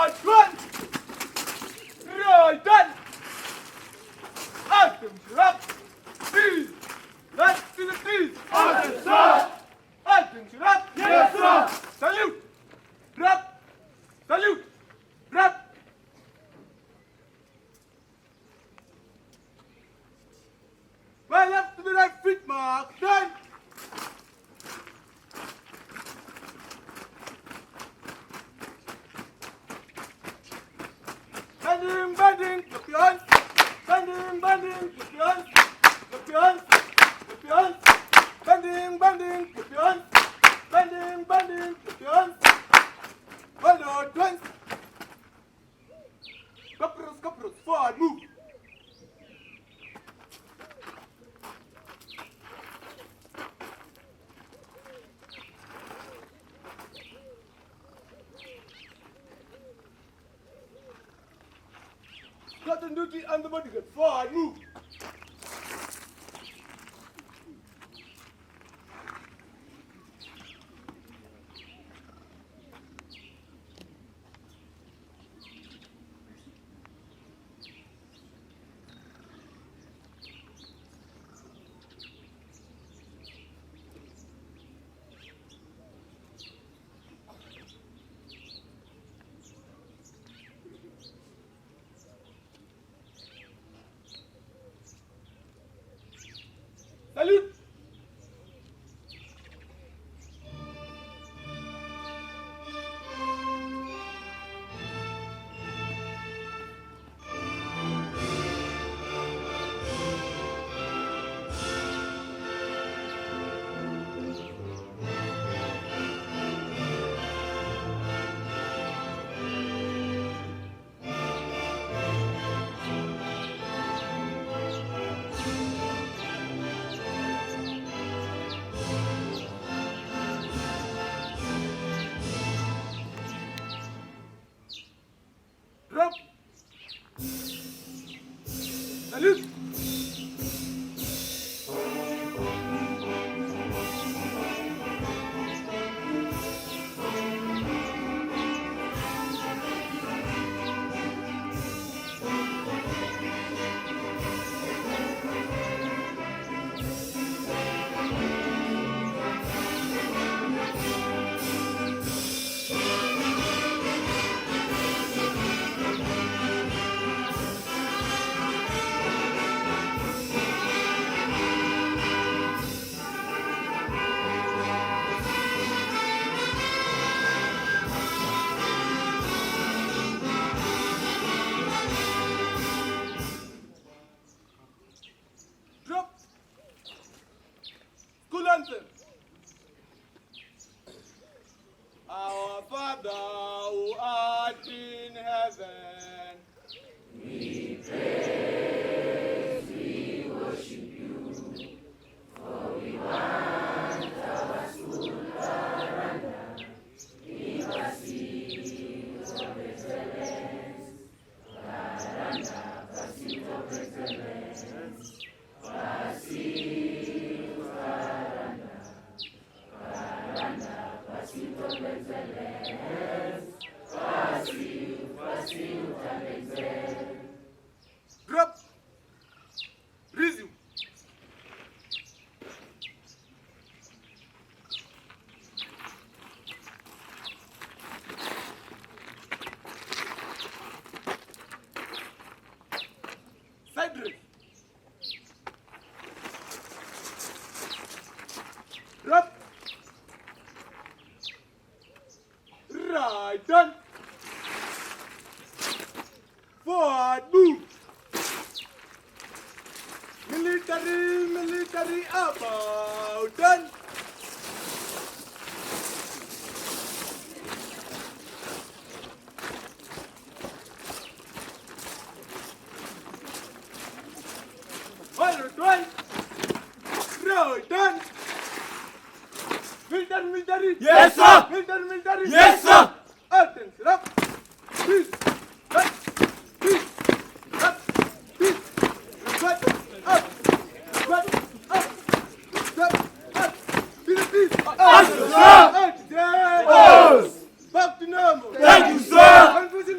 Right one. Right done. Items up. Please. Let's to the please. Yes, sir. Items up. Yes, sir. Salute. Drop. Salute. Drop. Well, left to the right feet mark. Done. Banding, banding, clap your hands. Banding, banding, clap your hands. Clap your hands. Clap your hands. Banding, banding, clap your hands. Banding, banding, clap your hands. One or twice. Corporals, forward, move. Captain duty and the bodyguard, forward, move. Salute! Drop. Salute. Drop. School anthem. Our Father who art in heaven, We praise, we worship you, for we want our school veranda. Give us seats of excellence, veranda, pursuit of excellence, pursuit, veranda, veranda, pursuit of excellence, pursuit of excellence. drop. Resume. Side raise. Drop. Right done. Forward move. Military about done. One, twice. Right done. Military. Yes, sir. Military. Yes, sir. Attention up. Peace. Right. Peace. Up. Peace. Right. Up. Right. Up. Right. Up. Peace. Yes, sir. Right. Yes. Back to normal. Thank you, sir. Confusion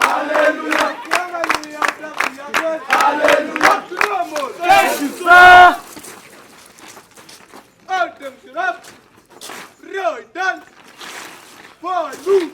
Hallelujah. Hallelujah. Thank you, sir. All them shut up. Right done. For you.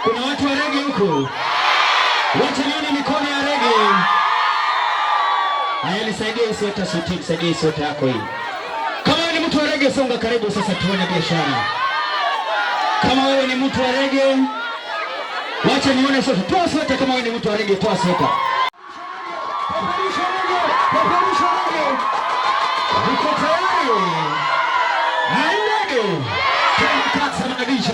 Kuna watu wa rege huku. Wacha nione mikono ya rege. Haya, nisaidie sweta suti, nisaidie sweta yako hii. Kama wewe ni mtu wa rege, songa karibu sasa tuone biashara. Kama wewe ni mtu wa rege, wacha nione sweta. Toa sweta kama wewe ni mtu wa rege, toa sweta. Peperusha rege. Uko tayari? Hai rege. Kama kasa na dishi.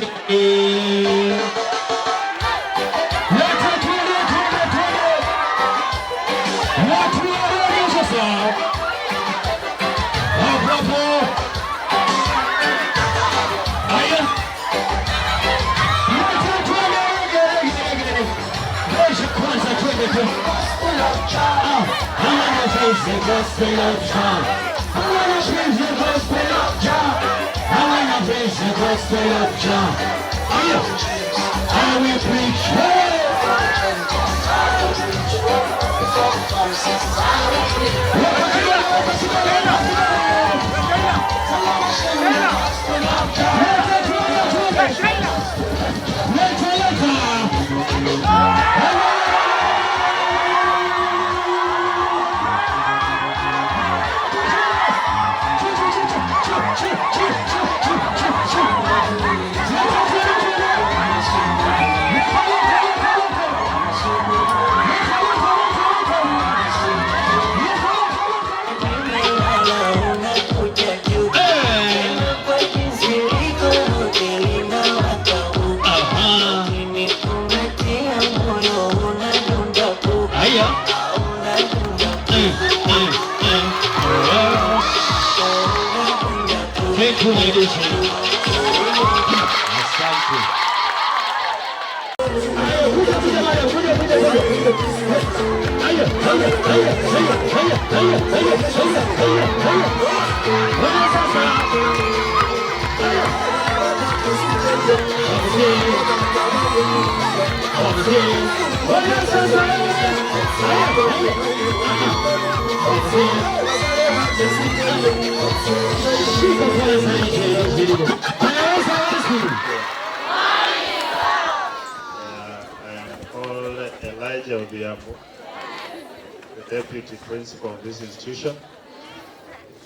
The Deputy Principal of this institution,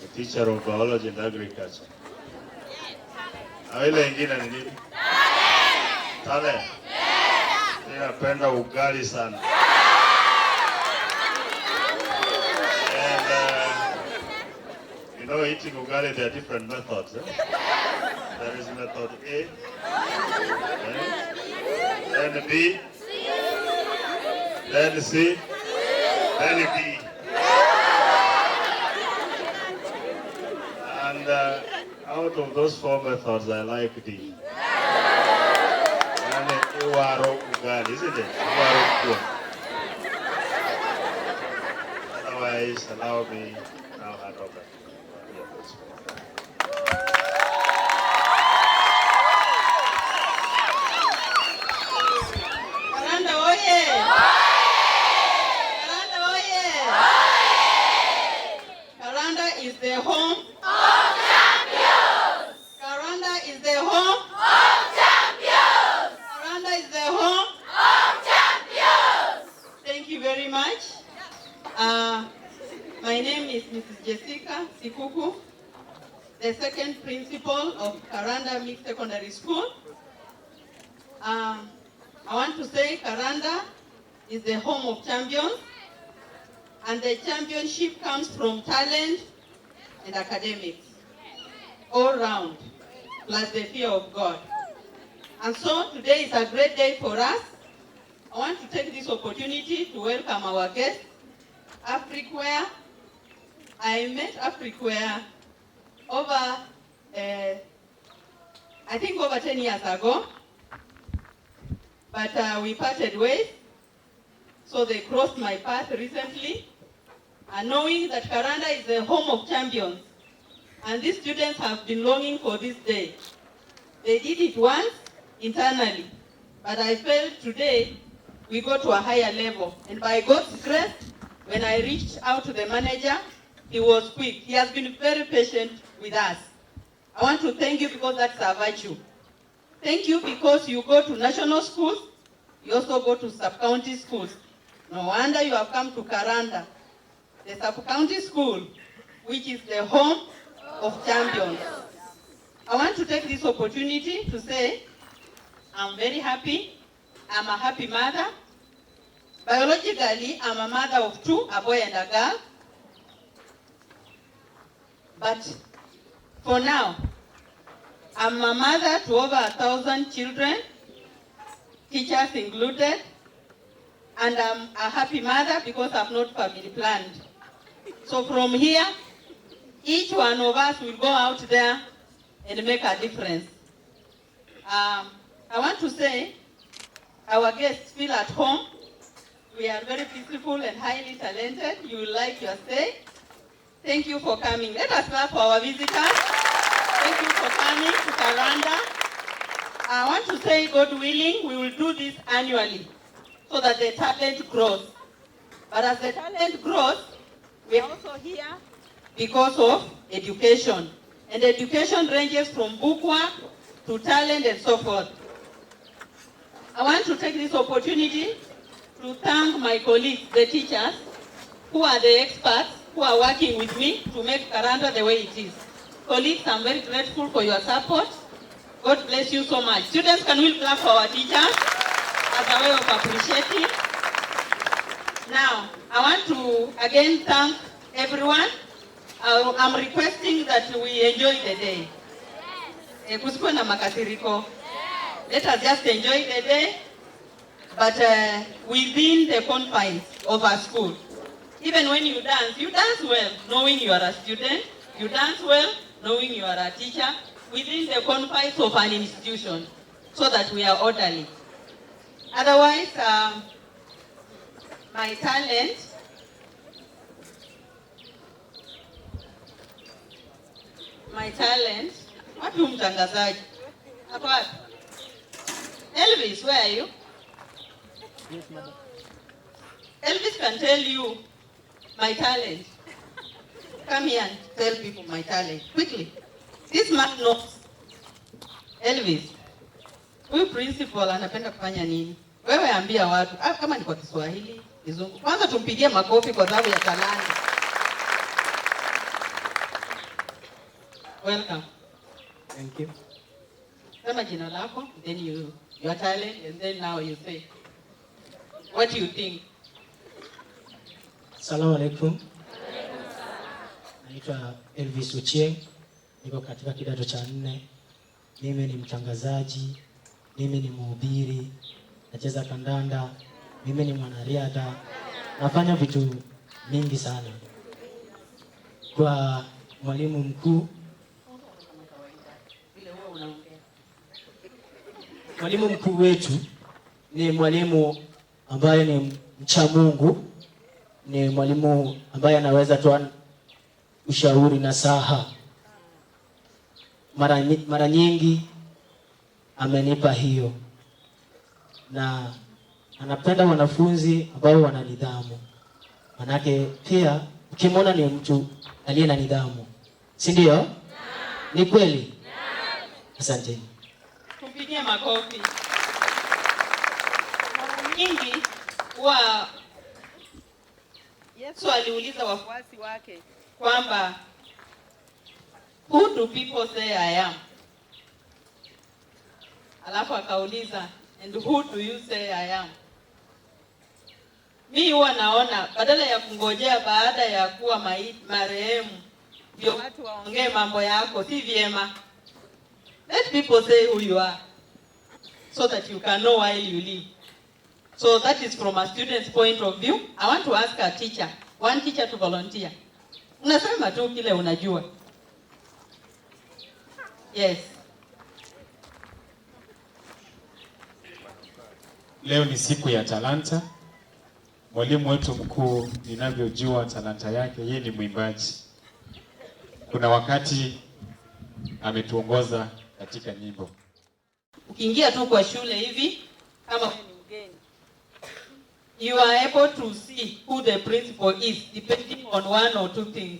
the teacher of biology and agriculture. Ile ingine ni nini? Tale. Ninapenda ugali sana. And you know, eating ugali, there are different methods. There is method A, then B, then C, then D. And Out of those 4 methods, I like D. Iwaro ugali, isn't it? Iwaro kuwa. Otherwise, allow me now hand over. Karanda oye! Karanda oye! Karanda is the home of champions. Karanda is the home of champions. Karanda is the home of champions. Thank you very much. My name is Mrs. Jessica Sikuku, the second principal of Karanda Mixed Secondary School. I want to say Karanda is the home of champions, and the championship comes from talent and academics, all round, plus the fear of God. And so today is a great day for us. I want to take this opportunity to welcome our guest, AFRIKWEAR. I met AFRIKWEAR over 10 years ago, but we parted ways, so they crossed my path recently. And knowing that Karanda is the home of champions, and these students have been longing for this day. They did it once internally, but I felt today we go to a higher level. And by God's grace, when I reached out to the manager, he was quick. He has been very patient with us. I want to thank you because that's a virtue. Thank you because you go to national schools, you also go to sub-county schools. No wonder you have come to Karanda, the sub-county school, which is the home of champions. I want to take this opportunity to say I'm very happy. I'm a happy mother. Biologically, I'm a mother of 2, a boy and a girl. But for now, I'm a mother to over 1,000 children, teachers included, and I'm a happy mother because I've not family planned. So from here, each one of us will go out there and make a difference. I want to say, our guests feel at home. We are very peaceful and highly talented. You will like your stay. Thank you for coming. Let us clap for our visitors. Thank you for coming to Karanda. I want to say, God willing, we will do this annually so that the talent grows. But as the talent grows, we are also here because of education. And education ranges from bookwork to talent and so forth. I want to take this opportunity to thank my colleagues, the teachers, who are the experts, who are working with me to make Karanda the way it is. Colleagues, I'm very grateful for your support. God bless you so much. Students, can we clap for our teachers as a way of appreciating? Now, I want to again thank everyone. I'm requesting that we enjoy the day. Kusikuwe na makasiriko. Let us just enjoy the day, but within the confines of our school. Even when you dance well, knowing you are a student. You dance well, knowing you are a teacher, within the confines of an institution, so that we are orderly. Otherwise, my talent, wapi mtangazaji? Hapo wapi? Elvis, where are you? Yes, madam. Elvis can tell you my talent. Come here and tell people my talent. Quickly. This man knows. Elvis, huyu principal anapenda kufanya nini? Wewe ambia watu, kama ni kwa Kiswahili, Kizungu. Kwanza tumpigie makofi kwa sababu ya talanta. Welcome. Thank you. Sema jina lako, then your talent, and then now you say what you think. Assalamu alaikum. Naitwa Elvis Uchieng. Niko katika kidato cha 4. Mimi ni mtangazaji, mimi ni mhubiri, nacheza kandanda, mimi ni mwanariadha. Nafanya vitu mingi sana. Kwa mwalimu mkuu unaongea. Mwalimu mkuu wetu ni mwalimu ambaye ni mcha Mungu, ni mwalimu ambaye anaweza toa ushauri na saha. Mara nyingi amenipa hiyo, na anapenda wanafunzi ambao wana nidhamu. Manake pia ukimwona ni mtu aliye na nidhamu, si ndio? Ni kweli? Asante. Tumpigie makofi. Mara nyingi huwa Yesu aliuliza wafuasi wake kwamba who do people say I am? Alafu akauliza, and who do you say I am? Mimi huwa naona badala ya kungojea baada ya kuwa marehemu ndio watu waongee mambo yako, si vyema. Let people say who you are so that you can know while you live. So that is from a student's point of view. I want to ask a teacher, one teacher to volunteer. Unasema tu kile unajua. Yes. Leo ni siku ya talanta. Mwalimu wetu mkuu, ninavyojua talanta yake, yeye ni mwimbaji. Kuna wakati ametuongoza katika nyimbo. Ukiingia tu kwa shule hivi kama wewe ni mgeni, you are able to see who the principal is depending on one or two things.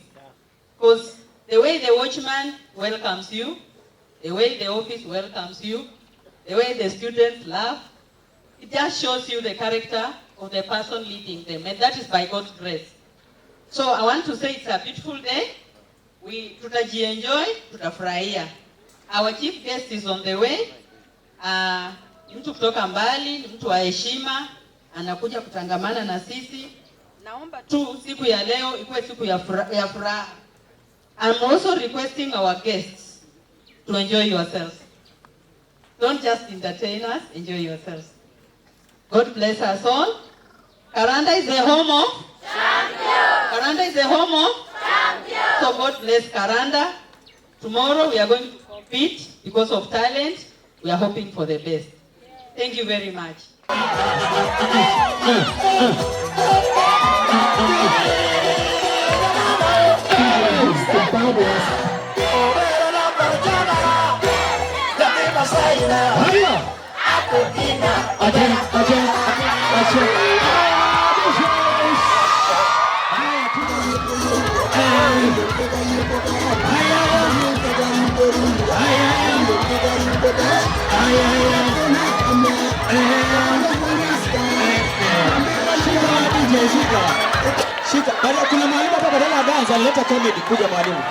Because the way the watchman welcomes you, the way the office welcomes you, the way the students laugh, it just shows you the character of the person leading them, and that is by God's grace. So I want to say it's a beautiful day. Tutajienjoy, tutafurahia. Our chief guest is on the way. Mtu kutoka mbali, mtu wa heshima, anakuja kutangamana na sisi. Naomba tu siku ya leo ikuwe siku ya furaha. I'm also requesting our guests to enjoy yourselves. Don't just entertain us, enjoy yourselves. God bless us all. Karanda is the home of champion. Karanda is the home of champion. So God bless Karanda. Tomorrow we are going to compete because of talent. We are hoping for the best. Thank you very much. Shika. Kuna mwalimu hapa badala ya dance alileta comedy, kuja mwalimu.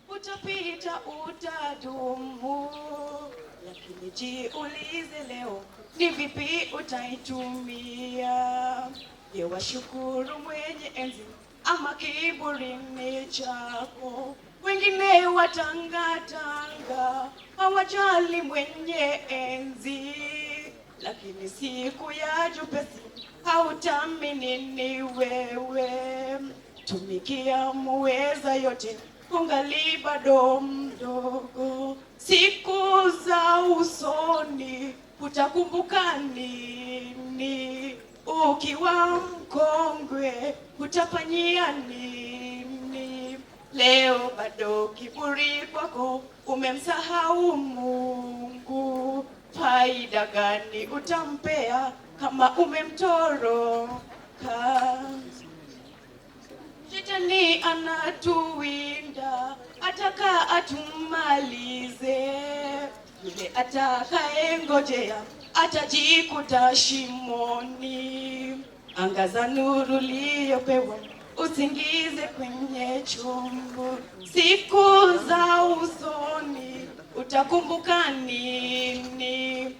Utapita utadumu, lakini jiulize leo ni vipi utaitumia. Je, washukuru mwenye enzi ama kiburi ni chako? Wengine watangatanga hawajali mwenye enzi, lakini siku ya jupesi hautamini ni wewe. Tumikia muweza yote ungali bado mdogo, siku za usoni utakumbuka nini? Ukiwa mkongwe utafanyia nini? Leo bado kiburi kwako umemsahau Mungu. faida gani utampea kama umemtoroka? Shetani anatuwinda, ataka atumalize. Yule atakayengojea atajikuta shimoni. Angaza nuru liyopewa, usingize kwenye chombo. Siku za usoni utakumbuka nini?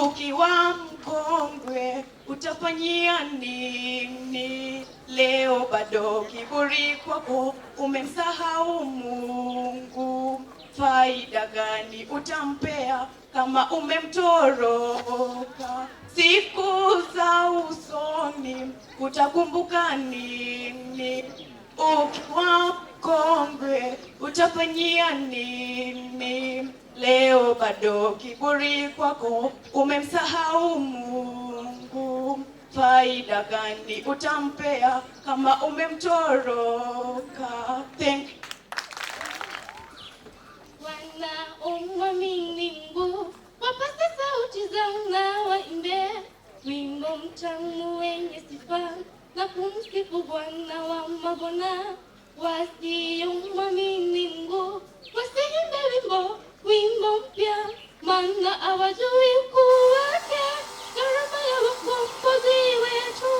Ukiwa mkongwe utafanyia nini? Leo bado kiburi kwako umemsahau Mungu. Faida gani utampea kama umemtoroka? Siku za usoni utakumbuka nini? Ukiwa mkongwe utafanyia nini? Leo bado kiburi kwako umemsahau Mungu. Faida gani utampea kama umemtoroka? Thank you. Wana umwamini Mungu, wapase sauti zao na waimbe wimbo mtamu wenye sifa na kumsifu Bwana wa mabwana. Wasiomwamini Mungu wasiimbe wimbo mpya, maana hawajui ukuu wake. Gharama ya ukombozi wetu,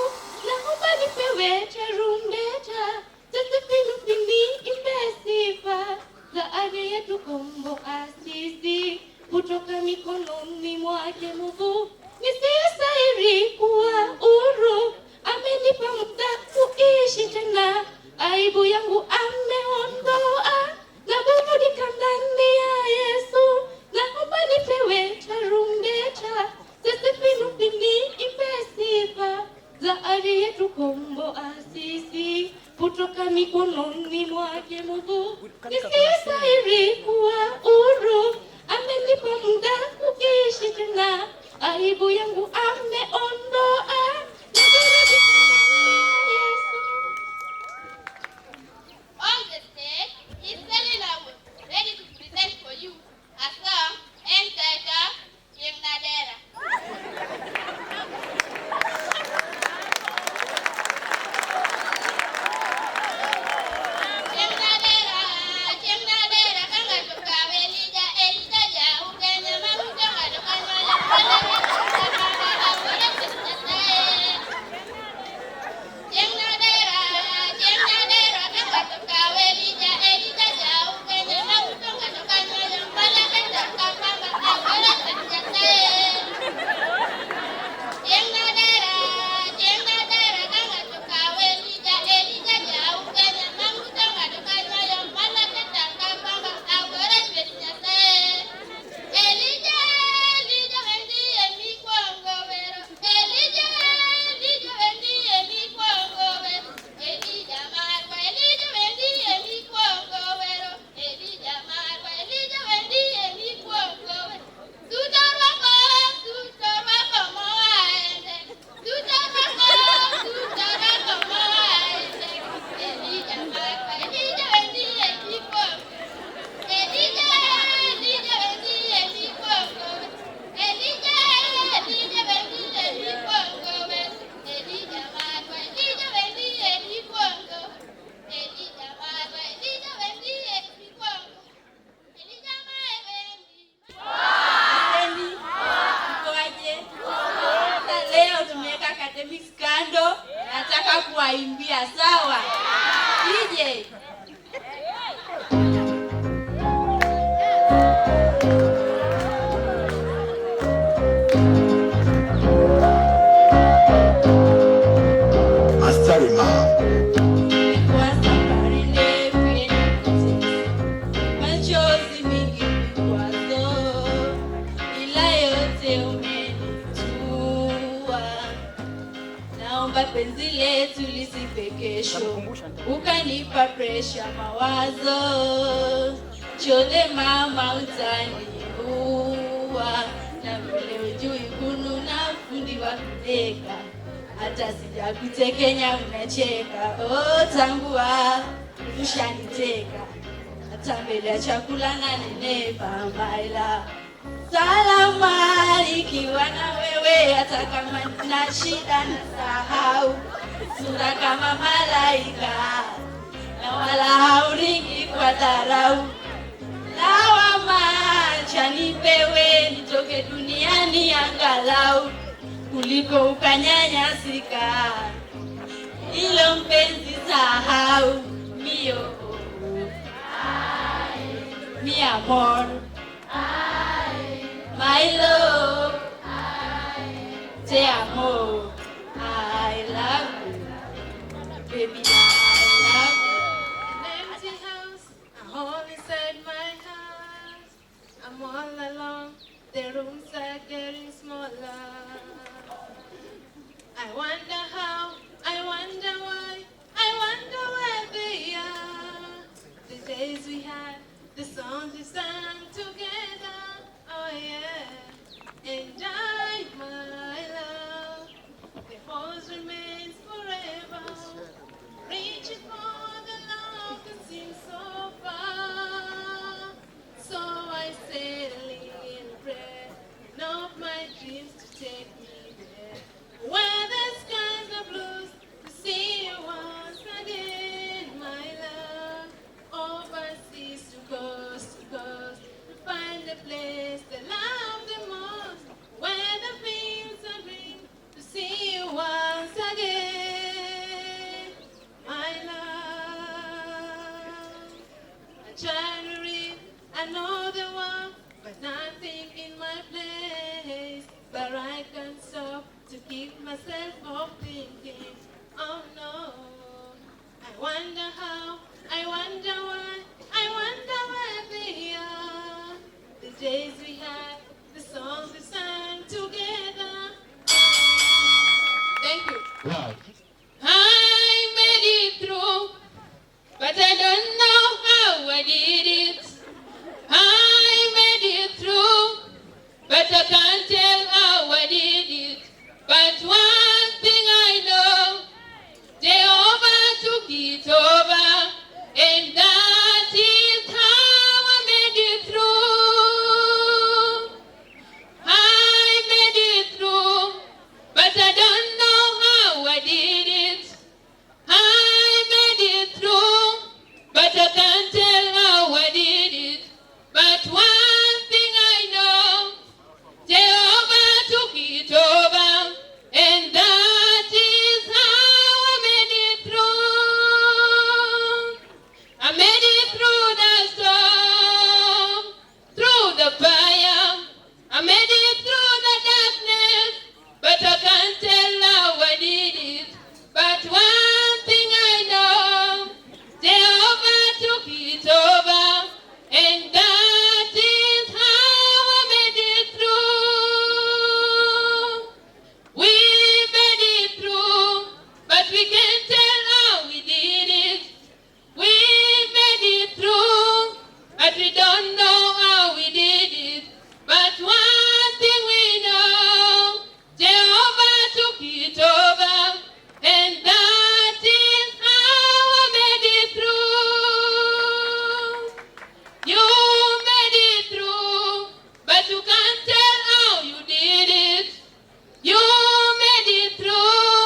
naomba nipewe tarumbeta, tasifini imbe sifa za ari yetu kombo asisi kutoka mikononi mwake Mungu. Nisiyestahili kuwa huru, amenipa muda kuishi tena. Aibu yangu ameondoa, na burudika ndani ya Yesu. Naomba nipewe tarumbeta, tasifini imbe sifa za ari yetu kombo asisi kutoka mikononi mwake Mungu. Nisiyestahili kuwa huru, amenipa muda kuishi tena. Aibu yangu ameondoa, na burudika ndani ya Yesu. On the stage is Selina, ready to present for you a song entitled Yengadera. Nataka kuwaimbia, sawa? DJ. Mastarima. Kwa safari ndefu machozi mingi vikwazo, ila yote umenitua. Naomba penzi letu lisife kesho, ukanipa presha mawazo. Chole mama utaniua, na vile ujui kununa fundi wa kuteka. Hata sijakutekenya unacheka, oh tambua ushaniteka. Hata mbele ya chakula na nenepa my love. salama ikiwa na wewe, hata kama na shida na sahau, sura kama malaika na wala hauringi kwa dharau. Lawama acha nipewe nitoke duniani angalau, kuliko ukanyanyasika, ilo mpenzi sahau. Mio mi amor, my love, te amo, I love you, baby, I love you. An empty house, a hole inside my heart. I'm all alone, the rooms are getting smaller. I wonder how, I wonder why, I wonder where they are. The days we had, the songs we sang together, oh yeah. And I, my love, the pause remains forever. Reaching for the love that seems so far. So I said a little prayer, and of my dreams to take me there, where the skies are blue, to see you once again, my love. Overseas to coast, to find a place that love the most, where the fields are green, to see you once again, my love. I try to read, I know the word, but nothing in my place. But I can't stop to keep myself from thinking, oh no. I wonder how, I wonder why, I wonder where they are. The days we had, the songs we sang together. Thank you. Wow. I made it through, but I don't know how I did it. I made it through, but I can't tell how I did it. But one thing I know, Jehovah took it over, and that is how I made it through. I made it through, but I don't know how I did it. I made it through, but I can't tell how I did it. But one thing I know, Jehovah took it over, and that is how I made it through. I made it through the storm, through the fire. I made it through the darkness, but I can't tell how I did it. But one thing I know, Jehovah took it over, and that is how I made it through. We made it through, but we can't tell how we did it. We made it through, but we don't know how we did it. But one thing we know, Jehovah took it over, and that is how I made it through. You made it through, but you can't tell how you did it. You made it through,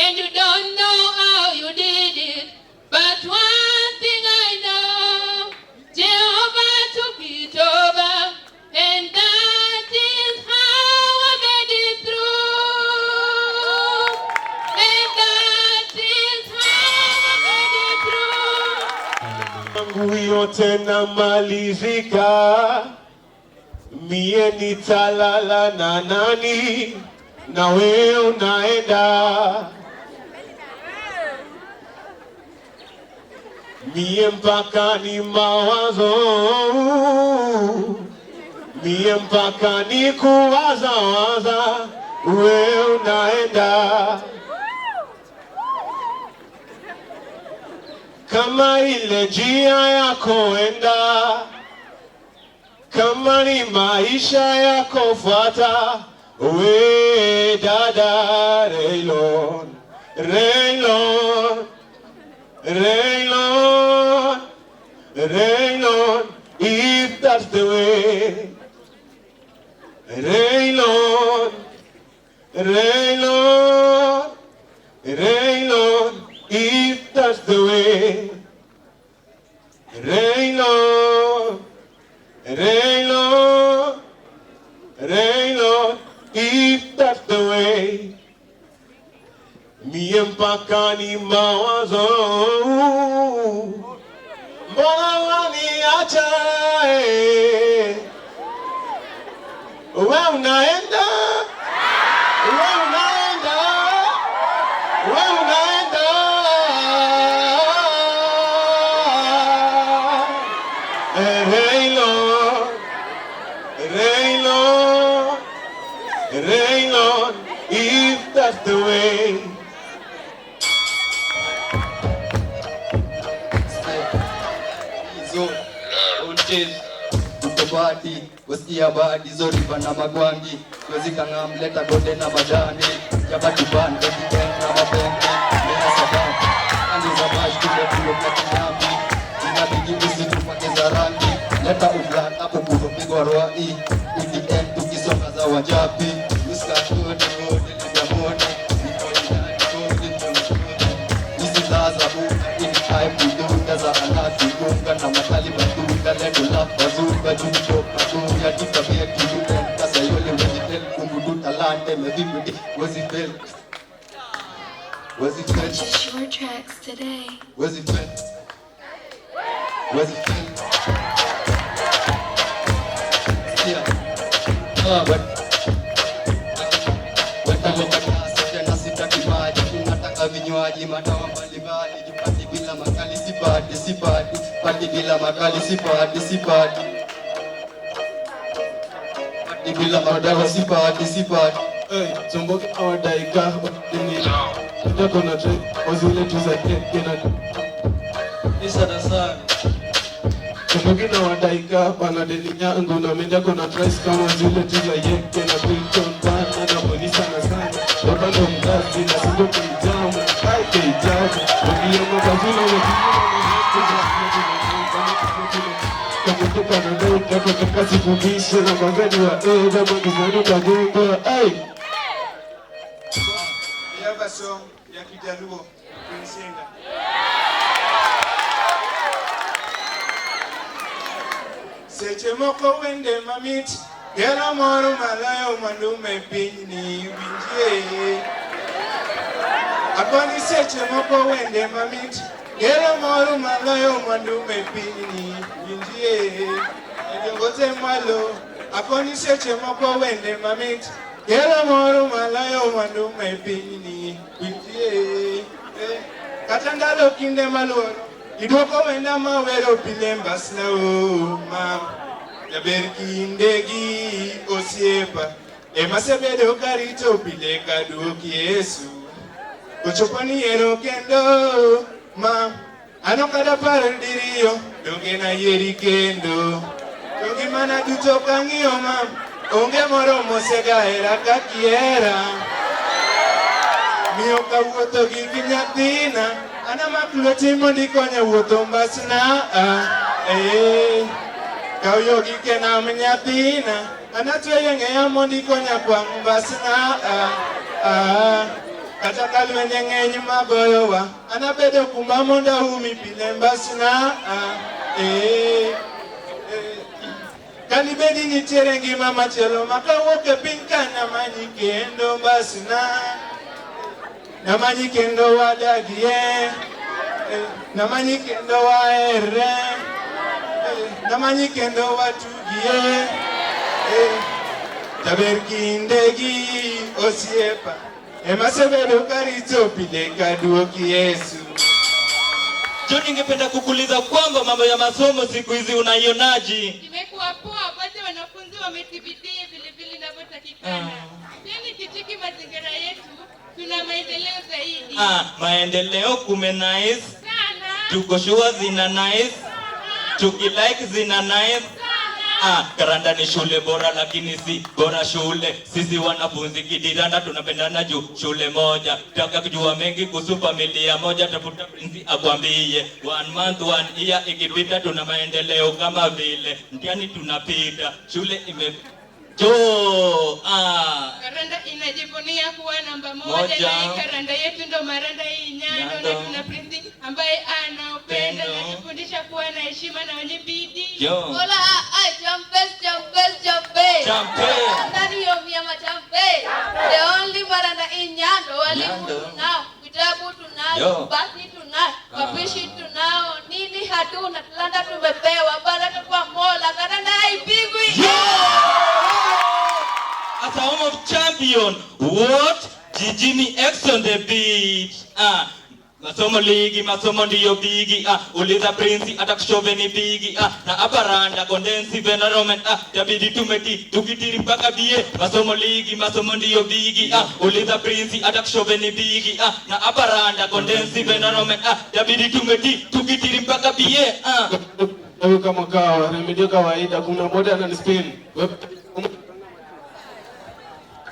and you don't know how you did it. But one thing I know, Jehovah took it over, and that is how I made it through. And that is how I made it through. Yangu yote namalizika, mie nitalala na nani, na wewe unaenda. Mie mpaka ni mawazo, mie mpaka ni kuwaza waza, wewe unaenda. Kama ile njia yako enda, kama ni maisha yako fuata, we dada Raylon, Raylon, Raylon, Raylon, if that's the way. Rain, Lord, if that's the way. Rain, Lord, if that's the way. Mie mpaka ni mawazo, mbona waniacha? Wewe unaenda, Rain, Lord, if that's the way. Hizo until utobadi wasikia badi zori bana magwangi wezi kanga mleta gode na majani jabati ban godi na mabonge mena sababu andi za bash kule kule kwa kinyambi ina bigi bisi tupake za rangi leta ublan hapo kudo pigwa roi ikiten tukisonga za wajabi uska kodi libya mone hizi zaza buka ini time kudunga za anati kunga na matali batunda lendo la bazunga junjo patuya tikabia kiduka kasa yole wezitel kumbudu talante mevibudi wezifel Just short tracks today. wezifel yeah but tena sitaki maji tunataka vinywaji madawa mbalimbali jipati bila makali sipati pati bila makali sipati bila madawa sipati Zomboke awadaika dini ndio kona tre ozile tuzakena isada sana Zomboke na wadaika bana deni yangu na menda kona price kama zile tuzakena Pilton bana na polisi sana baba ndo mzazi na sindo kijamu ai kijamu ndio mabazula Kamutuka na ndai kako kakasi kubishe na magani wa dama kizani kagumba ai Yaba song ya Kijaluo kunisenga Seche moko wende mamit Gera moro malayo mandume pini winjie Akoni seche moko wende mamit Gera moro malayo mandume pini winjie Ediongoze malo Akoni seche moko wende mamit Gera moro malayo mandume pini winjie Katandalo kinde maluoro Idoko wenda mawero pilembas na ma Jaber kindegi osiepa Emasebedo karito pile kaduoki Yesu Ochopani ero kendo ma Ano kada parandirio Donge na yeri kendo Donge mana duto kangio ma Onge moro mosega era kakiera Mio kawuoto gigi nyathina Ana makloti mondi konya wuotho mbasna Kauyo gike na mnyathina Ana tuye ng'eya mondi konya kwang mbasna Kata kalwenye ng'eny magoyowa Ana bedo kuma monda humi pile mbasna Kani bedi nitiere ngima machielo Makawuoke piny kana manyi kendo mbasna Namanyi kendo wadagie Namanyi kendo waere Namanyi kendo watugie Jaber kindegi osiepa Emasebedo karito pile kaduoki Yesu John, ningependa kukuuliza kwamba mambo ya masomo siku hizi unaionaje? Imekuwa poa, wote wanafunzi wamethibitia vile inavyotakikana. Pia nikitiki mazingira yetu tuna maendeleo zaidi. Maendeleo kume nice. Sana. Tuko sure zina nice. Tukilike zina nice. Karanda ni shule bora lakini si bora shule. Sisi wanafunzi Kidiranda tunapendana juu shule moja. Taka kujua mengi kuhusu familia moja, tafuta prinsi akwambie. 1 month 1 year ikipita tuna maendeleo kama vile mtihani tunapita. Shule Jo, Karanda inajivunia kuwa namba moja na hii karanda yetu ndo maranda hii Nyando, na tuna prinsi ambaye ana upendo na tufundisha kuwa na heshima na wenye bidii. Hola, champe. Ndani ya miyama champe. The only maranda in Nyando, walimu tunao, vitabu tunao, basi tunao, wapishi tunao, nini hatuna, talanta tumepewa, baraka kwa Mola, karanda haipigwi. As a home of champion, what? Jijini X on the beat. Masomo ligi, masomo ndiyo bigi. Uliza prinsi, atakushove ni bigi. Na aparanda, kondensi, venaromen. Tabidi tumeti, tukitiri mpaka bie. Masomo ligi, masomo ndiyo bigi. Uliza prinsi, atakushove ni bigi. Na aparanda, kondensi, venaromen. Tabidi tumeti, tukitiri mpaka bie. Kama kawa, remedio kawaida, kuna moda na spin.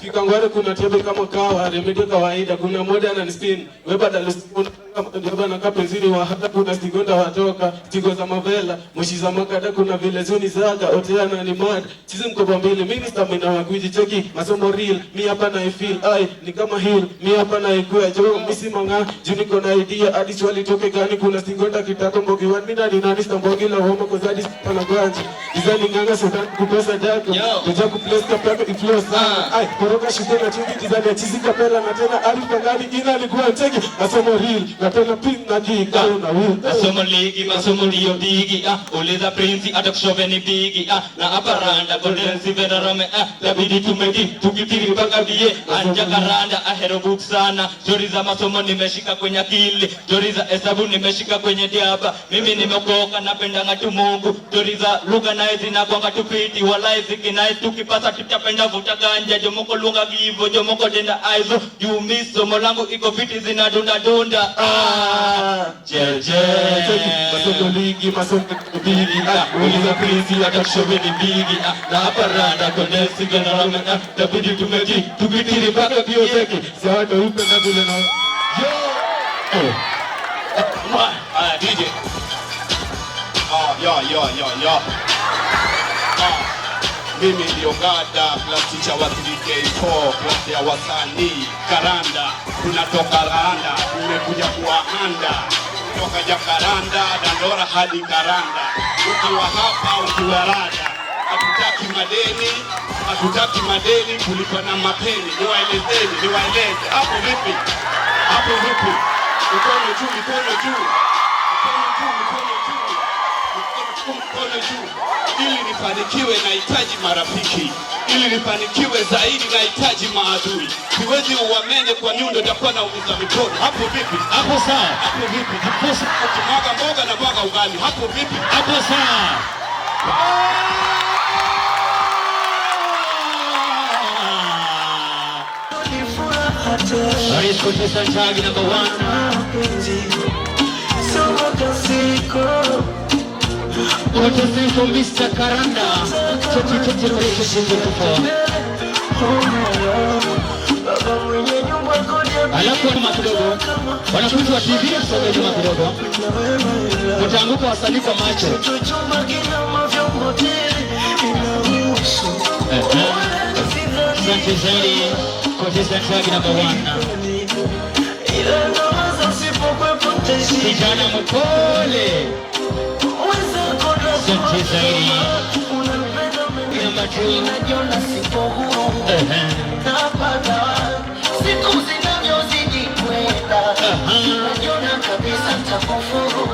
Kikangware kuna tebe kama kawa, remedio kawaida, kuna moda na spin. Weba dalusikuna kama na kapenzini wa hata kuna stigonda watoka, stigo za mavela, moshi za makada kuna vile zuni zaga, oteana ni mad. Chizi mkoba mbili, mini stamina wakuji cheki, masomo real, mi hapa na ifeel, ay, ni kama hill, mi hapa na ikuwa, jo, misi manga, juni kona idea, adi swali toke gani, kuna stigonda kitako mbogi, wadmina ni nani stambogi la homa kozadi pana gwanji. Dizani nganga sotan kupesa dako, tuja kuplesa kapako iflow sana, ay, koroka shitena chungi, dizani ya chizi kapela na tena arifa gani, ina likuwa cheki, masomo real, na tena pin na jika na will. Masomo ligi, masomo ndiyo bigi. Uliza prinsi, atakushove ni bigi. Na aparanda, kondensi, venarome. Tabidi tumeti, tukitiri mpaka bie. Anja karanda, ahero book sana. Stori za masomo nimeshika kwenye akili. Stori za hesabu nimeshika kwenye diaba. Mimi nimeokoka, napenda ngatu Mungu. Stori za lugha nae zinakuanga tupiti. Walai zikinae tukipasa tutapenda vuta ganja. Jomoko lunga givo, jomoko denda aizo. Jumiso, molangu iko fiti zinadunda dunda. Masomo ligi, masomo bigi. Uliza prinsi, atakushove ni bigi. Na aparanda, kondensi, venarome. Tabidi tumeti, tukitiri mpaka bioteki. Sawa ndo upe na vile na DJ. Mimi ndio gada, class teacher wa 3K4, class ya wasanii. Karanda, tunatoka Randa, tumekuja kuwahanda. Kutoka Jakaranda, Dandora hadi Karanda. Ukiwa hapa, ukiwa rada. Hatutaki madeni, kulipa na mapeni. Niwaeleze, hapo vipi? Mikono juu, mikono juu. Ili nifanikiwe nahitaji marafiki. Ili nifanikiwe zaidi nahitaji maadui. Siwezi uwamene kwa nyundo, takuwa na umiza mikono. Hapo vipi? Hapo sawa. Hapo vipi? Hapo sawa. Ukimwaga mboga na mwaga ugali. Hapo vipi? Hapo sawa. Race contestant tag number 1. Contestant from Mr. Karanda 2024. Alafu nyuma kidogo, wanafunzi wa TV tusogee nyuma kidogo, mtaanguka wasanii kwa macho. Asante zaidi, contestant tag number 1. Kijana mpole. Asante zaidi. Number 2. Siku zinavyozidi kwenda, najiona kabisa nitakufuru.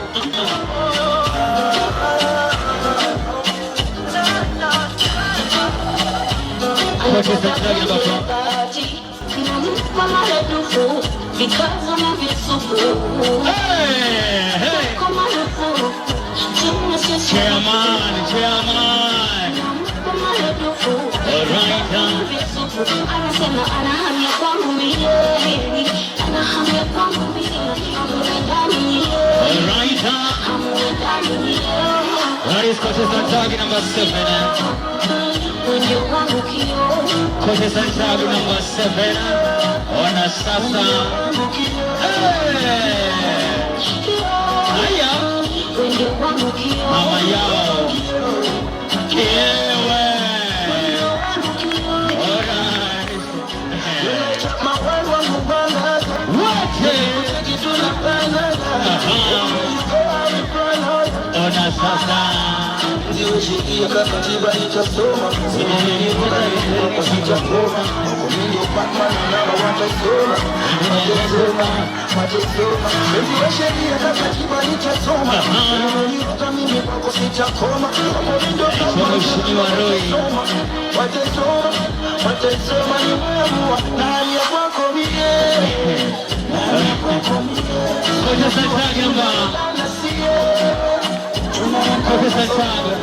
Anasema anahamia kwangu milele, anahamia kwangu milele, That is contestant tag number 7. Contestant tag number 7. Ona sasa. Haya. Mama yao. Ewe. Ona sasa Niweshikia katiba nitasoma sijakoma Mungu Batman na watasoma watasoma Niweshikia katiba nitasoma Niweshikia mimi kwako sijakoma Mheshimiwa Roy watasoma nimeamua na hali ya kwako mie Professor Sagamba Professor Sagamba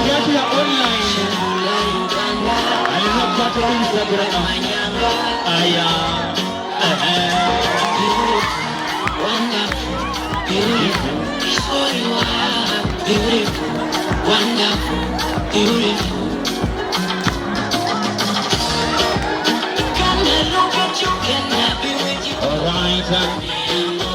Kiatu ya online Alinapata Instagram Aya Beautiful, wonderful, beautiful. Can I look at you? Can I be with you? All right,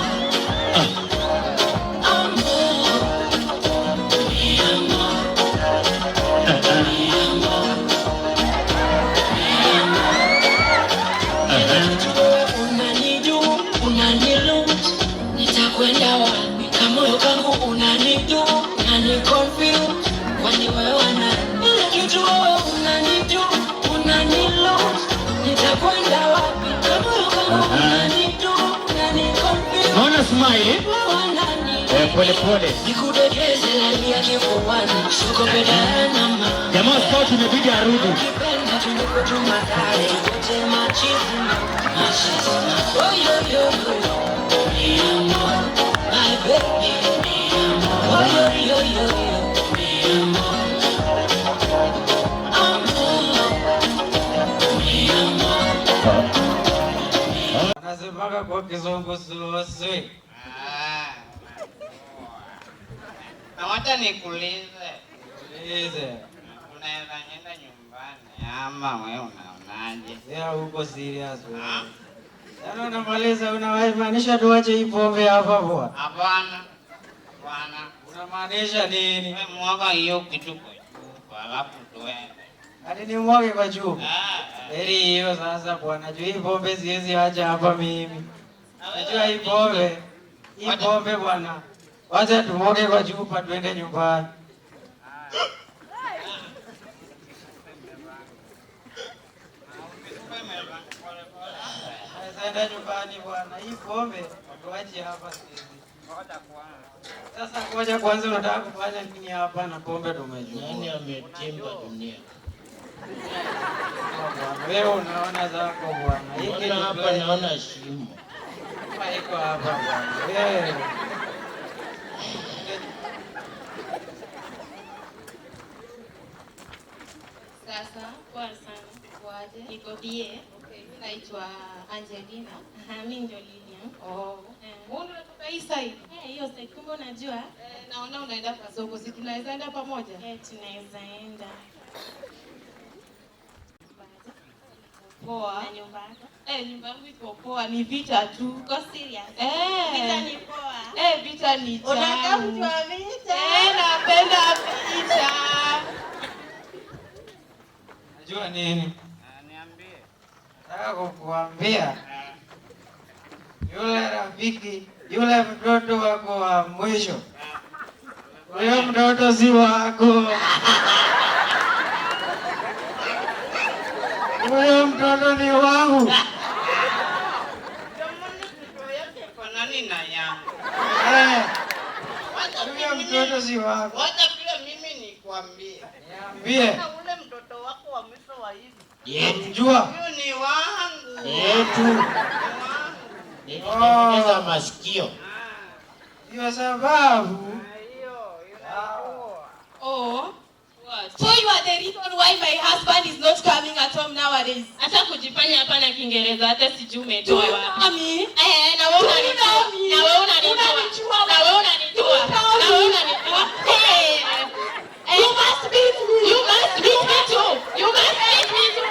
nitakwenda wapi kama moyo kangu unanidu unaniconfuse kwani wewe unanikitu wewe unanidu unanilo nitakwenda wapi kama moyo kangu unanidu unaniconfuse naona smile pole pole nikudekeze ndani ya kifuani soko bedana mama jamaa scout imebidi arudi kipenda tuliko tumadai wote machifu oh yo yo my baby, oh yo yo yo Anasemaga kwa kizungu susi. Na wacha nikuulize. Unaweza nyenda nyumbani ama wewe unaonaje? Ya uko serious wewe. Sasa unamaliza unamaanisha tuache hii pombe hapa bwana? Hapana. Bwana, unamaanisha nini? Wewe mwaga hiyo kitu kwa chupa alafu tuende. Hadi ni mwage kwa chupa. Heri hiyo sasa bwana. Juu hii pombe siwezi acha hapa mimi. Najua hii pombe. Hii pombe bwana. Wacha tumwage kwa chupa tuende nyumbani. Sasa nyumbani bwana. Hii pombe tuache hapa sisi. Sasa ngoja kwanza unataka kufanya nini hapa na pombe tumejua. Nani ametimba dunia? Wewe unaona zako bwana. Hiki hapa naona shimo. Iko hapa bwana. Wewe. Sasa poa sana. Kwaje? Niko bie. Okay. Naitwa Angelina. Mimi ndio Lilian. Oh. Wewe unatoka hii side? Hiyo side kumbe unajua? Naona unaenda kwa soko. Si tunaweza enda pamoja? Tunaweza enda. Poa. Na nyumba yako? Nyumba yangu iko poa. Ni vita tu. Uko serious? Vita ni poa. Vita ni tamu. Unataka mtu wa vita? Napenda vita. Unajua nini? Niambie. Nataka kukuambia. Yule rafiki, yule mtoto wako wa mwisho. Huyo mtoto si wako. Huyo mtoto ni wangu. Kwa nani na yangu? Huyo mtoto si wako. Wacha pia mimi nikwambie. Niambie. Ule mtoto wako wa mwisho wa hivi. Unamjua? Huyo ni wangu. Yetu. Nitengeneza masikio. Ndio sababu. Oh. What? So you are the reason why my husband is not coming at home nowadays. Acha kujifanya hapa na Kiingereza hata sijui umetoa wapi. Mami? Na wewe unanijua. Na wewe unanijua. Na wewe unanijua. Na wewe unanijua. You must beat me. You must beat me too. You must beat me too.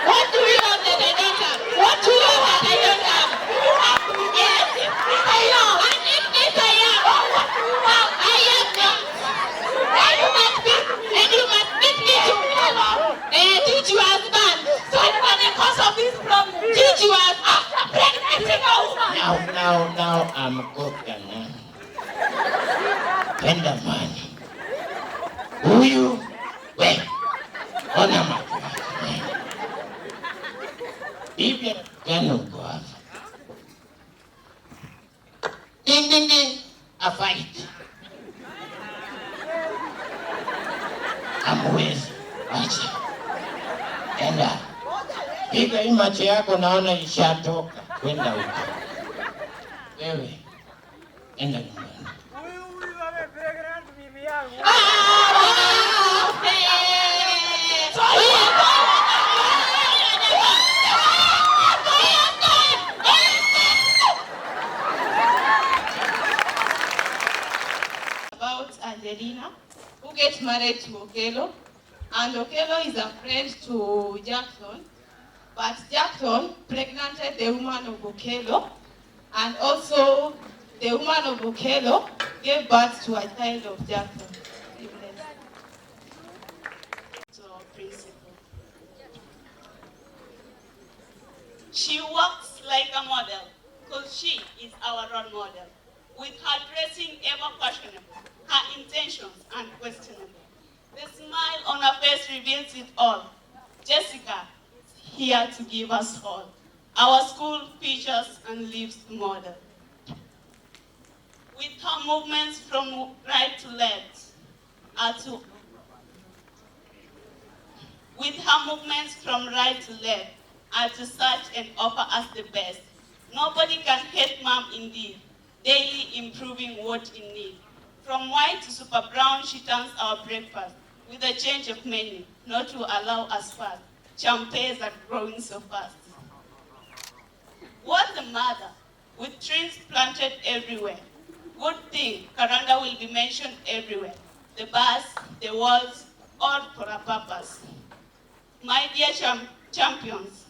What do you have that I don't have? What do you have that I don't have? Yes. I know. And if I am. What do you have? I am not. You must beat me. And you must beat me too. Teach your husband. So for the cause of this problem, teach your husband. After pregnancy, Huyu we, ona macho yake. Bibi gani uko hapa? Ding, a fight. Hamwezi, acha. Enda. Piga hii macho yako, naona ishatoka. Kwenda huko. Wewe, enda nyumbani. About Angelina, who gets married to Okello, and Okello is a friend to Jackson, but Jackson pregnanted the woman of Okello, and also the woman of Okello gave birth to a child of Jackson. So, principal. She walks like a model, because she is our role model. With her dressing ever questionable, her intentions unquestionable. The smile on her face reveals it all. Jessica is here to give us all. Our school features and lives model. With her movements from right to left, are to search and offer us the best. Nobody can hate mom indeed, daily improving what in need. From white to super brown, she turns our breakfast with a change of menu, not to allow us fast. Champagnes are growing so fast. What a mother, with trees planted everywhere. Good thing, Karanda will be mentioned everywhere. The bus, the walls, all for a purpose. My dear champions,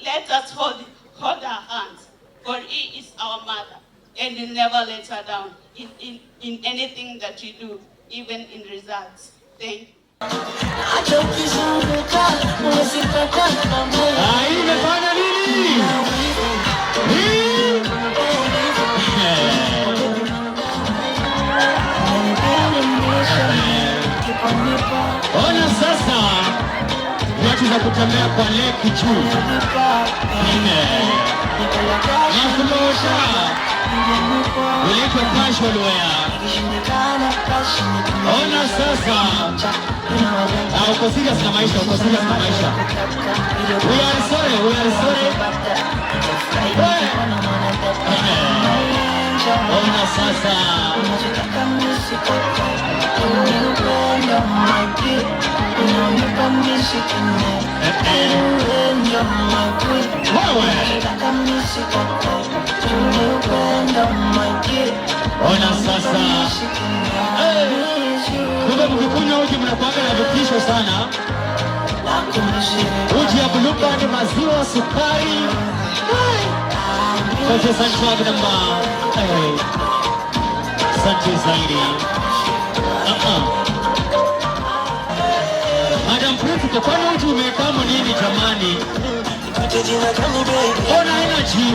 let us hold her hands, for he is our mother, and you never let her down in anything that you do, even in results. Thank you. Ona sasa watu za kutembea kwa leki juu. Nafulosha ulipo casual wear. Ona sasa uko serious na maisha, uko serious na maisha. We are sorry. Ona sasa ona sasa kumbe mkikunywa uji mnakuanga na vitisho sana. Uji ya buluka ni maziwa, sukari. Kote sanchwa gudamba sanchi zaidi. Madam Principal, kwani uji umekamo nini jamani? Ona energy.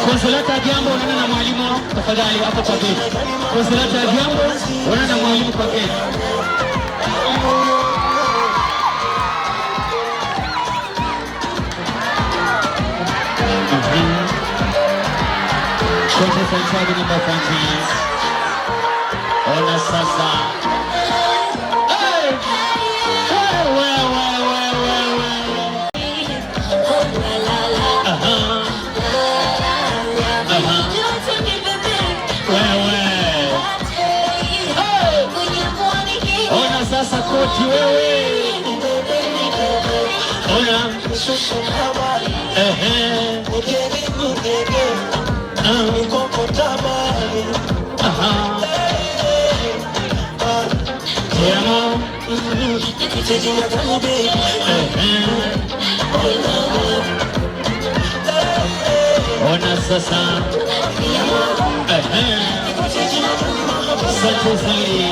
Konsolata Jambo, unaenda na mwalimu tafadhali hapo kwa gate. Konsolata Jambo, unaenda na mwalimu kwa gate. Konsolata number 14. Ona sasa. Ona sasa koti wewe. Ona. Ona sasa. Asante zaidi.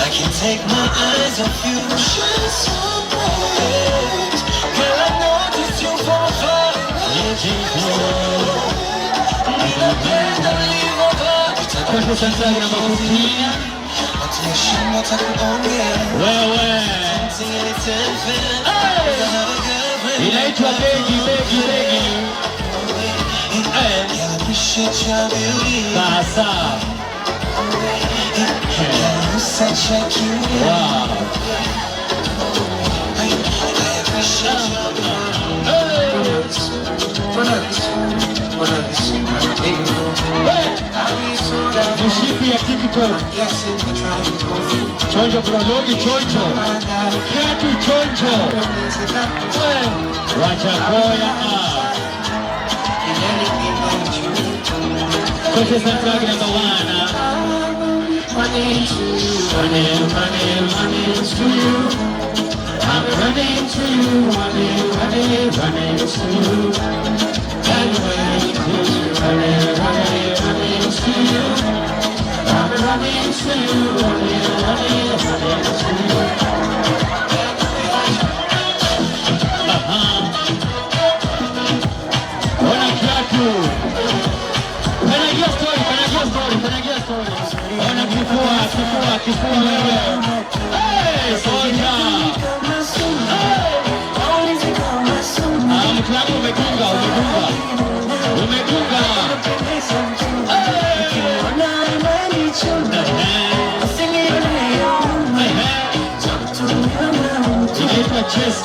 I can't take my eyes off you. Shine so bright. Girl, I noticed you for fun. Inaitwa begi. Sasa. Wow. Mshipi ya TikTok. Chonjo prologi chonjo. Kiatu chonjo. Wachakoya. Coaches and flag number 1. Running to you. I'm running to you. Running to you. I'm running to you. Running to you. I'm running to you. Running to you. Ona kiatu. Panagia story. Ona kifua wewe. Hey, soja. Mklabu umegunga. Inaitwa chess.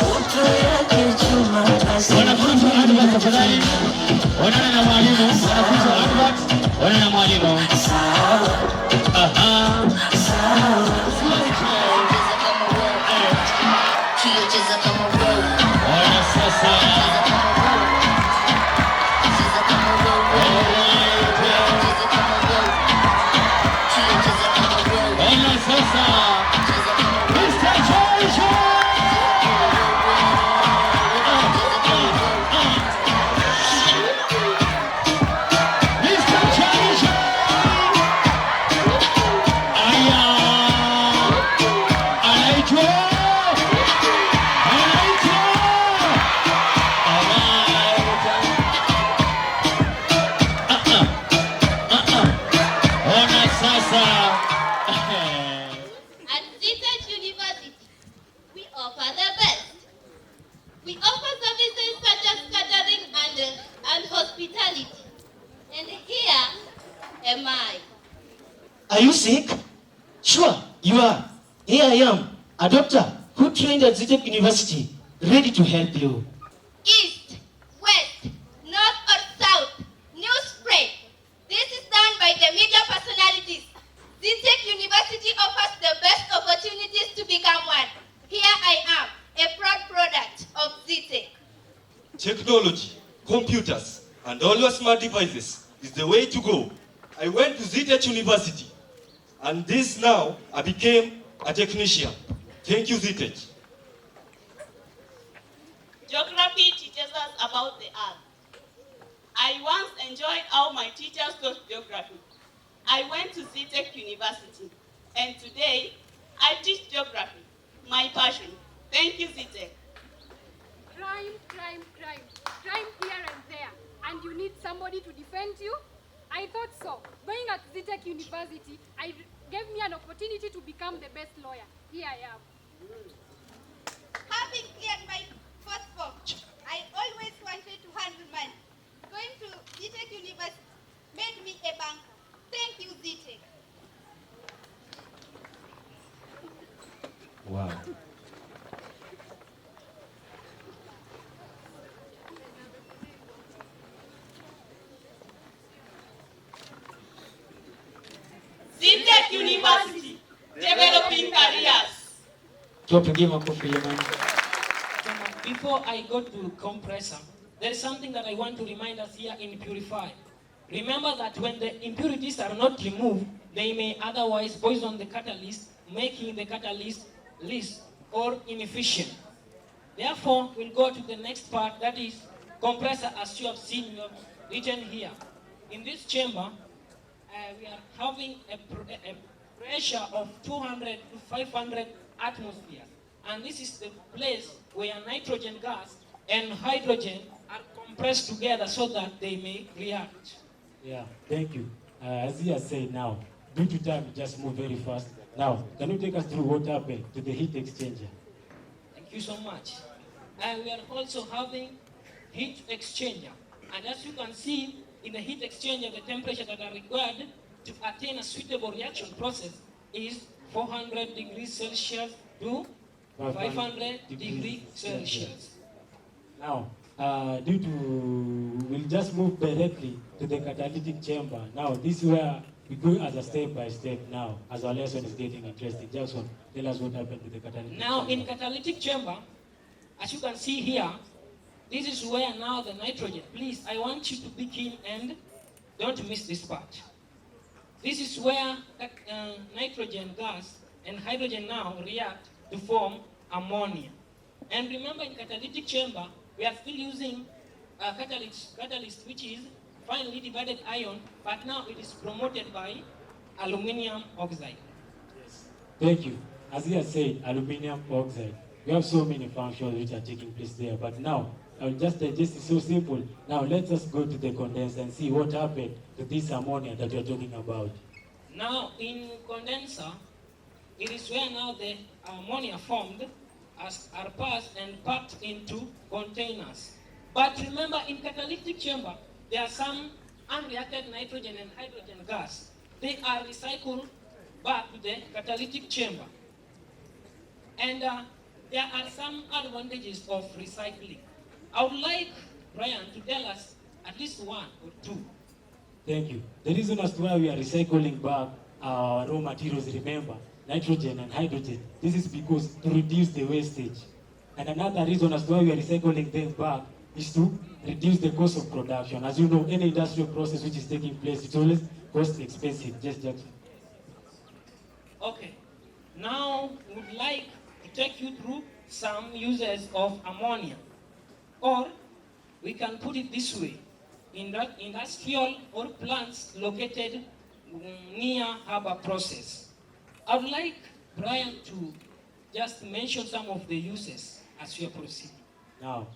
Wanafunzi advert tafadhali. Onana na mwalimu. Wanafunzi advert. Onana na mwalimu. Ona sasa. Are you sick? Sure, you are. Here I am, a doctor who trained at Zitek University, ready to help you. East, west, north or south, news spread. This is done by the media personalities. Zitek University offers the best opportunities to become one. Here I am, a proud product of Zitek. Technology, computers, and all your smart devices is the way to go. I went to Zitek University, and this now I became a technician. Thank you, Zitek. Geography teaches us about the earth. I once enjoyed how my teachers taught geography. I went to Zitek University, and today I teach geography, my passion. Thank you, Zitek. Crime here and there, and you need somebody to defend you? I thought so. Going at Zitek University, gave me an opportunity to become the best lawyer. Here I am. Having cleared my first form, I always wanted to handle money. Going to Zitek University made me a banker. Thank you, Zitek. Wow. Zitek University, developing careers. Before I go to compressor, there is something that I want to remind us here in Purify. Remember that when the impurities are not removed, they may otherwise poison the catalyst, making the catalyst least or inefficient. Therefore, we'll go to the next part, that is compressor, as you have seen, you have written here. In this chamber, we are having a pressure of 200 to 500 atmospheres. and this is the place where nitrogen gas and hydrogen are compressed together so that they may react. Yeah, thank you. As he has said now, due to time, just move very fast. Now, can you take us through what happened to the heat exchanger? Thank you so much. And we are also having heat exchanger. And as you can see, in the heat exchanger, the temperature that are required to attain a suitable reaction process is 400 degrees Celsius to 500 degrees Celsius. Now, due to, we'll just move directly to the catalytic chamber. Now, this is where we go as a step by step now, as our lesson is getting interesting. Jackson, tell us what happened to the catalytic now, chamber. in catalytic chamber, as you can see here, this is where now the nitrogen, please, I want you to be keen and don't miss this part. This is where nitrogen gas and hydrogen now react to form ammonia. And remember, in catalytic chamber, we are still using a catalyst which is finely divided ion, but now it is promoted by aluminum oxide. Yes. Thank you. As he has said, aluminum oxide. We have so many functions which are taking place there, but now, I'll just digest it so simple. Now, let us go to the condenser and see what happened to this ammonia that you're talking about. Now, in condenser, it is where now the ammonia formed are passed and packed into containers. But remember, in catalytic chamber, there are some unreacted nitrogen and hydrogen gas. They are recycled back to the catalytic chamber. And there are some advantages of recycling. I would like Brian to tell us at least one or two. Thank you. The reason as to why we are recycling back our raw materials, remember, nitrogen and hydrogen, this is because to reduce the wastage. And another reason as to why we are recycling them back is to reduce the cost of production. As you know, any industrial process which is taking place, it's always cost expensive. Just Jackson. Okay. Now, we would like to take you through some uses of ammonia. Or, we can put it this way, in that industrial or plants located near harbor process. I would like Brian to just mention some of the uses as we proceed. Now,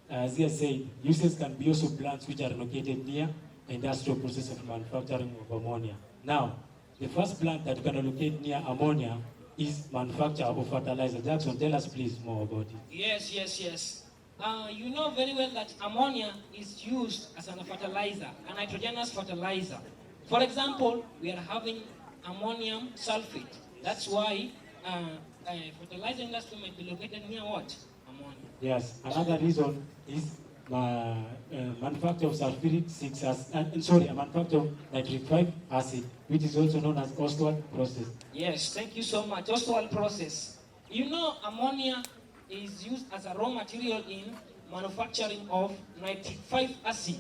as I said, uses can be also plants which are located near industrial process of manufacturing of ammonia. Now, the first plant that can locate near ammonia is manufacture of fertilizer. Jackson, tell us please more about it. Yes. You know very well that ammonia is used as a fertilizer, a nitrogenous fertilizer. For example, we are having ammonium sulfate. That's why fertilizer industry might be located near what? Ammonia. Yes. Another reason is manufacture of sulfuric 6 acid, manufacture of nitric 5 acid, which is also known as Ostwald process. Yes, thank you so much. Ostwald process. You know, ammonia is used as a raw material in manufacturing of nitric 5 acid,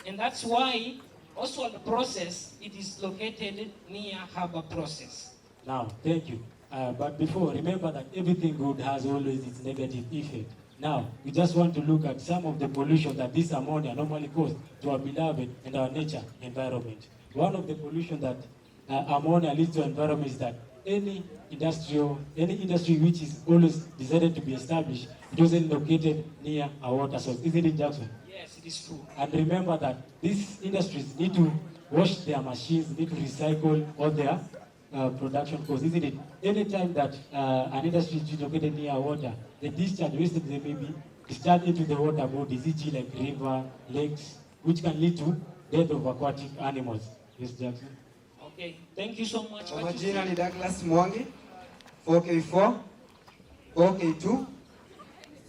and that's why Ostwald process, it is located near harbor process. Now, thank you. But before, remember that everything good has always its negative effect. Now, we just want to look at some of the pollution that this ammonia normally causes to our beloved and our nature environment. One of the pollution that ammonia leads to environment is that any industry which is always decided to be established, it wasn't located near a water source. Isn't it, Jackson? Yes, it is true. And remember that these industries need to wash their machines, need to recycle all their production costs, isn't it? Anytime that an industry is located near water, the discharge wasted they may be discharged into the water bodies, e.g. like river, lakes, which can lead to death of aquatic animals. Yes, Jackson. Okay, thank you so much. Kwa majina ni Douglas Mwangi, 4K4, 4K2.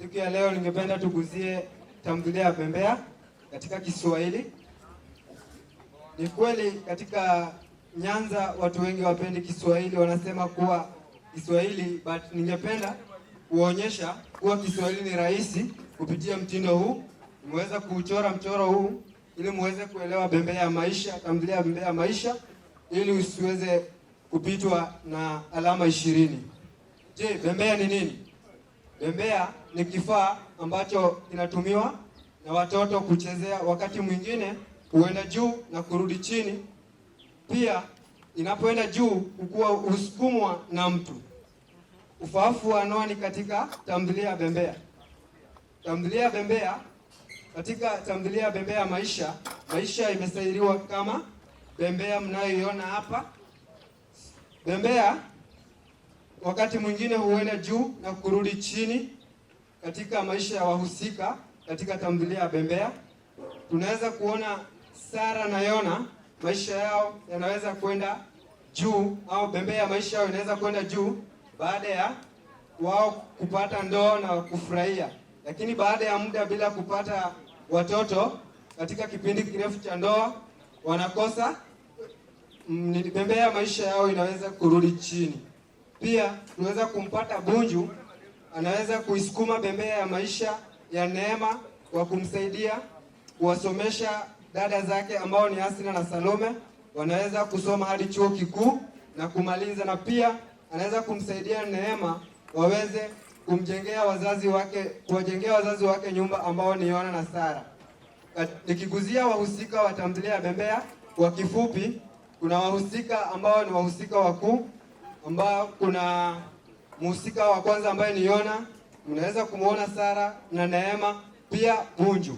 Siku ya leo ningependa tuguzie tamthilia ya Bembea katika Kiswahili. Ni kweli katika Nyanza watu wengi wapendi Kiswahili, wanasema kuwa Kiswahili, but ningependa kuonyesha kuwa Kiswahili ni rahisi kupitia mtindo huu. Nimeweza kuchora mchoro huu ili muweze kuelewa Bembea ya maisha, tamthilia ya Bembea ya maisha, ili usiweze kupitwa na alama 20. Je, bembea ni nini? Bembea ni kifaa ambacho kinatumiwa na watoto kuchezea, wakati mwingine huenda juu na kurudi chini. Pia inapoenda juu hukuwa usukumwa na mtu. Ufaafu wa anwani katika tamthilia ya Bembea. Tamthilia ya Bembea, katika tamthilia ya Bembea maisha imesairiwa kama Bembea mnayoiona hapa. Bembea wakati mwingine huenda juu na kurudi chini katika maisha ya wahusika katika tamthilia ya Bembea. Tunaweza kuona Sara na Yona, maisha yao yanaweza kwenda juu, au Bembea maisha yao inaweza kwenda juu baada ya wao kupata ndoa na kufurahia, lakini baada ya muda bila kupata watoto katika kipindi kirefu cha ndoa wanakosa. Bembea maisha yao inaweza kurudi chini. Pia tunaweza kumpata Bunju, anaweza kuisukuma Bembea ya maisha ya Neema kwa kumsaidia kuwasomesha dada zake ambao ni Asina na Salome, wanaweza kusoma hadi chuo kikuu na kumaliza, na pia anaweza kumsaidia Neema waweze kuwajengea wazazi wake nyumba ambao ni Yona na Sara. Nikiguzia wahusika wa tamthilia ya Bembea kwa kifupi, kuna wahusika ambao ni wahusika wakuu, ambao kuna mhusika wa kwanza ambaye ni Yona, unaweza kumuona Sara na Neema, pia Bunju.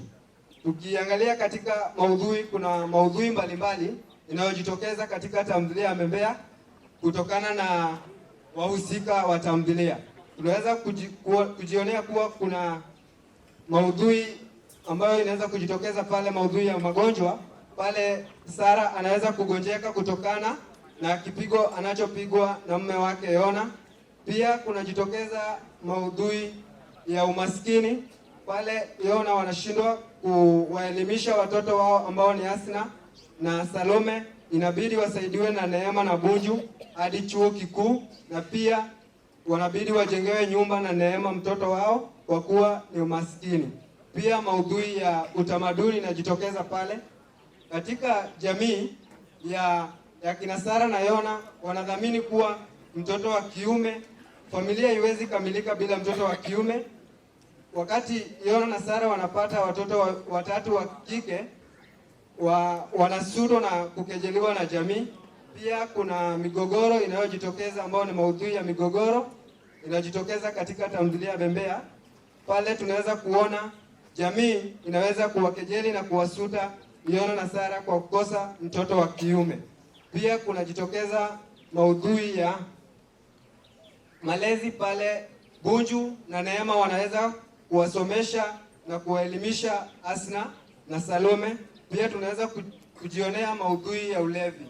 Tukiangalia katika maudhui, kuna maudhui mbalimbali inayojitokeza katika tamthilia ya Bembea kutokana na wahusika wa tamthilia. Tunaweza kujionea kuwa kuna maudhui ambayo inaweza kujitokeza pale, maudhui ya magonjwa. Pale Sara anaweza kugonjeka kutokana na kipigo anachopigwa na mume wake Yona. Pia kunajitokeza maudhui ya umaskini. Pale Yona wanashindwa kuwaelimisha watoto wao ambao ni Asna na Salome, inabidi wasaidiwe na Neema na Bunju hadi chuo kikuu, na pia wanabidi wajengewe nyumba na Neema mtoto wao kwa kuwa ni umaskini. Pia maudhui ya utamaduni inajitokeza pale. Katika jamii ya kina Sara na Yona, wanadhamini kuwa mtoto wa kiume, familia haiwezi kamilika bila mtoto wa kiume. Wakati Yona na Sara wanapata watoto watatu wa kike, wanasutwa na kukejeliwa na jamii. Pia kuna migogoro inayojitokeza ambayo ni maudhui ya migogoro inajitokeza katika tamthilia ya Bembea. Pale tunaweza kuona jamii inaweza kuwakejeli na kuwasuta Yona na Sara kwa kukosa mtoto wa kiume. Pia kunajitokeza maudhui ya malezi. Pale Bunju na Neema wanaweza kuwasomesha na kuwaelimisha Asna na Salome. Pia tunaweza kujionea maudhui ya ulevi.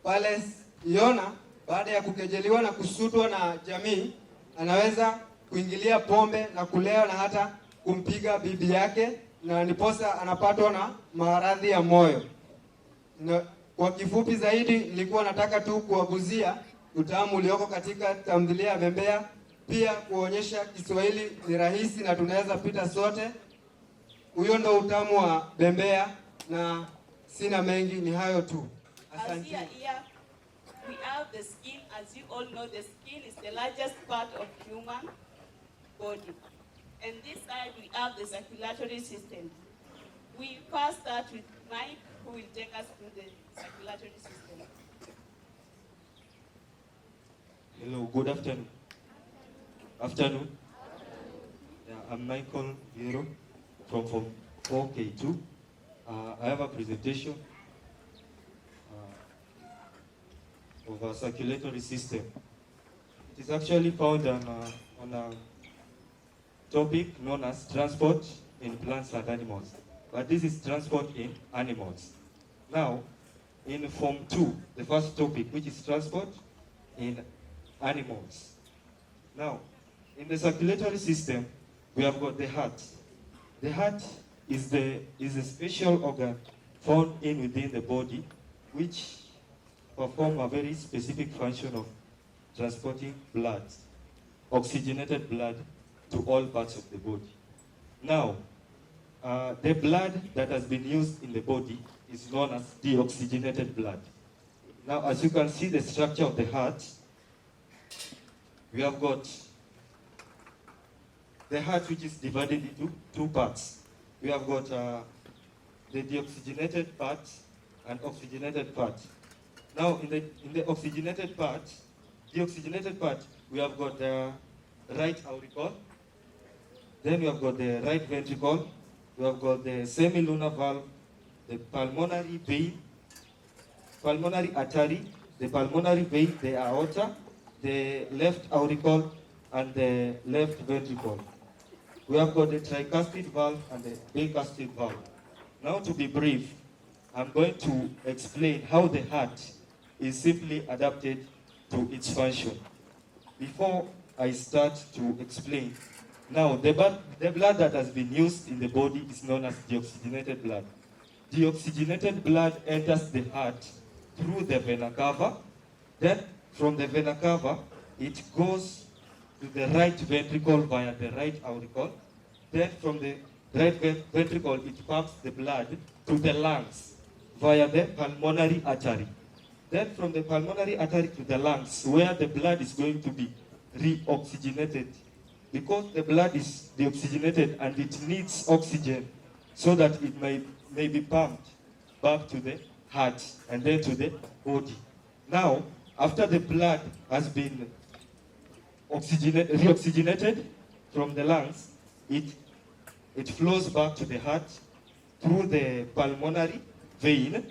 Pale Yona baada ya kukejeliwa na kusutwa na jamii, anaweza kuingilia pombe na kulewa na hata kumpiga bibi yake, na ndiposa anapatwa na maradhi ya moyo. Kwa kifupi zaidi, nilikuwa nataka tu kuwaguzia utamu ulioko katika tamthilia ya Bembea, pia kuonyesha Kiswahili ni rahisi na tunaweza pita sote. Huyo ndo utamu wa Bembea, na sina mengi, ni hayo tu. As here, we have the skin. As you all know, the skin is the largest part of human body. And this side we have the circulatory system. We first start with Mike, who will take us through the circulatory system. Hello, good afternoon. Afternoon. Yeah, I'm Michael Ahero from 4K2. I have a presentation of a circulatory system. It is actually found on a topic known as transport in plants and animals. But this is transport in animals. Now, in Form 2, the first topic, which is transport in animals. Now, in the circulatory system, we have got the heart. The heart is a special organ found within the body, which perform a very specific function of transporting blood, oxygenated blood, to all parts of the body. Now, the blood that has been used in the body is known as deoxygenated blood. Now, as you can see the structure of the heart, we have got the heart, which is divided into two parts. We have got the deoxygenated part and oxygenated part. Now, in the oxygenated part, we have got right auricle. Then we have got the right ventricle. We have got the semilunar valve, the pulmonary vein, pulmonary artery, the pulmonary vein, the aorta, the left auricle, and the left ventricle. We have got the tricuspid valve and the bicuspid valve. Now, to be brief, I'm going to explain how the heart is simply adapted to its function. Before I start to explain, now the blood that has been used in the body is known as deoxygenated blood. Deoxygenated blood enters the heart through the vena cava. Then from the vena cava, it goes to the right ventricle via the right auricle. Then from the right ventricle, it pumps the blood to the lungs via the pulmonary artery. Then from the pulmonary artery to the lungs, where the blood is going to be reoxygenated. Because the blood is deoxygenated and it needs oxygen so that it may be pumped back to the heart and then to the body. Now, after the blood has been reoxygenated from the lungs, it flows back to the heart through the pulmonary vein,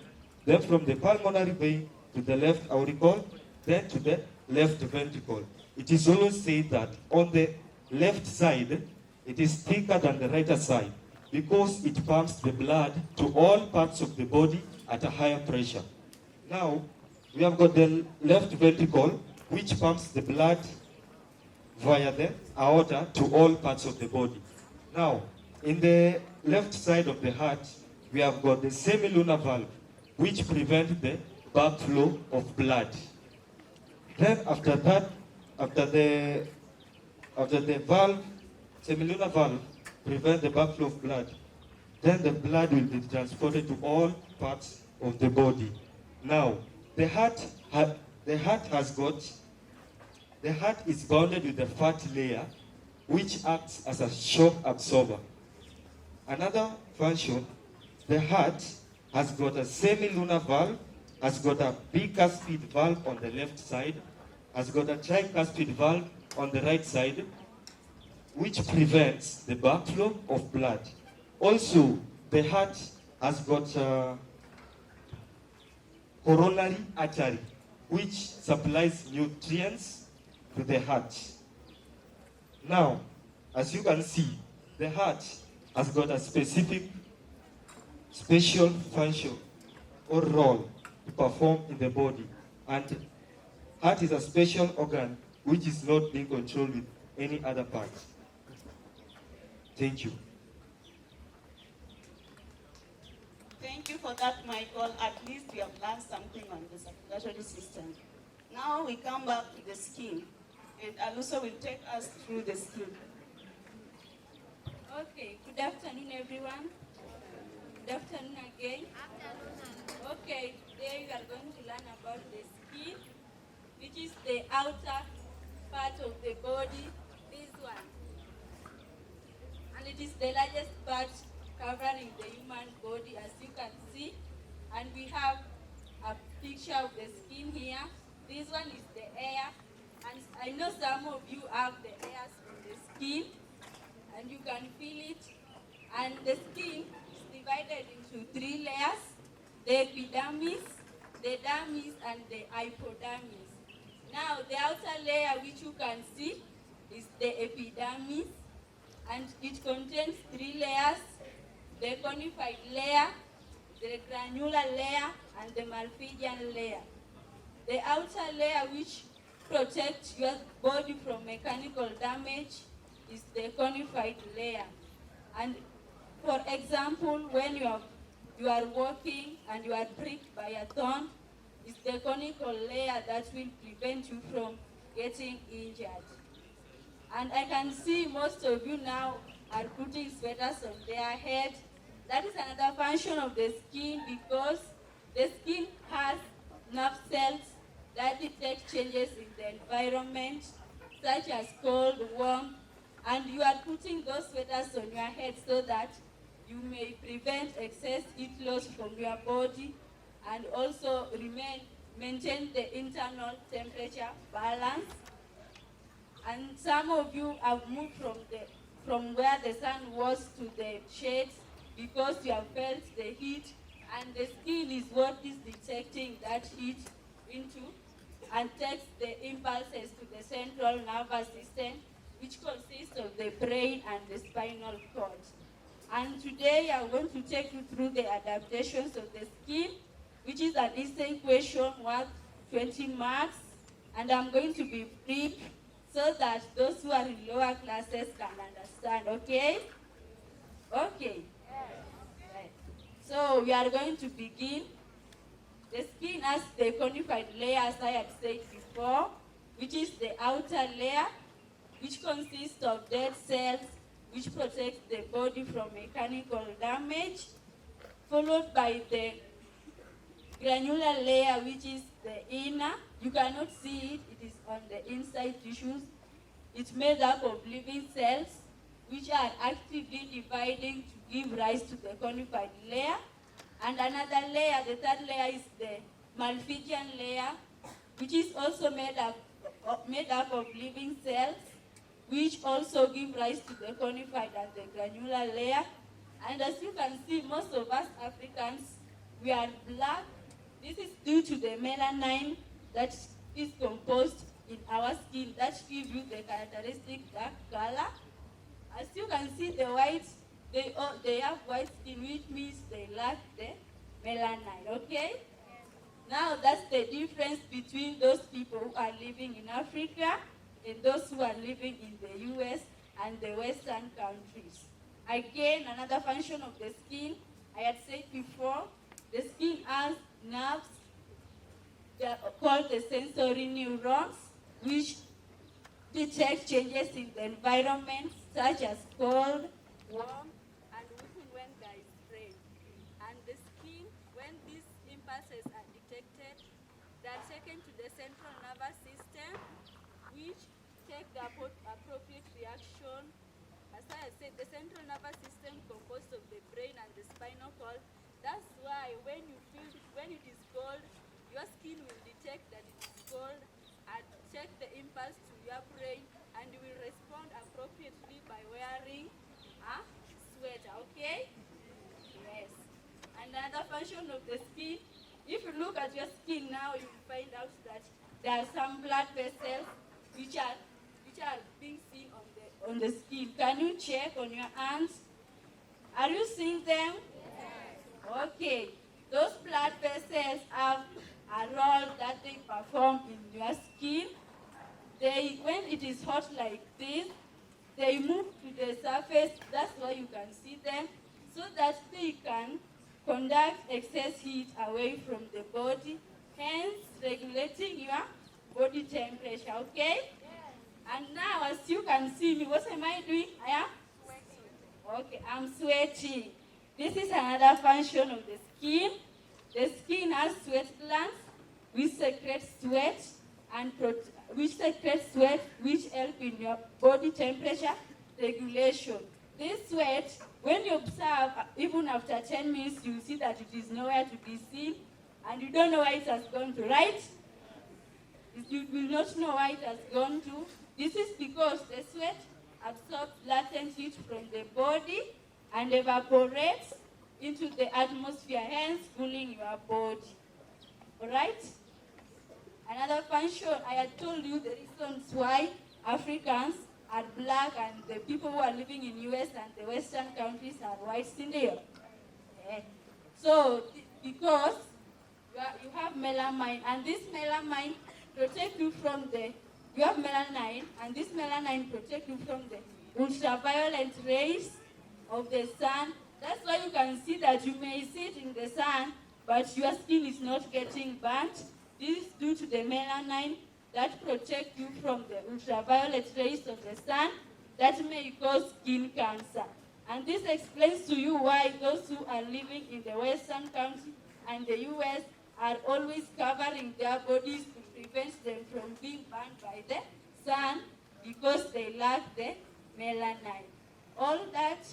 then from the pulmonary vein to the left auricle, then to the left ventricle. It is always said that on the left side, it is thicker than the right side because it pumps the blood to all parts of the body at a higher pressure. Now, we have got the left ventricle, which pumps the blood via the aorta to all parts of the body. Now, in the left side of the heart, we have got the semilunar valve, which prevents the backflow of blood. Then after that, after the valve, semilunar valve prevents the backflow of blood, then the blood will be transported to all parts of the body. Now, the heart is bounded with a fat layer, which acts as a shock absorber. Another function, the heart has got a semilunar valve, has got a bicuspid valve on the left side, has got a tricuspid valve on the right side, which prevents the backflow of blood. Also, the heart has got a coronary artery, which supplies nutrients to the heart. Now, as you can see, the heart has got a special function or role to perform in the body. And heart is a special organ which is not being controlled with any other part. Thank you. Thank you for that, Michael. At least we have learned something on the circulatory system. Now we come back to the skin, and Aluso will take us through the skin. Okay, good afternoon, everyone. Good afternoon again. Okay, today we are going to learn about the skin, which is the outer part of the body, this one. And it is the largest part covering the human body, as you can see. And we have a picture of the skin here. This one is the hair. And I know some of you have the hairs on the skin, and you can feel it. And the skin is divided into 3 layers: the epidermis, the dermis, and the hypodermis. Now, the outer layer, which you can see, is the epidermis, and it contains 3 layers: the conified layer, the granular layer, and the malpighian layer. The outer layer, which protects your body from mechanical damage, is the conified layer. And for example, when you are walking and you are pricked by a thorn, it's the conical layer that will prevent you from getting injured. And I can see most of you now are putting sweaters on their head. That is another function of the skin, because the skin has nerve cells that detect changes in the environment, such as cold, warm, and you are putting those sweaters on your head so that you may prevent excess heat loss from your body and also maintain the internal temperature balance. And some of you have moved from where the sun was to the shades because you have felt the heat, and the skin is what is detecting that heat into and takes the impulses to the central nervous system, which consists of the brain and the spinal cord. And today I'm going to take you through the adaptations of the skin, which is an essay question worth 20 marks. And I'm going to be brief so that those who are in lower classes can understand, okay? Okay. Right. So we are going to begin. The skin has the conified layer, as I had said before, which is the outer layer, which consists of dead cells, which protects the body from mechanical damage, followed by the granular layer, which is the inner. You cannot see it, it is on the inside tissues. It's made up of living cells, which are actively dividing to give rise to the conified layer. And another layer, the third layer, is the malpighian layer, which is also made up of living cells, which also give rise to the conified and the granular layer. And as you can see, most of us Africans, we are black. This is due to the melanin that is composed in our skin that gives you the characteristic dark color. As you can see, the white, they have white skin, which means they lack the melanin, okay? Now that's the difference between those people who are living in Africa and those who are living in the US and the Western countries. Again, another function of the skin, I had said before, the skin has nerves. They are called the sensory neurons, which detect changes in the environment, such as cold, warm, and even when there is rain. And the skin, when these impulses are detected, they are taken to the central nervous system, which take the appropriate reaction. As I said, the central nervous system composed of the brain and the spinal cord. That's why when it is cold, your skin will detect that it is cold and check the impulse to your brain, and you will respond appropriately by wearing a sweater, okay? Yes. And another function of the skin, if you look at your skin now, you will find out that there are some blood vessels which are being seen on the skin. Can you check on your hands? Are you seeing them? Yes. Okay. Those blood vessels have a role that they perform in your skin. When it is hot like this, they move to the surface. That's why you can see them, so that they can conduct excess heat away from the body, hence regulating your body temperature, okay? Yes. And now, as you can see me, what am I doing? I am sweating. Okay, I'm sweating. This is another function of the skin. The skin has sweat glands, which secrete sweat which help in your body temperature regulation. This sweat, when you observe, even after 10 minutes, you see that it is nowhere to be seen, and you don't know where it has gone to, right? You will not know where it has gone to. This is because the sweat absorbs latent heat from the body and evaporates into the atmosphere, hence cooling your body. All right? Another function, I had told you the reasons why Africans are black and the people who are living in US and the Western countries are white in there. Okay. So, because you have melamine, and this melamine protects you from you have melanin, and this melanin protects you from the ultraviolet rays of the sun. That's why you can see that you may sit in the sun, but your skin is not getting burnt. This is due to the melanin that protects you from the ultraviolet rays of the sun that may cause skin cancer. And this explains to you why those who are living in the Western country and the US are always covering their bodies to prevent them from being burned by the sun, because they lack the melanin. All that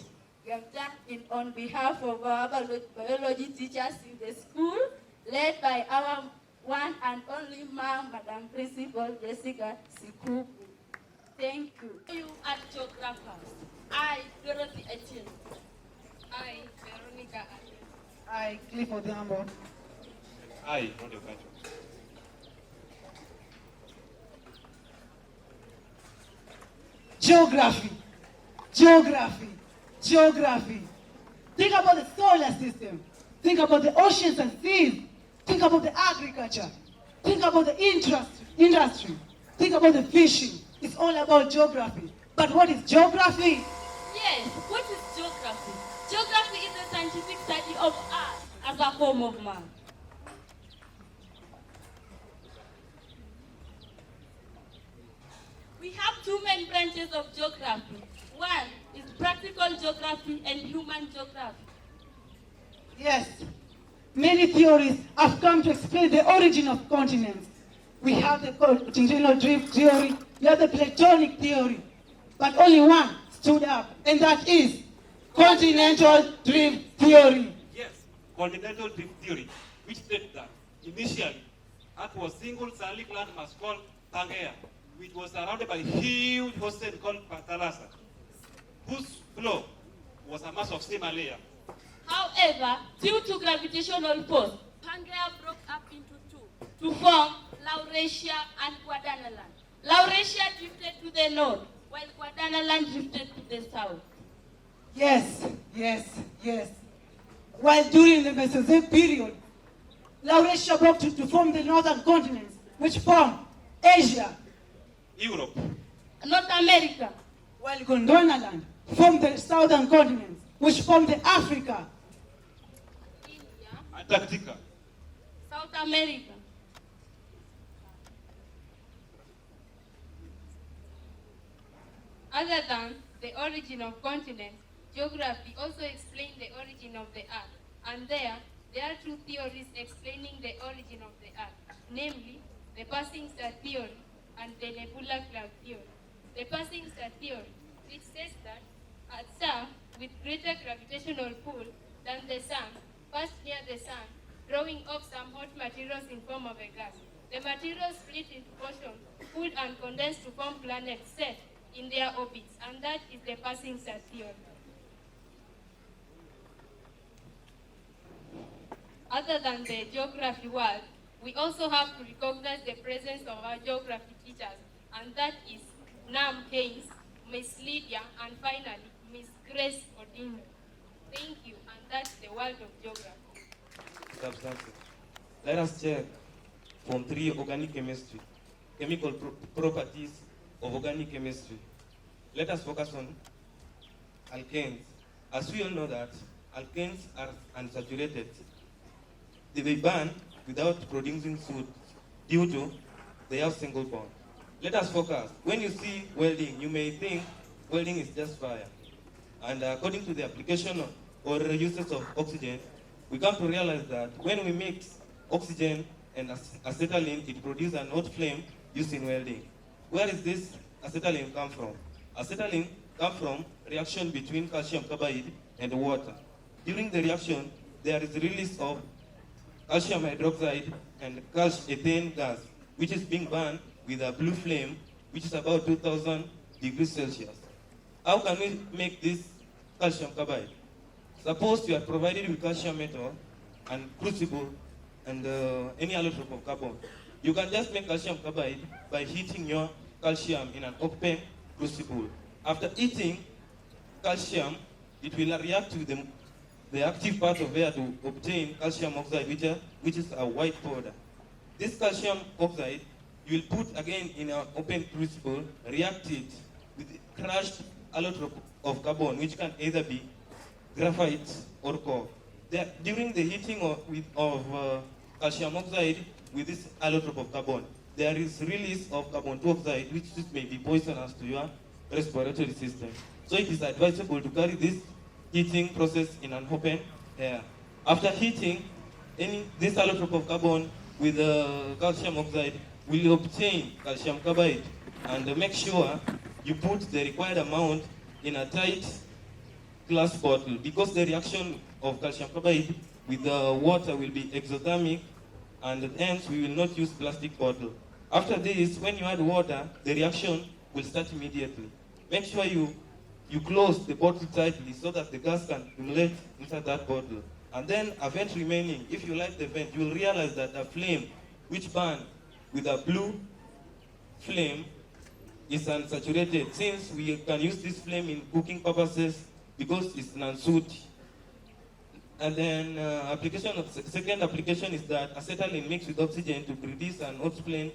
we have done on behalf of our biology teachers in the school, led by our one and only ma'am, Madam Principal Jessica Sikuku. Thank you. You are geographers. I, Dorothy Etienne. I, Veronica Atieno. I, Cliff Odhiambo. I, Rodi Okacho. Geography, geography, geography. Think about the solar system. Think about the oceans and seas. Think about the agriculture. Think about the industry. Think about the fishing. It's all about geography. But what is geography? Yes, what is geography? Geography is the scientific study of Earth as a home of man. We have two main branches of geography. One is practical geography and human geography. Yes, many theories have come to explain the origin of continents. We have the continental drift theory, we have the Platonic theory, but only one stood up, and that is continental drift theory. Yes, continental drift theory, which states that initially Earth was single sunlit landmass called Pangaea, which was surrounded by a huge ocean called Pantalasa, whose floor was a mass of similar layer. However, due to gravitational force, Pangaea broke up into two to form Laurasia and Guadanaland. Laurasia drifted to the north, while Guadanaland drifted to the south. Yes, yes, yes. While during the Mesozoic period, Laurasia broke to form the northern continents, which form Asia, Europe, North America, while Gondwanaland formed the southern continents, which form the Africa, Antarctica, South America. Other than the origin of continents, geography also explains the origin of the earth. And there are two theories explaining the origin of the earth, namely the passing star theory and the nebula cloud theory. The passing star theory, which says that a star with greater gravitational pull than the sun passed near the sun, throwing off some hot materials in form of a gas. The materials split into portions, cooled and condensed to form planets set in their orbits, and that is the passing star theory. Other than the geography world, we also have to recognize the presence of our geography teachers, and that is Nam Haynes, Miss Lydia, and finally, Miss Grace Odino. Thank you, and that's the world of geography. Substances. Let us check Form 3 organic chemistry, chemical properties of organic chemistry. Let us focus on alkanes. As we all know that alkanes are unsaturated. They will burn without producing soot due to they have single bond. Let us focus. When you see welding, you may think welding is just fire. And according to the application or uses of oxygen, we come to realize that when we mix oxygen and acetylene, it produces an hot flame used in welding. Where is this acetylene come from? Acetylene comes from reaction between calcium carbide and water. During the reaction, there is release of calcium hydroxide and ethane gas, which is being burned with a blue flame, which is about 2000 degrees Celsius. How can we make this calcium carbide? Suppose you are provided with calcium metal and crucible and any allotrope of carbon. You can just make calcium carbide by heating your calcium in an open crucible. After heating calcium, it will react with the active part of air to obtain calcium oxide, which is a white powder. This calcium oxide, you will put again in an open crucible, react it with crushed allotrope of carbon, which can either be graphite or coke. During the heating of calcium oxide with this allotrope of carbon, there is release of carbon dioxide, which may be poisonous to your respiratory system. So it is advisable to carry this heating process in an open air. After heating, this allotrope of carbon with calcium oxide will obtain calcium carbide, and make sure you put the required amount in a tight glass bottle, because the reaction of calcium carbide with the water will be exothermic, and hence we will not use plastic bottle. After this, when you add water, the reaction will start immediately. Make sure you close the bottle tightly so that the gas can accumulate inside that bottle. And then a vent remaining. If you light the vent, you will realize that a flame which burns with a blue flame is unsaturated, since we can use this flame in cooking purposes because it's non-sooty. And then second application is that acetylene mixed with oxygen to produce an hot flame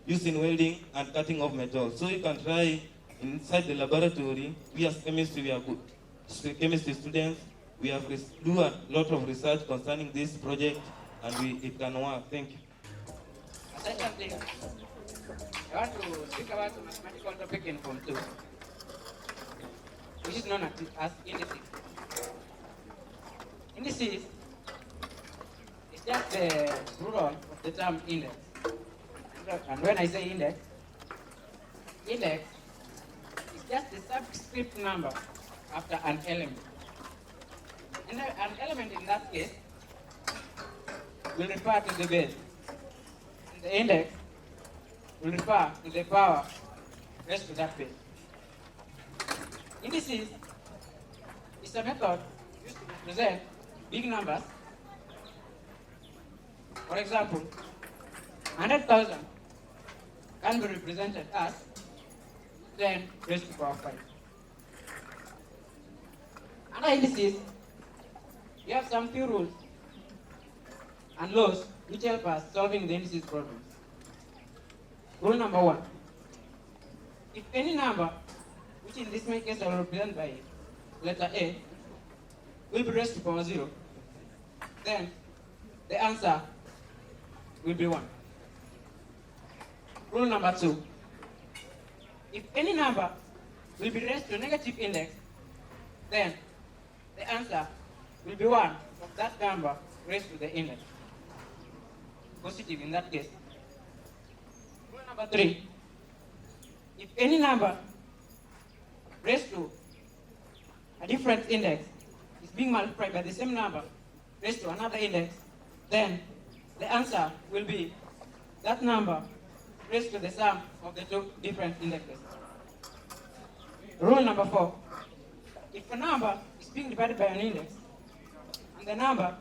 used in welding and cutting of metal. So you can try inside the laboratory. We as chemists, we are good chemistry students. We have do a lot of research concerning this project, and it can work. Thank you. Second thing, I want to speak about a mathematical topic in Form 2, which is known as indices. Indices is just the plural of the term index. And when I say index is just the subscript number after an element. And an element in that case will refer to the base. And the index will refer to the power raised to that base. Indices is a method used to represent big numbers. For example, 100,000 can be represented as 10 raised to the power 5. Under indices, we have some few rules and laws which help us solving the indices problems. Rule number 1. If any number, which in this case are represented by letter A, will be raised to power 0, then the answer will be 1. Rule number 2. If any number will be raised to a negative index, then the answer will be 1 of that number raised to the index. Positive in that case. Rule number 3. If any number raised to a different index is being multiplied by the same number raised to another index, then the answer will be that number raised to the sum of the two different indexes. Rule number 4. If a number is being divided by an index, and the number,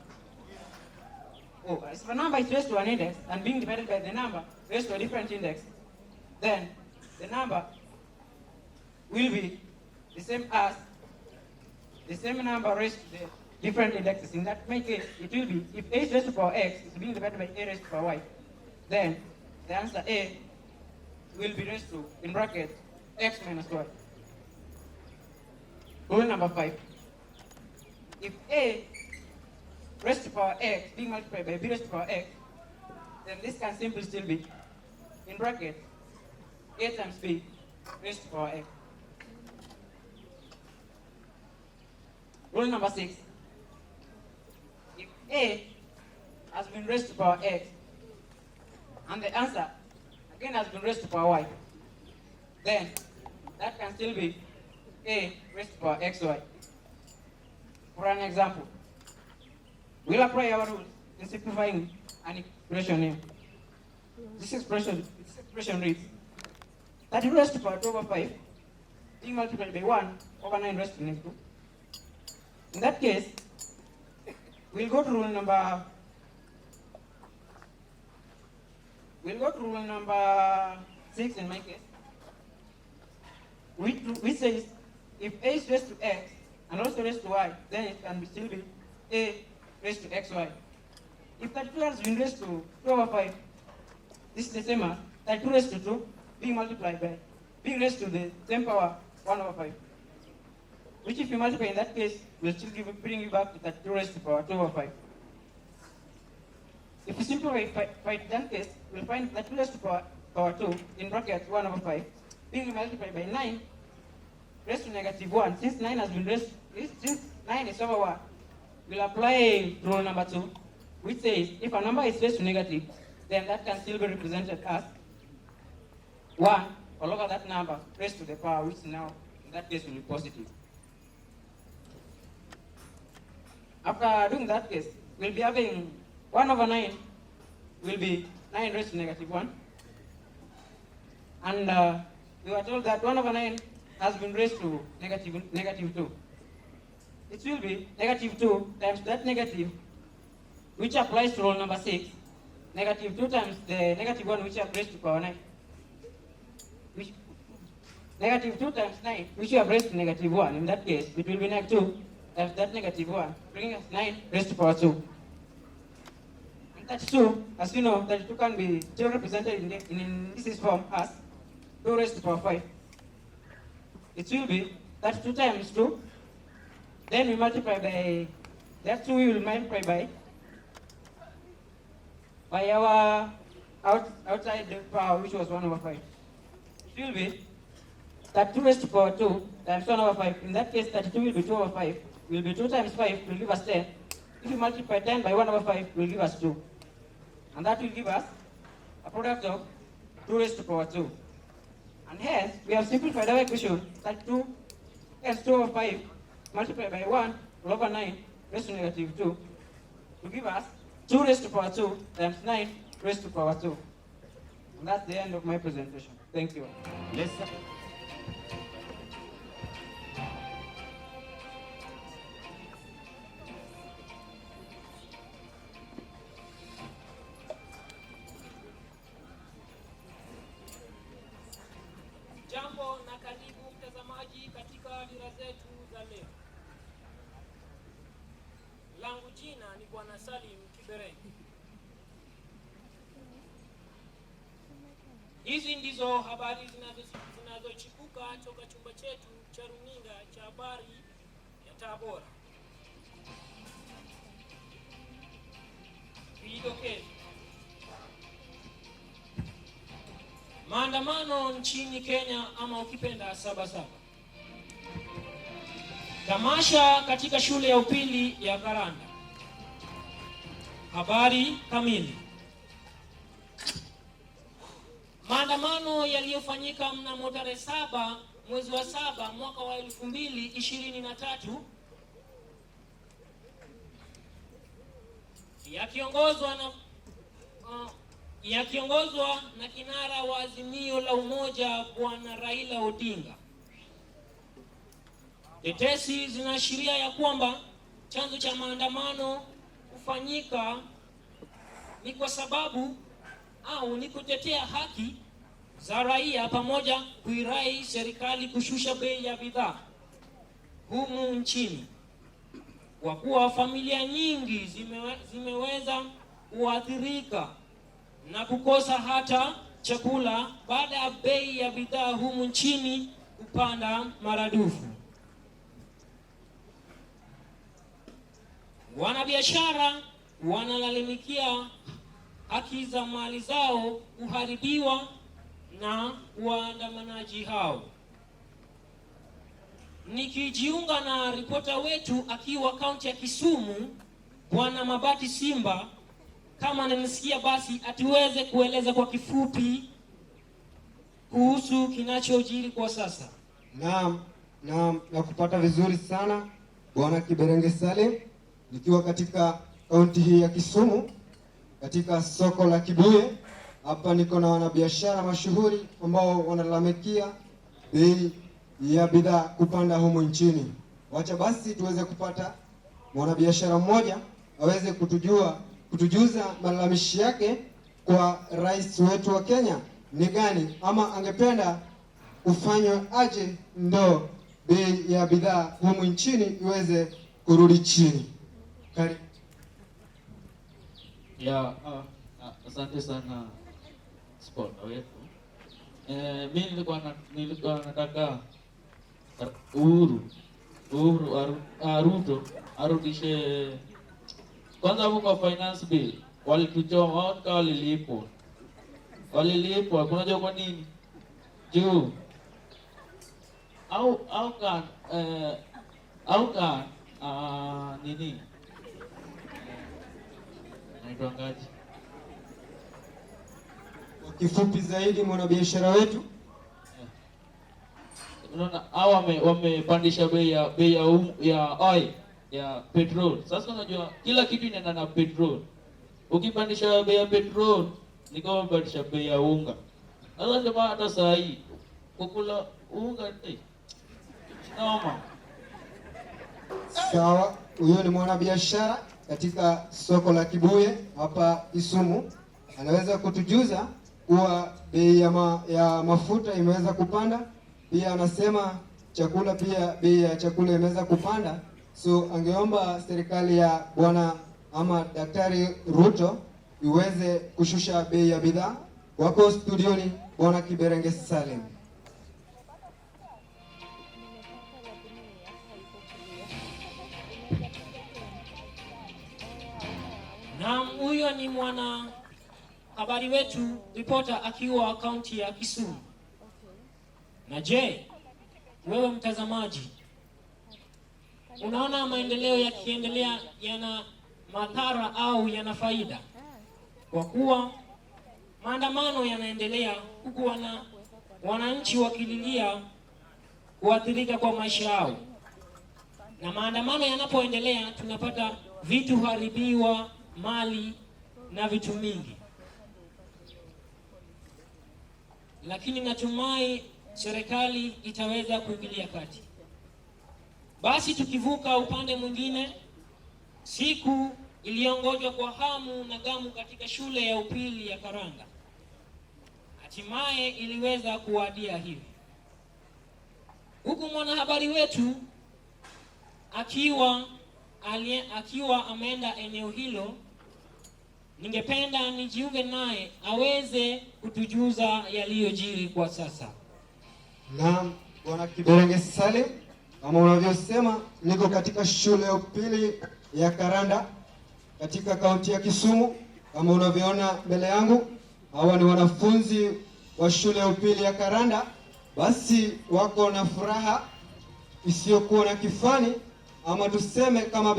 if a number is raised to an index and being divided by the number raised to a different index, then the number will be the same as the same number raised to the different indexes. In that case, it will be, if a raised to power x is being divided by a raised to power y, then the answer A will be raised to, in bracket, x minus y. Rule number 5. If A raised to power x being multiplied by b raised to power x, then this can simply still be, in bracket, a times b raised to power x. Rule number 6. If A has been raised to power x, and the answer again has been raised to power y, then that can still be a raised to power xy. For an example, we'll apply our rules in simplifying an expression here. This expression reads 30 raised to power 2 over 5 being multiplied by 1 over 9 raised to negative 2. In that case, we'll go to rule number 6 in my case, which says if a is raised to x and also raised to y, then it can still be a raised to xy. If 32 has been raised to 2 over 5, this is the same as 32 raised to 2 being multiplied by being raised to the same power 1 over 5. Which if you multiply in that case, will still bring you back to 32 raised to power 2 over 5. If you simplify that case, we'll find that 2 raised to power 2 in bracket 1 over 5 being multiplied by 9 raised to negative 1. Since 9 has been raised, since 9 is over 1, we'll apply rule number 2, which says if a number is raised to negative, then that can still be represented as 1 all over that number raised to the power, which now in that case will be positive. After doing that case, we'll be having 1 over 9 will be 9 raised to negative 1. And we were told that 1/9 has been raised to negative 2. It will be negative 2 times that negative, which applies to roll number 6, negative 2 times the negative 1, which you have raised to power 9. Which, negative 2 times 9, which you have raised to negative 1. In that case, it will be negative 2 times that negative 1, bringing us 9 raised to power 2. And that's 2, as you know, that 2 can be still represented in this form as 2 raised to power 5. It will be that 2 times 2, then we multiply by, that 2 we will multiply by our outside the power, which was 1/5. It will be that 2 raised to power 2 times 1/5. In that case, 32 will be 2/5. Will be 2 times 5 will give us 10. If you multiply 10 by 1/5, will give us 2. And that will give us a product of 2 raised to power 2. And hence, we have simplified our equation that 2 is 2/5 multiplied by 1 over 9 raised to negative 2 to give us 2 raised to power 2 times 9 raised to power 2. And that's the end of my presentation. Thank you. Jambo na karibu mtazamaji katika dira zetu za leo. Langu jina ni Bwana Salim Kiberenge. Hizi ndizo habari zinazochipuka toka chumba chetu cha runinga cha habari ya Tabora. Vidokezo. Maandamano nchini Kenya, ama ukipenda Sabasaba. Tamasha katika shule ya upili ya Karanda. Habari kamili. Maandamano yaliyofanyika mnamo tarehe 7 mwezi wa 7 mwaka wa 2023 yakiongozwa na kinara wa Azimio la Umoja Bwana Raila Odinga. Tetesi zinaashiria ya kwamba chanzo cha maandamano kufanyika ni kwa sababu au ni kutetea haki za raia pamoja kuirai serikali kushusha bei ya bidhaa humu nchini, kwa kuwa familia nyingi zimeweza kuathirika na kukosa hata chakula baada ya bei ya bidhaa humu nchini kupanda maradufu. Wanabiashara wanalalamikia haki za mali zao kuharibiwa na waandamanaji hao. Nikijiunga na ripota wetu akiwa kaunti ya Kisumu, Bwana Mabati Simba, kama ananisikia basi atuweze kueleza kwa kifupi kuhusu kinachojiri kwa sasa. Naam, nakupata vizuri sana Bwana Kiberenge Salim, nikiwa katika kaunti hii ya Kisumu katika soko la Kibuye. Hapa niko na wanabiashara mashuhuri ambao wanalalamikia bei ya bidhaa kupanda humu nchini. Wacha basi tuweze kupata mwanabiashara mmoja aweze kutujuza malalamishi yake kwa rais wetu wa Kenya ni gani, ama angependa ufanywe aje ndo bei ya bidhaa humu nchini iweze kurudi chini. Karibu. Asante sana sponsor wetu. Mimi nilikuwa nataka Ruto arudishe kwanza huko finance bill. Walituchoma waka walilipwa. Kunajua kwa nini? Juu au kan nini naitwangaji. Kwa kifupi zaidi mwanabiashara wetu, unaona hao wamepandisha bei ya oil ya petrol. Sasa unajua kila kitu inaenda na petrol. Ukipandisha bei ya petrol ni kama kupandisha bei ya unga. Sasa sema hata saa hii kukula unga noma. Sawa, huyo ni mwanabiashara katika soko la Kibuye hapa Kisumu. Anaweza kutujuza kuwa bei ya mafuta imeweza kupanda. Pia anasema chakula, pia bei ya chakula imeweza kupanda. So angeomba serikali ya bwana ama Daktari Ruto iweze kushusha bei ya bidhaa. Wako studioni bwana Kiberenge Salim. Naam, huyo ni mwana habari wetu reporter akiwa kaunti ya Kisumu. Na je, wewe mtazamaji, unaona maendeleo yakiendelea yana madhara au yana faida? Kwa kuwa maandamano yanaendelea huku wananchi wakililia kuathirika kwa maisha yao. Na maandamano yanapoendelea tunapata vitu haribiwa, mali na vitu mingi. Lakini natumai serikali itaweza kuingilia kati. Basi tukivuka upande mwingine, siku iliyongojwa kwa hamu na gamu katika shule ya upili ya Karanga hatimaye iliweza kuwadia hivi. Huku mwanahabari wetu akiwa ameenda eneo hilo, ningependa nijiunge naye aweze kutujuza yaliyojiri kwa sasa. Naam, bwana Kiberenge Salim, kama unavyosema, niko katika shule ya upili ya Karanda katika kaunti ya Kisumu. Kama unavyoona mbele yangu, hawa ni wanafunzi wa shule ya upili ya Karanda. Basi wako na furaha isiyokuwa na kifani, ama tuseme kama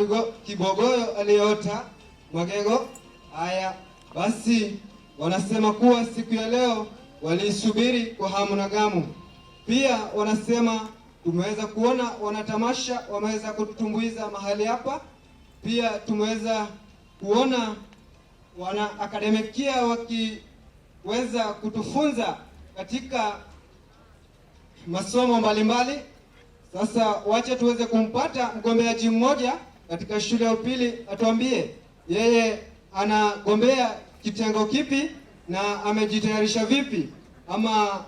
kibogoyo aliyeota magego. Haya, basi wanasema kuwa siku ya leo waliisubiri kwa hamu na gamu. Pia wanasema tumeweza kuona wanatamasha wameweza kutumbuiza mahali hapa. Pia tumeweza kuona wana akademikia wakiweza kutufunza katika masomo mbalimbali. Sasa wacha tuweze kumpata mgombeaji mmoja katika shule ya upili, atuambie yeye anagombea kitengo kipi na amejitayarisha vipi, ama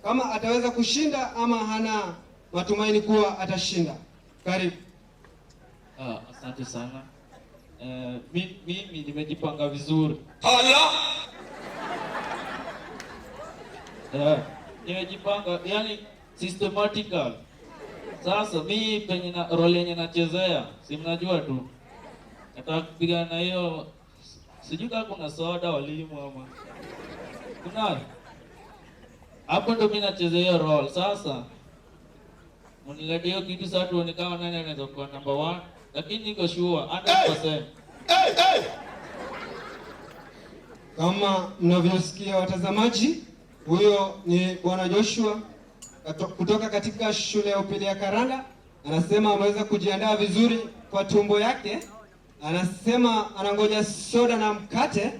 kama ataweza kushinda ama hana matumaini kuwa atashinda. Karibu. Asante sana. Mimi nimejipanga vizuri. Nimejipanga yani systematical. Sasa mimi penye na role yenye nachezea, si mnajua tu. Nataka kupigana na hiyo, sijui kama kuna soda walimu ama kuna hapo, ndo mimi nachezea hiyo role. Sasa mniletee hiyo kitu sasa tuone kama nani anaweza kuwa number 1, lakini niko sure 100%. Kama mnavyosikia watazamaji, huyo ni bwana Joshua kutoka katika shule ya upili ya Karanda. Anasema ameweza kujiandaa vizuri kwa tumbo yake. Anasema anangoja soda na mkate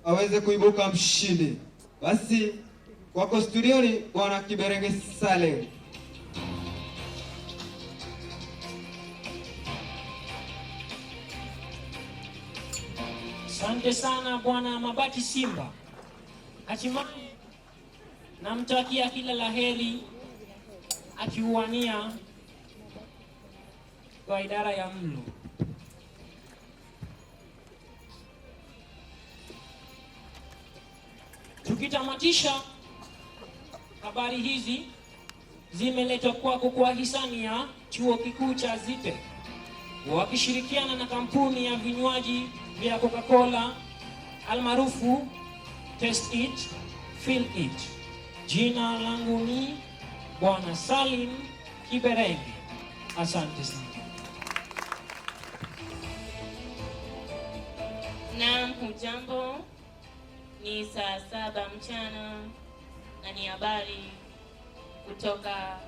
aweze kuibuka mshindi. Basi wako studioni bwana Kiberenge Salim. Asante sana bwana Mabati Simba. Hatimaye namtakia kila laheri akiuania kwa idara ya mlo. Tukitamatisha, habari hizi zimeletwa kwako kwa hisani ya chuo kikuu cha Zite wakishirikiana na kampuni ya vinywaji vya Coca-Cola almaarufu Taste It, Feel It. Jina langu ni Bwana Salim Kiberenge. Asante sana. Naam, hujambo. Ni saa 7 mchana na ni habari kutoka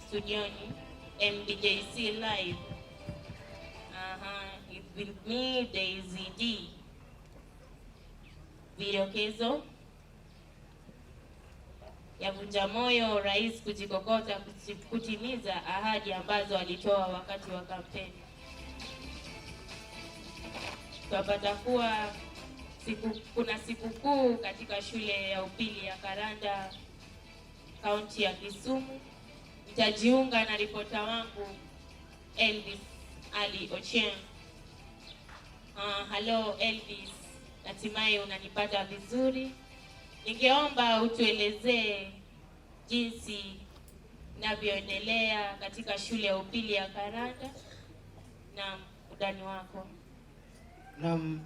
studioni MDJC Live. It's with me, Daisy D. Vidokezo. yavunja moyo rais kujikokota kutimiza ahadi ambazo alitoa wakati wa kampeni. Tunapata kuwa kuna sikukuu katika shule ya upili ya Karanda, kaunti ya Kisumu. Nitajiunga na ripota wangu Elvis Ali Ochieng. Hello Elvis, hatimaye unanipata vizuri. Ningeomba utuelezee jinsi inavyoendelea katika shule ya upili ya Karanda na udani wako. Naam,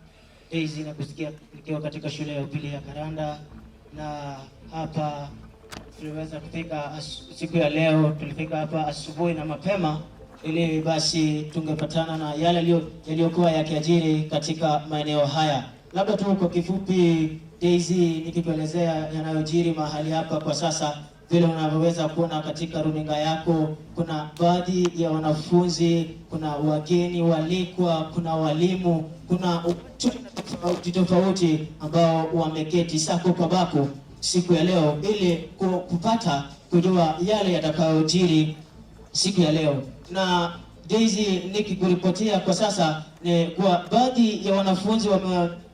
Daisy, nakusikia nikiwa katika shule ya upili ya Karanda, na hapa tuliweza kufika siku ya leo. Tulifika hapa asubuhi na mapema ili basi tungepatana na yale yaliyokuwa yakiajiri katika maeneo haya. Labda tu kwa kifupi, Daisy, nikikuelezea yanayojiri mahali hapa kwa sasa. Vile unavyoweza kuona katika runinga yako, kuna baadhi ya wanafunzi, kuna wageni walikwa, kuna walimu, kuna tofauti ambao wameketi sako kwa bako siku ya leo ili kupata kujua yale yatakayojiri siku ya leo. Na Daisy, nikikuripotia kwa sasa ni kwa baadhi ya wanafunzi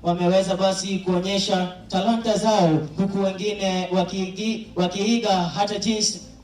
wameweza basi kuonyesha talanta zao, huku wengine wakiiga hata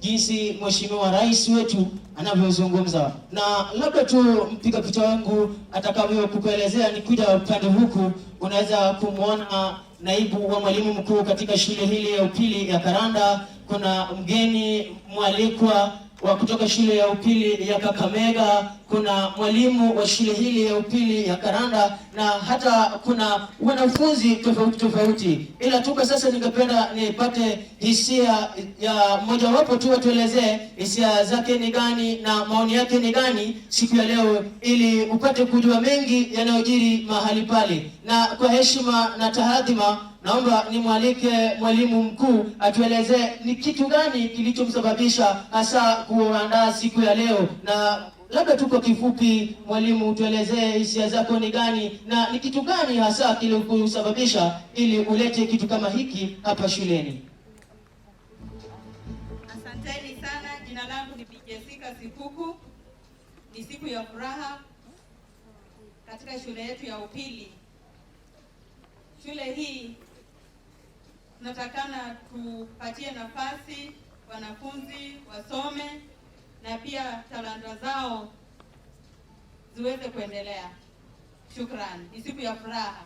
jinsi Mheshimiwa Rais wetu anavyozungumza. Na labda tu mpiga picha wangu atakavyokuelezea, ni kuja upande huku unaweza kumwona naibu wa mwalimu mkuu katika shule hili ya upili ya Karanda. Kuna mgeni mwalikwa wa kutoka shule ya upili ya Kakamega, kuna mwalimu wa shule hili ya upili ya Karanda, na hata kuna wanafunzi tofauti. Ila tuka sasa ningependa nipate hisia ya mmoja wapo tu, atuelezee hisia zake ni gani na maoni yake ni gani siku ya leo, ili upate kujua mengi yanayojiri mahali pale. Na kwa heshima na tahadhima, naomba nimwalike mwalimu mkuu atuelezee ni kitu gani kilichomsababisha hasa kuandaa siku ya leo. Na labda tu kwa kifupi, mwalimu, tuelezee hisia zako ni gani na ni kitu gani hasa kilikusababisha ili ulete kitu kama hiki hapa shuleni. Asanteni sana. Jina langu ni Jessica Sikuku. Ni siku ya furaha katika shule yetu ya upili. Shule hii tunatakana tupatie nafasi wanafunzi wasome na pia talanta zao ziweze kuendelea. Shukrani. Ni siku ya furaha.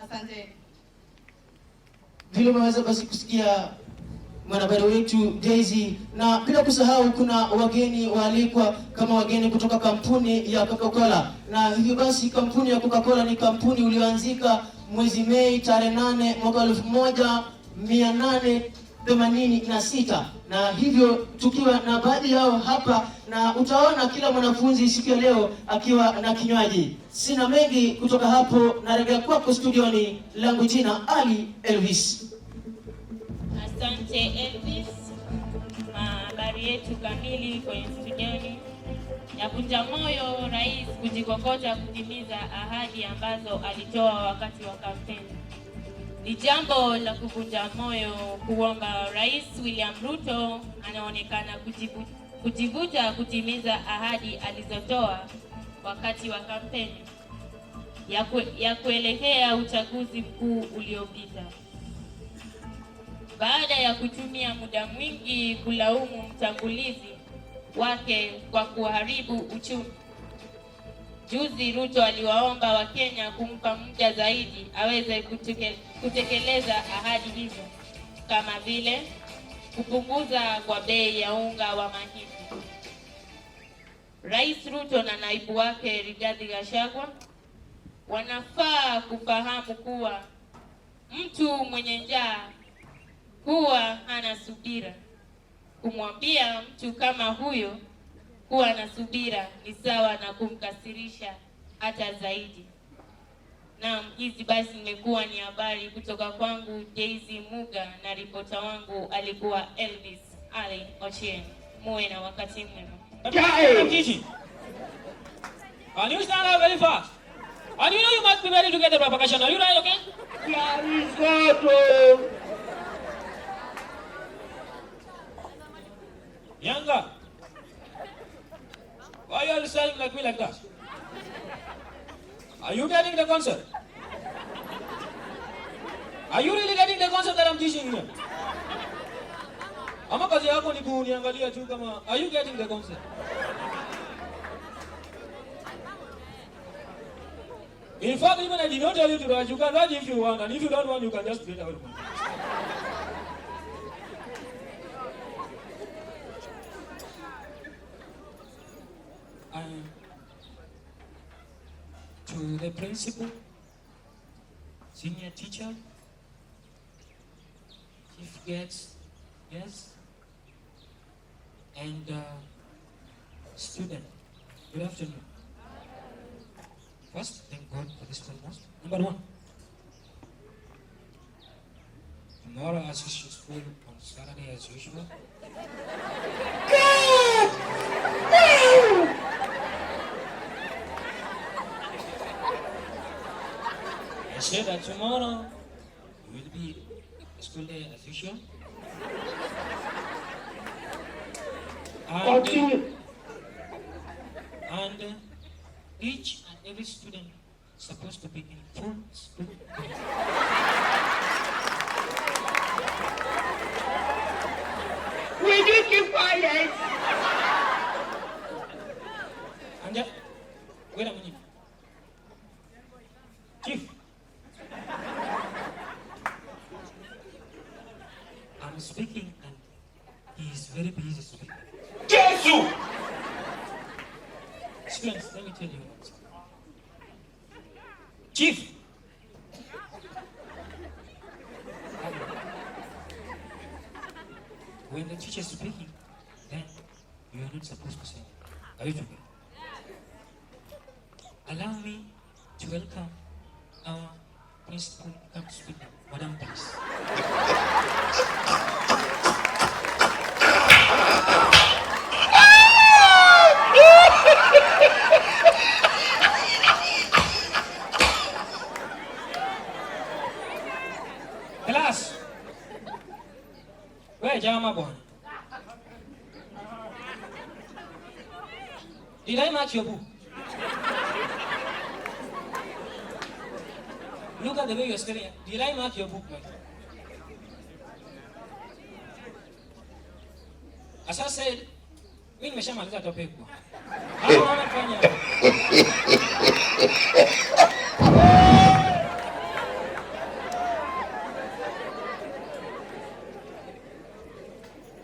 Asanteni. Vile umeweza basi kusikia mwanahabari wetu Daisy, na bila kusahau kuna wageni waalikwa kama wageni kutoka kampuni ya Coca-Cola. Na hivyo basi kampuni ya Coca-Cola ni kampuni ulioanzika mwezi Mei tarehe 8 mwaka 1886, na hivyo tukiwa na baadhi yao hapa, na utaona kila mwanafunzi siku ya leo akiwa na kinywaji. Sina mengi kutoka hapo, narejea kwako studioni, langu jina Ali Elvis. Asante Elvis. Habari yetu kamili kwenye studioni. Yavunja moyo rais kujikokota kutimiza ahadi ambazo alitoa wakati wa kampeni. Ni jambo la kuvunja moyo kuomba Rais William Ruto anaonekana kujivuta kutimiza ahadi alizotoa wakati wa kampeni ya kuelekea uchaguzi mkuu uliopita. Baada ya kutumia muda mwingi kulaumu mtangulizi wake kwa kuharibu uchumi, juzi Ruto aliwaomba Wakenya kumpa muda zaidi aweze kutekeleza ahadi hizo, kama vile kupunguza kwa bei ya unga wa mahindi. Rais Ruto na naibu wake Rigathi Gachagua wanafaa kufahamu kuwa mtu mwenye njaa huwa hana subira. Kumwambia mtu kama huyo kuwa na subira ni sawa na kumkasirisha hata zaidi. Naam, hizi basi imekuwa ni habari kutoka kwangu Daisy Muga, na ripota wangu alikuwa Elvis Ali Ochieng. Muwe na wakati mwema. Can you stand up very fast? And you know you must be ready to get the propagation. Are you right, okay? Younger. Why are you staring like me like that? Are you getting the concept? Are you really getting the concept that I'm teaching here? Ama kazi yako ni kuniangalia tu kama, are you getting the concept? In fact, even I did not tell you to write. You can write if you want, and if you don't want, you can just get out of my class. To the principal, senior teacher, chief guest, yes, and student, good afternoon. First, thank God for this foremost. Number one, tomorrow as usual, school on Saturday as usual. I said that tomorrow will be a school day as usual. And each and every student is supposed to be in full school. Will you keep quiet? And wait a minute. Chief. I'm speaking and he is very busy speaking. Jesus! Students, let me tell you what. Chief! When the teacher is speaking, then you are not supposed to say. Are you together? Allow me to welcome our principal come to speak now. Madam, please. Class. Where Jama born? Did I match your book? Look at the way you're staring. Did I mark your book, man? As I said, mimi nimeshamaliza topic kwa. Hapo wanafanya.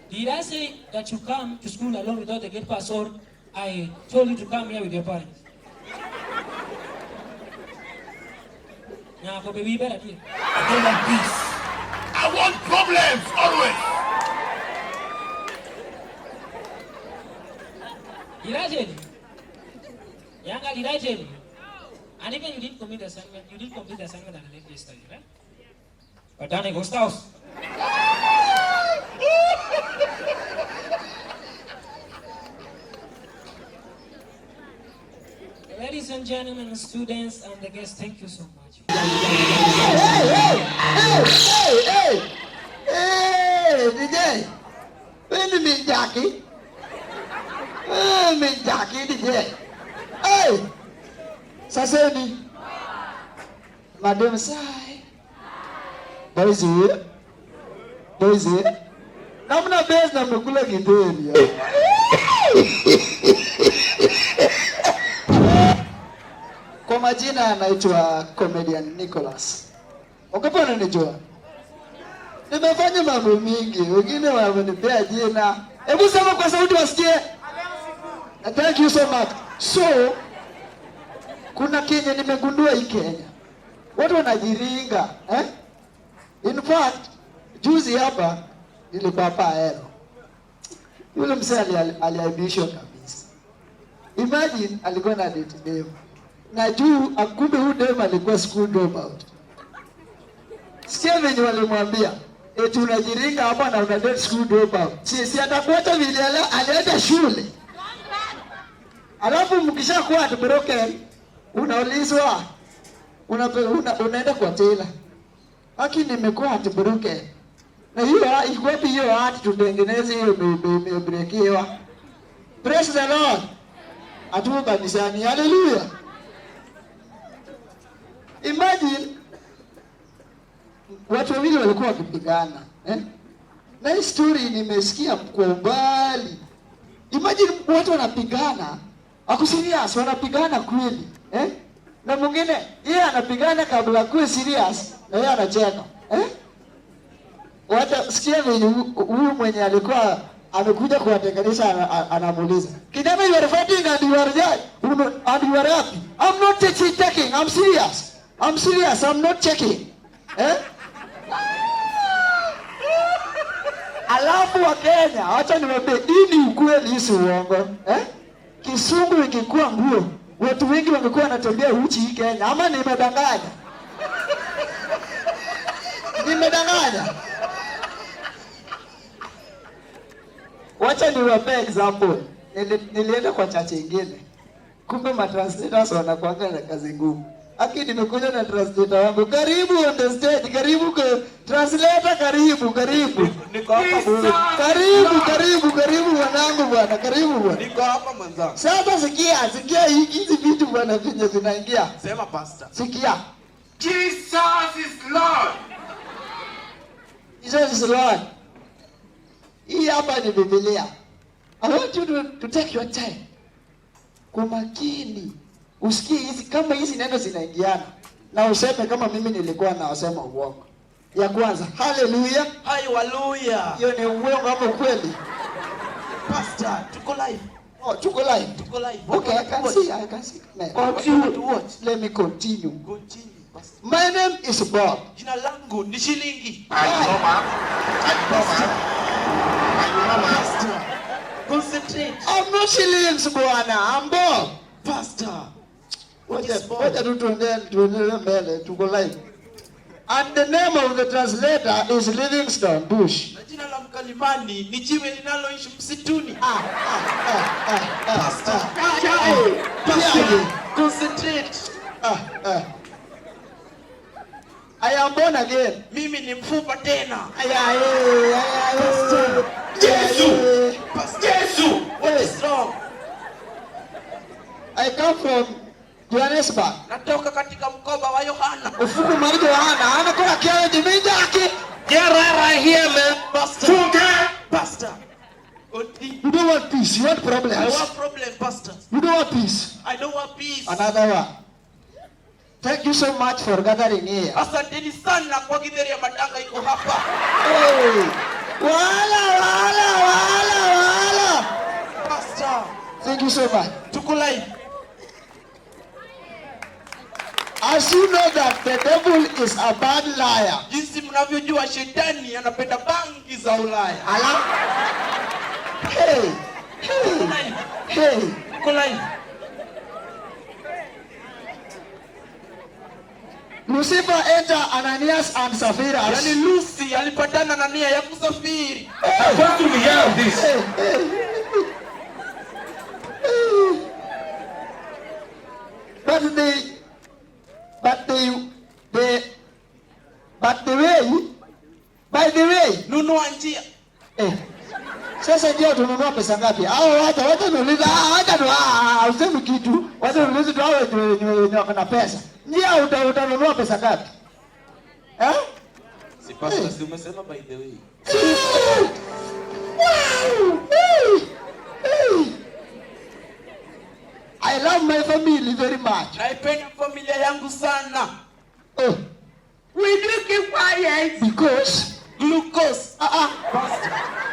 Did I say that you come to school alone without a gate pass, or I told you to come here with your parents? Now, for baby, better here. I don't want peace. I want problems always. Did I tell you? Younger, did I tell you? And even you didn't complete the assignment. You didn't complete the assignment that I left yesterday, right? But then I go house. Ladies and gentlemen, students and the guests, thank you so much. Hey, DJ. When me Jackie? Me Jackie, DJ. Hey, Saseni. Madam Sai. Boys here. Boys here. Namna base na mkula kideni. Kwa majina anaitwa comedian Nicholas. Ukipo unanijua? Nimefanya mambo mingi, wengine wamenipea jina. Hebu sema kwa sauti wasikie. Thank you so much. So, kuna Kenya nimegundua hii Kenya. Watu wanajiringa, eh? In fact, juzi hapa nilikuwa hapa Ahero. Yule msee aliaibishwa kabisa. Imagine alikuwa na date dem. Na juu akumbe huyu dem alikuwa school dropout. Sikia venye walimwambia, eti unajiringa hapa na una date school dropout. Si atakuacha vile alienda shule. Alafu mkishakuwa heartbroken, unaulizwa unaenda kwa tailor. Haki nimekuwa heartbroken. Na hiyo iko hiyo hati tutengeneze hiyo imebrekiwa. Praise the Lord. Atuko kanisani. Hallelujah. Imagine watu wawili walikuwa wakipigana, Na hii story nimesikia kwa umbali. Imagine watu wanapigana, ako serious, wanapigana kweli, Na mwingine yeye anapigana kabla kuwe serious na yeye anacheka, Wata sikia vile huyu mwenye alikuwa amekuja kuwatenganisha anamuuliza, "Kijana, you are fighting and you are happy." "I'm not checking. I'm serious. I'm not checking." Alafu wa Kenya, acha niwaambie dini ukweli hii si uongo. Kisumu ingekuwa nguo, watu wengi wangekuwa wanatembea uchi hii Kenya, ama nimedanganya? Nimedanganya? Wacha niwape example. Nilienda kwa chache ingine. Kumbe matranslator wanakuanga na kazi ngumu. Lakini nimekuja na translator wangu. Karibu on the stage. Karibu kwa translator, karibu. Niko hapa bwana. Karibu wanangu bwana. Karibu bwana. Niko hapa mwanangu. Sasa sikia hizi vitu bwana vinyo zinaingia. Sema pastor. Sikia. Jesus is Lord. Jesus is Lord. Hii hapa ni Biblia. I want you to take your time. Kwa makini. Usikie hizi kama hizi neno zinaingiana. Na useme kama mimi nilikuwa nasema uongo. Ya kwanza, hallelujah. Hallelujah. Hiyo ni uongo ama ukweli? Pastor, tuko live. Oh, tuko live. Okay, I can see. Continue. What? Let me continue. My name is Bob. Jina langu ni Shilingi. Pastor, concentrate. I'm not shillings, bwana. I'm Bob. Pastor, what is Bob? And the name of the translator is Livingstone Bush. Jina la mkalimani ni jiwe linaloishi msituni. Pastor, concentrate. I am born again. Mimi ni mfupa tena. Jesus. What is wrong? I come from Johannesburg. Natoka katika mkoba wa Yohana. Ufuku mariko Yohana. Ana kuna kiao jimija aki. Get right here, man. Pastor. You don't want peace. You want problems. I want problem, Pastor. You don't want peace. I don't want peace. Another one. Thank you so much for gathering here. Asanteni sana kwa githeri ya matanga iko hapa. Hey. Wala. Pastor. Thank you so much. Tuko live. As you know that the devil is a bad liar. Jinsi mnavyojua shetani anapenda bangi za Ulaya. Ala. Hey. Tuko live. Lucifer enter Ananias and Sapphira. Yani Lucy alipatana na nia ya kusafiri. I want to hear this. By the way, nunua njia. Sasa ndio tununua pesa ngapi? Hao watu nuliza, useme kitu. Watu nuliza tu hao na pesa. Njia utanunua pesa ngapi? Si pastor, si umesema by the way. I love my family very much. Naipenda familia yangu sana. We do keep quiet because glucose.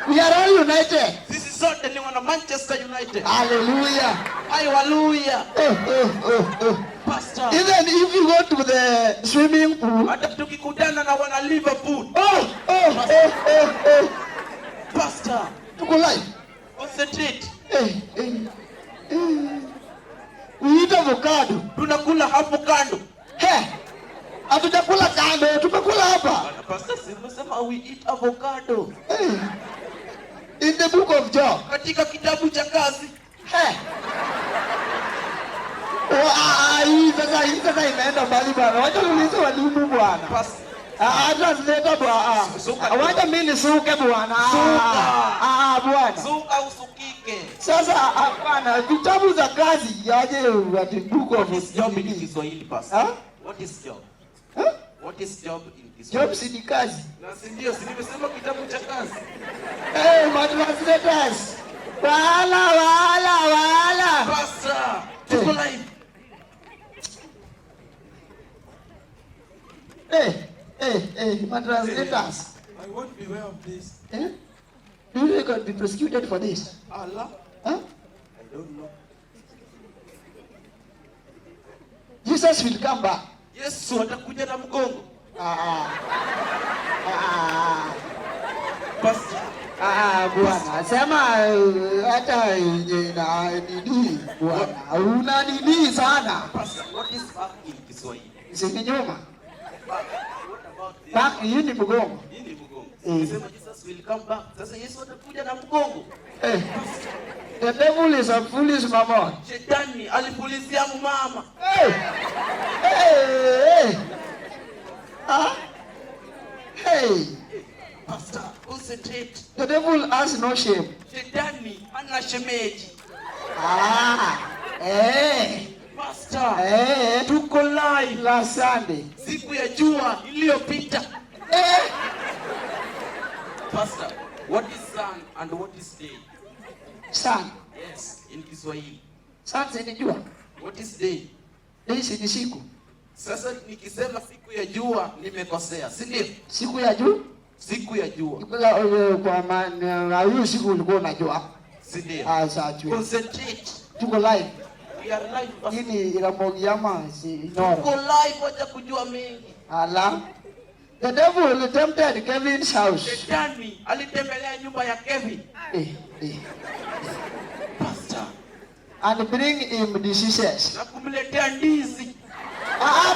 We are all united. Sisi sote ni wana Manchester United. Hallelujah. Hallelujah. Pastor. Even if you go to the swimming pool. Hata tukikutana na wana Liverpool. Pastor. Tuko live. Concentrate. We eat avocado. Tunakula hapo kando. Hatujakula kando, tumekula hapa. Pastor, simesema we eat avocado. In the book of Job. Katika kitabu cha kazi. Hii sasa imeenda mbali bwana. Wacha niulize walimu bwana. Translator bwana. Wacha mimi nisuke bwana. Bwana. Suka usukike. Sasa hapana, vitabu za kazi yaje ati book of job in Kiswahili basi. What is job? What is job in Kiswahili? Job si ni kazi. Na si ndio, si nimesema kitabu cha kazi. My translators. Wala. Pastor, tuko live. My translators. I won't be aware of this. Do you going to be prosecuted for this? Allah? Huh? I don't know. Jesus will come back. Yesu atakuja na mgongo. Pastor. Bwana, sema hata nini bwana. Una nini sana? Pastor, what is back in Kiswahili? Sisi nyuma. Back hii ni mgongo. Hii ni mgongo. Sema Jesus will come back. Sasa Yesu atakuja na mgongo. The devil is a foolish mama. Shetani alipulizia mama. Pastor, concentrate. The devil has no shame. Shetani hana shemeji. Pastor, tuko live last Sunday. Siku ya jua iliyopita. Pastor, what is sun and what is day? Sun. Yes, in Kiswahili. Sun ni jua. What is day? Day ni siku. Sasa nikisema siku ya jua nimekosea, si ndio? Siku ya jua? Siku ya jua. Kwa maana hiyo siku ulikuwa unajua. Si ndio? Concentrate. Tuko live. We are live. Hii Iramogi ama si Inoro. Tuko live, wacha kujua mengi. Allah. The devil tempted Kevin's house. Shetani alitembelea nyumba ya Kevin. Pastor. And bring him diseases. Na kumletea ndizi.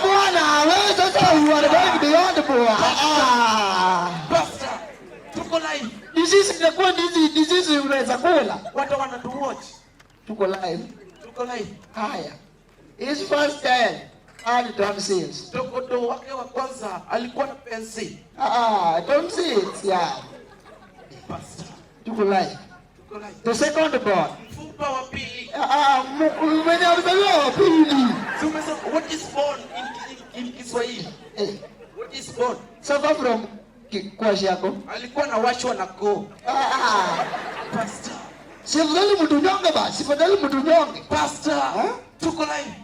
Bwana, wewe sasa you are going beyond bwana. Pastor, tuko live. Disease inakuwa disease unaweza kula. Watu wanatu watch. Tuko live. Tuko live. Haya. His first child had tonsils. Mtoto wake wa kwanza alikuwa na pensi. Tonsils, yeah. Pastor. Tuko live. Tuko live. The second born. Mfupa wa pili. Mwenye alizaliwa wa pili. Tumesema what is born in Kiswahili? What is born? Suffer from kwashi yako. Alikuwa na washwa na koo. Pastor. Sifadhali mtu nyonge basi, sifadhali mtu nyonge. Pastor. Tuko live.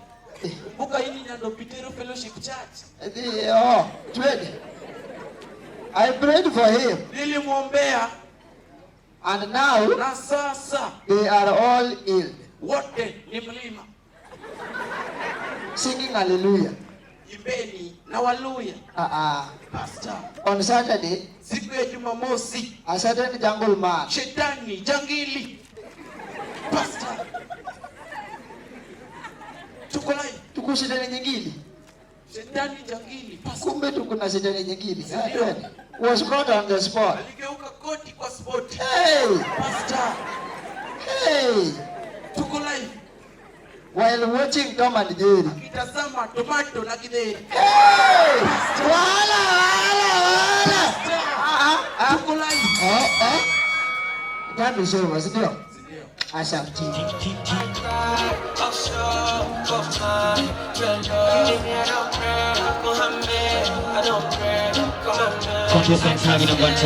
Kumbuka hii ni Nyando Pitero Fellowship Church. Twende. I prayed for him. Nilimwombea. And now na sasa they are all healed. Wote ni mlima. Singing hallelujah. Imbeni na waluya. Pastor. On Saturday, siku ya Jumamosi, a certain jungle man. Shetani jangili. Pastor. Tuko live. Tuko shetani nyingine. Shetani jangili. Kumbe tuko na shetani nyingine. Was caught on the spot. Aligeuka koti kwa spot. Hey! Pastor. Hey! Tuko live. While watching Tom and Jerry. Akitazama tomato na kideri. Hey! Wala! Tuko live. Jambo sio, sio? Asante. Contestant tag number 2.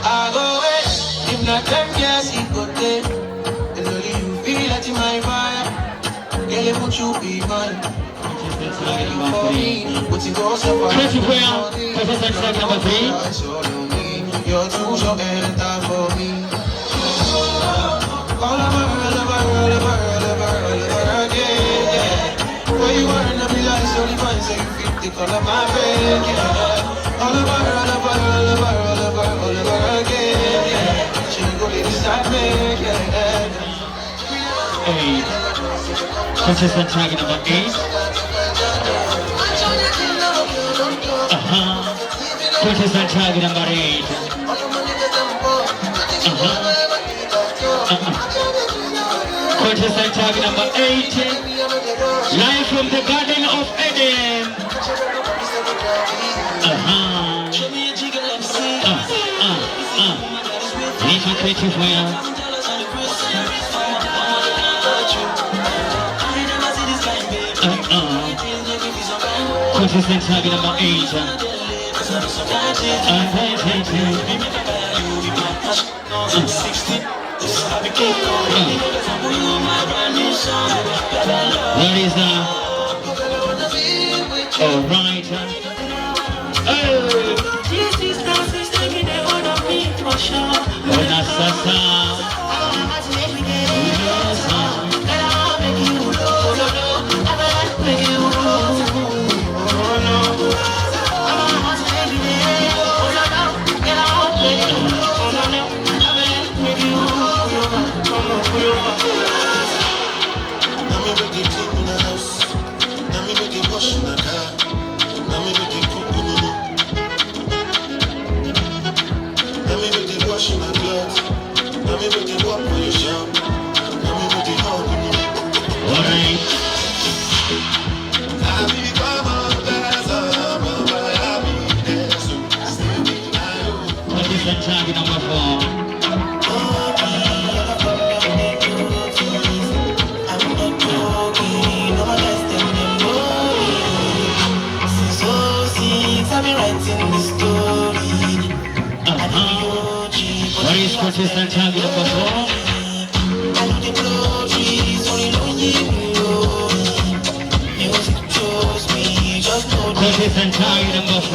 I go away, if not them girls, it go there. And only you feel that in my mind. Girl, would you be mine? You for me, but you go so far. You're too short and time for me. All of her again. Where you are in the light, so you find say you fit the color of my bed, yeah. All of her again, yeah. She go live beside me, yeah. 8. Contestant target number 8. Contestant target number 8. Contestant target number 8. Live from the Garden of Eden. Little creative where. Contestant target number 8. What is that? All right. Target number 4. What is contestant target number 4? Contestant target number 4.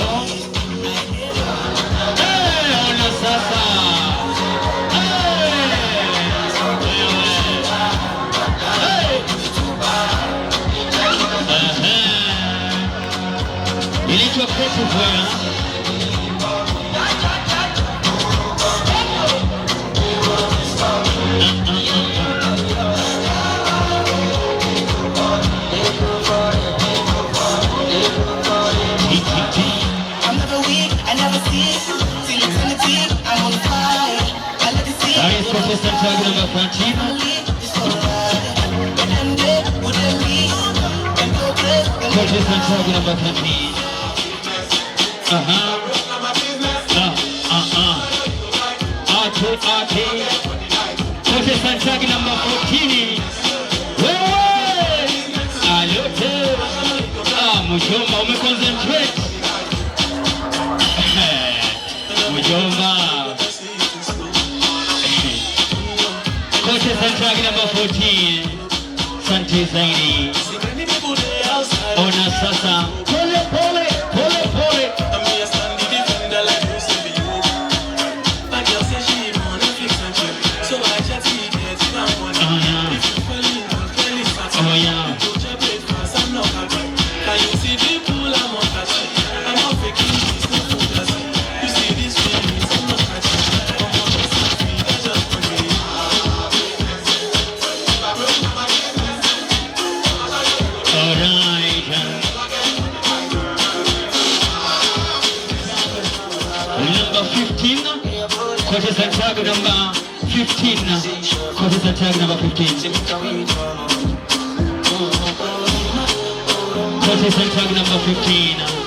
Ilitwa creative where. I'm never weak, I never see till eternity, I'm on fire. I let it see. That is contestant target number 14. Contestant target number 13. Contestant target number 14. Mjomba umeconcentrate. Mjomba. Contestant target number 14. Santi zaidi. Ona sasa. Pole pole pole pole. Oh yeah. Contestant target number 15. Contestant target number 15. Contestant target number 15.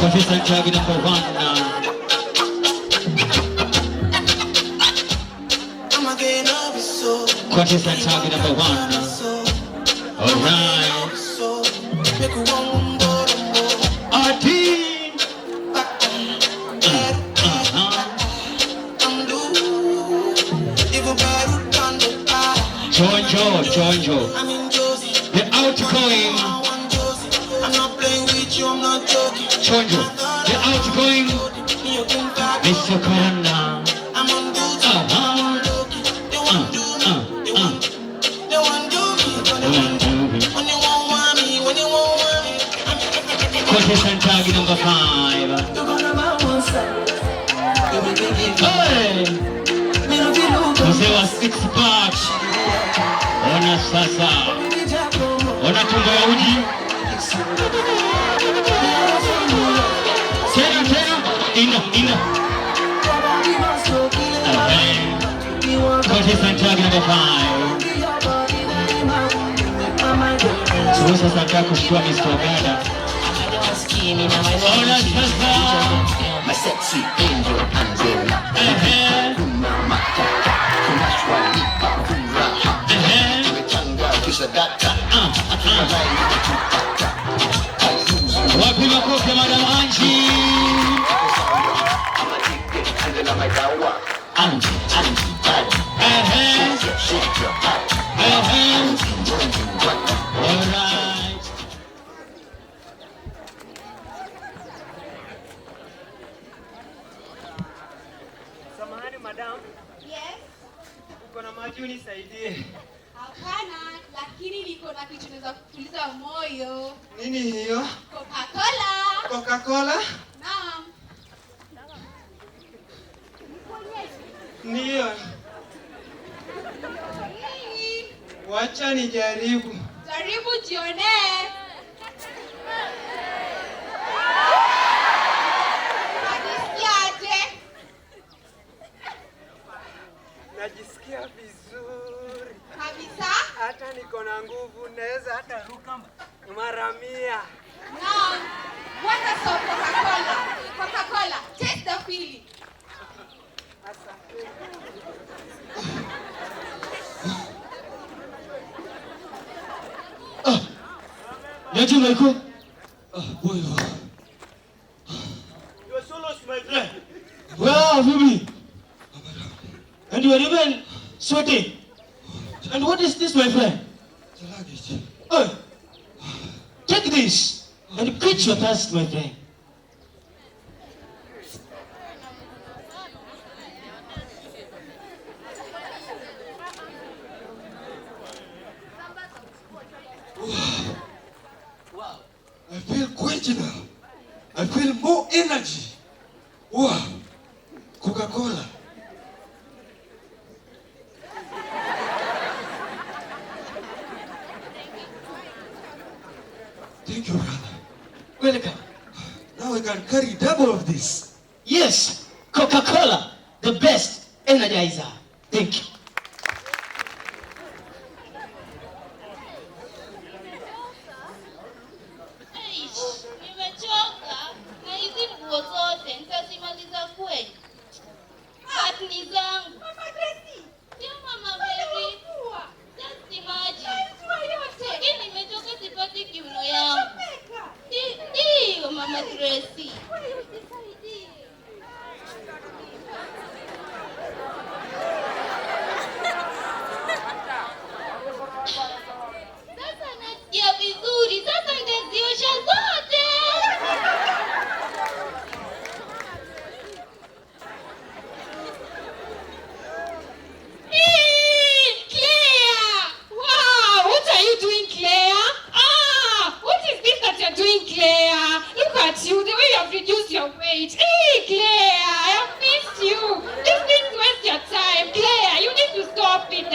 Contestant target number 1 now. Contestant target number 1 now. Alright. Our team. Chonjo, chonjo. The outgoing. I'm not playing with you, I'm not joking. Chonjo. The outgoing. Mr. Corona. I'm on duty. They want do me. They want do me. When you want me, when you want me. Contestant target number 5. Hey! Mzee wa 6 pack. Ona sasa. Ona tumbo ya uji. Tena. Ina. Contestant target number 5. So sasa nataka kushtua Mr. Ogada. Ona sasa. My sexy angel Angela. Wapi makofi ya Madam Angie? Alright. Samahani madam. Yes. Uko na maji unisaidie. Hapana, lakini niko na kitu naweza kutuliza moyo. Nini hiyo? Coca-Cola. Coca-Cola? Naam. Ndio. Wacha nijaribu. Jaribu jione. Unajisikiaje? Najisikia vizuri. Kabisa? Hata niko na nguvu, naweza hata ruka mara 100. Naam. What a so Coca-Cola. Coca-Cola. Taste the feeling. Niaje Michael? Boy. You are so lost, my friend. Where have you been? And you are even sweating. And what is this, my friend? The luggage. Oh, take this and quench your thirst, my friend. Wow. I feel great now. I feel more energy. Wow. Coca-Cola. Thank you, brother. Welcome. Now I can carry double of this. Yes, Coca-Cola, the best energizer. Thank you. Nimechoka na hizi nguo zote nitazimaliza kweli? Ni zangu. Sio Mama Mary. Just imagine. Lakini nimechoka sipati kiuno yangu. Iyo Mama Tracy. Sasa nasikia vizuri. Sasa nitaziosha zote. Claire! Wow, what are you doing, Claire? What is this that you're doing, Claire? Look at you, the way you have reduced your weight. Hey, Claire, I have missed you. These things waste your time. Claire, you need to stop it.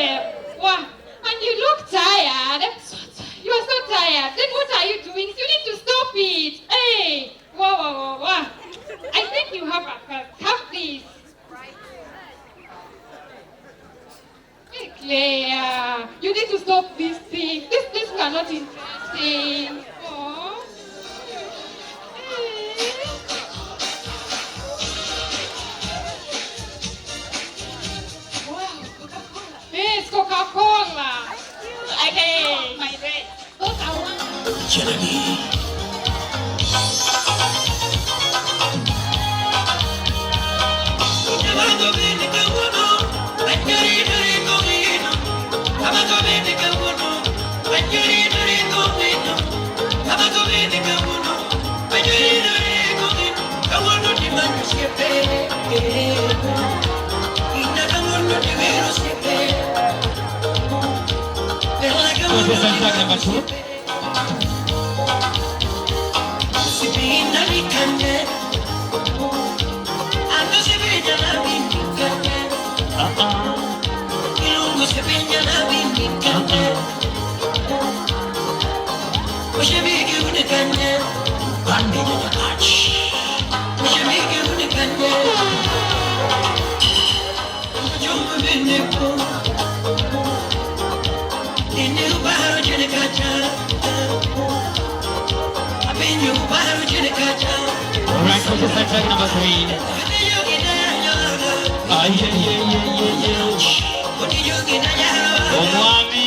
Wow, and you look tired. You are so tired. Then what are you doing? You need to stop it. Hey, wow. I think you have this. Hey, Claire, you need to stop these things. These are not interesting. Aww. Wow, Coca-Cola. Yes, Coca-Cola. Okay, my friend. Those are one. Come on, Contestant track number 2. Alright, contestant track number 3. Omwami.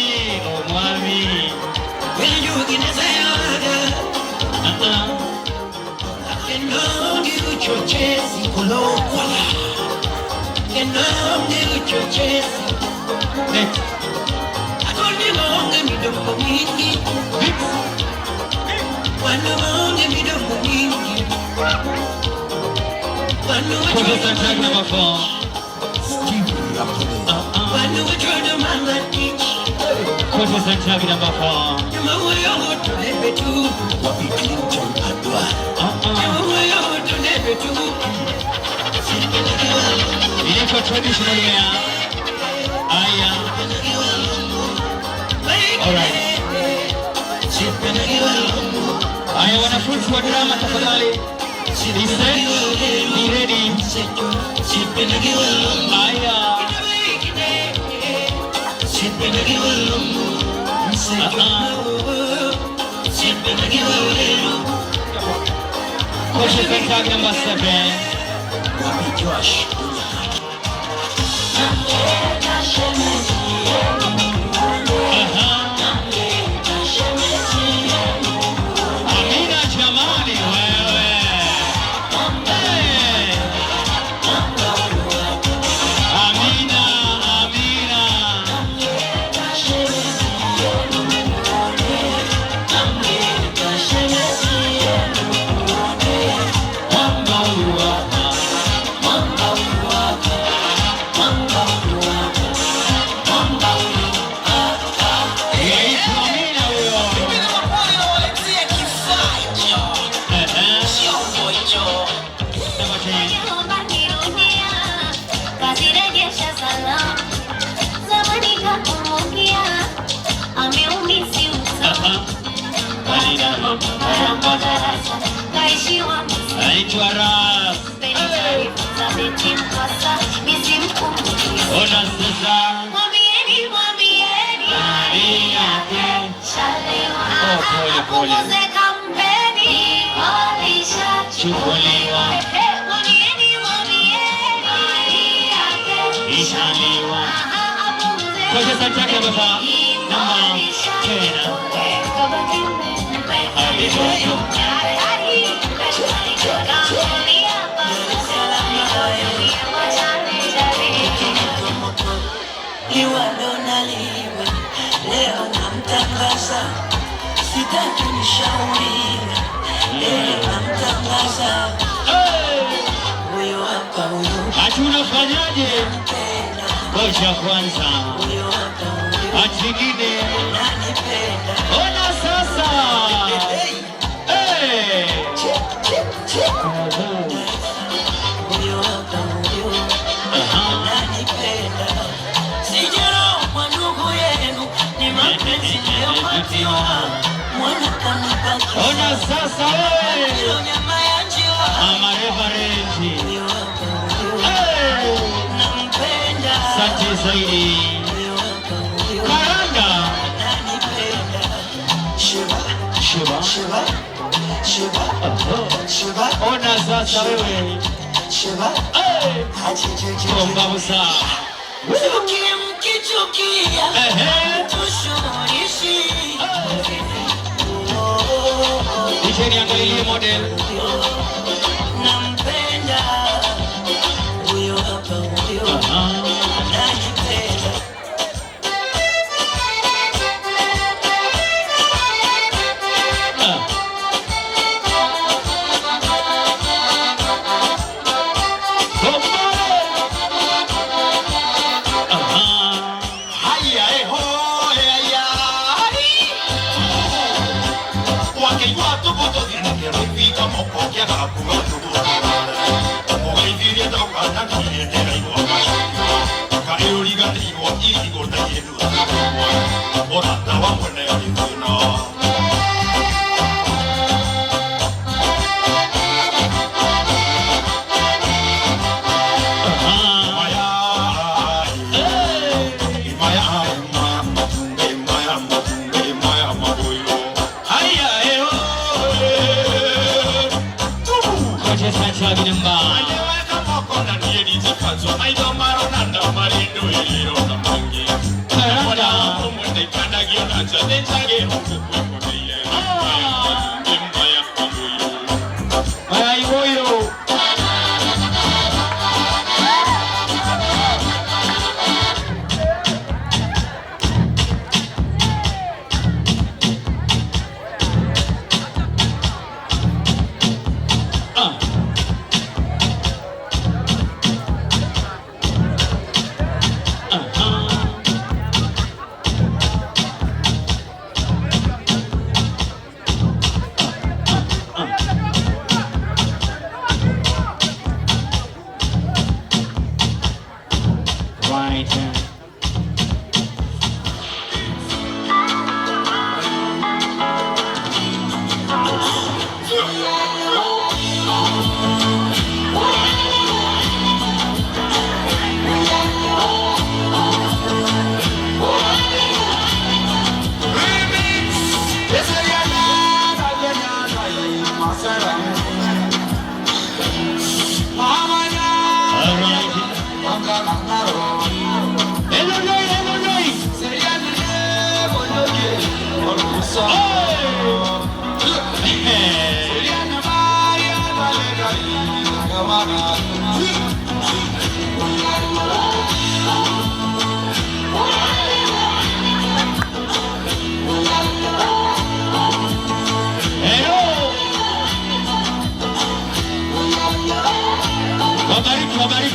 Next. Contestant track number 4. Contestant track number 4. Inaitwa traditional wear. Aya. Alright. Aya, wanafunzi wa drama tafadhali. Be set, be ready. Aya. Contestant track number 7. Amina jamani wewe. Amina. Naitwa Ras. Ona sasa. Pole. Chukuliwa. Ishaliwa. Contestant track number 4. Number Liwadonaliwe leo namtangaza, sitaki nishauriwe, leo namtangaza. Huyo hapa huyo. Ati unafanyaje? Ngoja kwanza. Atingine. Ona sasa. Huyo hapa huyo. Nanipenda. Sijaro kwa ndugu yenu, ni mapenzi niliyopatiwa. Mwana kanibaki. Ona sasa wewe. Nyama ya njiwa. Mama Reverend. Nampenda. Asante zaidi. Karanga. Shiva. Ona sasa wewe. Komba busa. Mkichukia tushurishi. Isheni angalilie model. Nampenda huyo hapa huyo. Nanipenda. pesa chagi namba.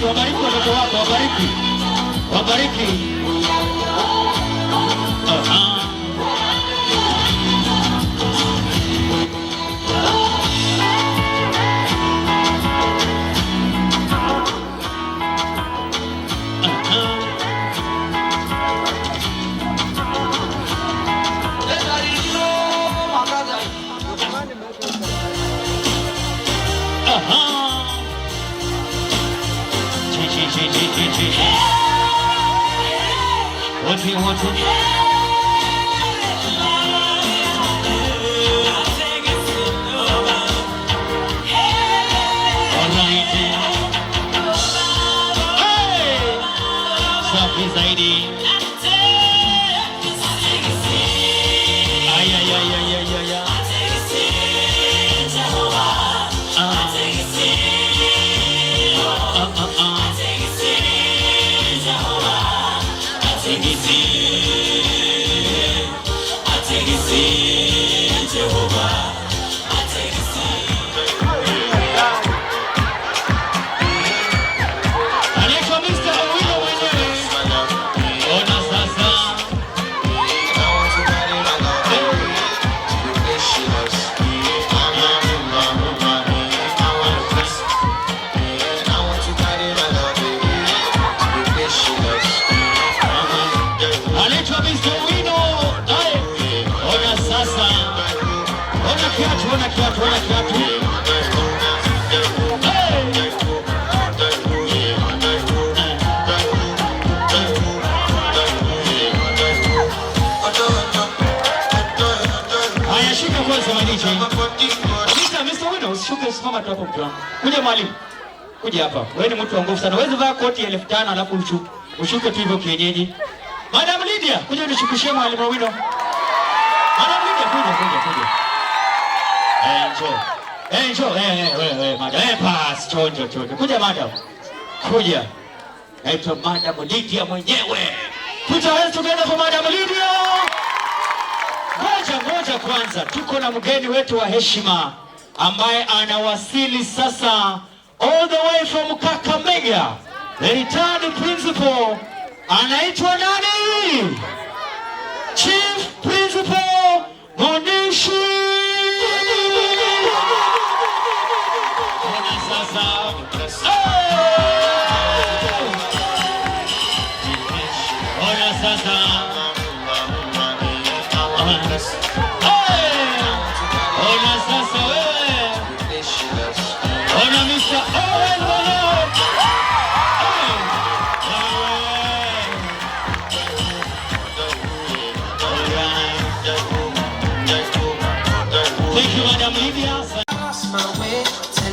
Wabariki watoto wako, wabariki. Wabariki. What do you want to do? Safi zaidi. Ay, ay, ay, ay, ay, ay, ay. Simama tu hapo mtu. Kuja mwalimu. Kuja hapa. Wewe ni mtu wa nguvu sana. Wewe vaa koti ya 1500 alafu ushuke tu hivyo kienyeji. Madam Lydia, kuja nishukishie mwalimu Wino. Madam Lydia, kuja. Njoo. Wewe madam. Pass, chonjo. Kuja madam. Kuja. Naitwa Madam Lydia mwenyewe. Tutaweza tukaenda kwa Madam Lydia. Ngoja kwanza. Tuko na mgeni wetu wa heshima ambaye anawasili sasa all the way from Kakamega. The retired principal anaitwa nani? Chief Principal Monishi. Ona sasa.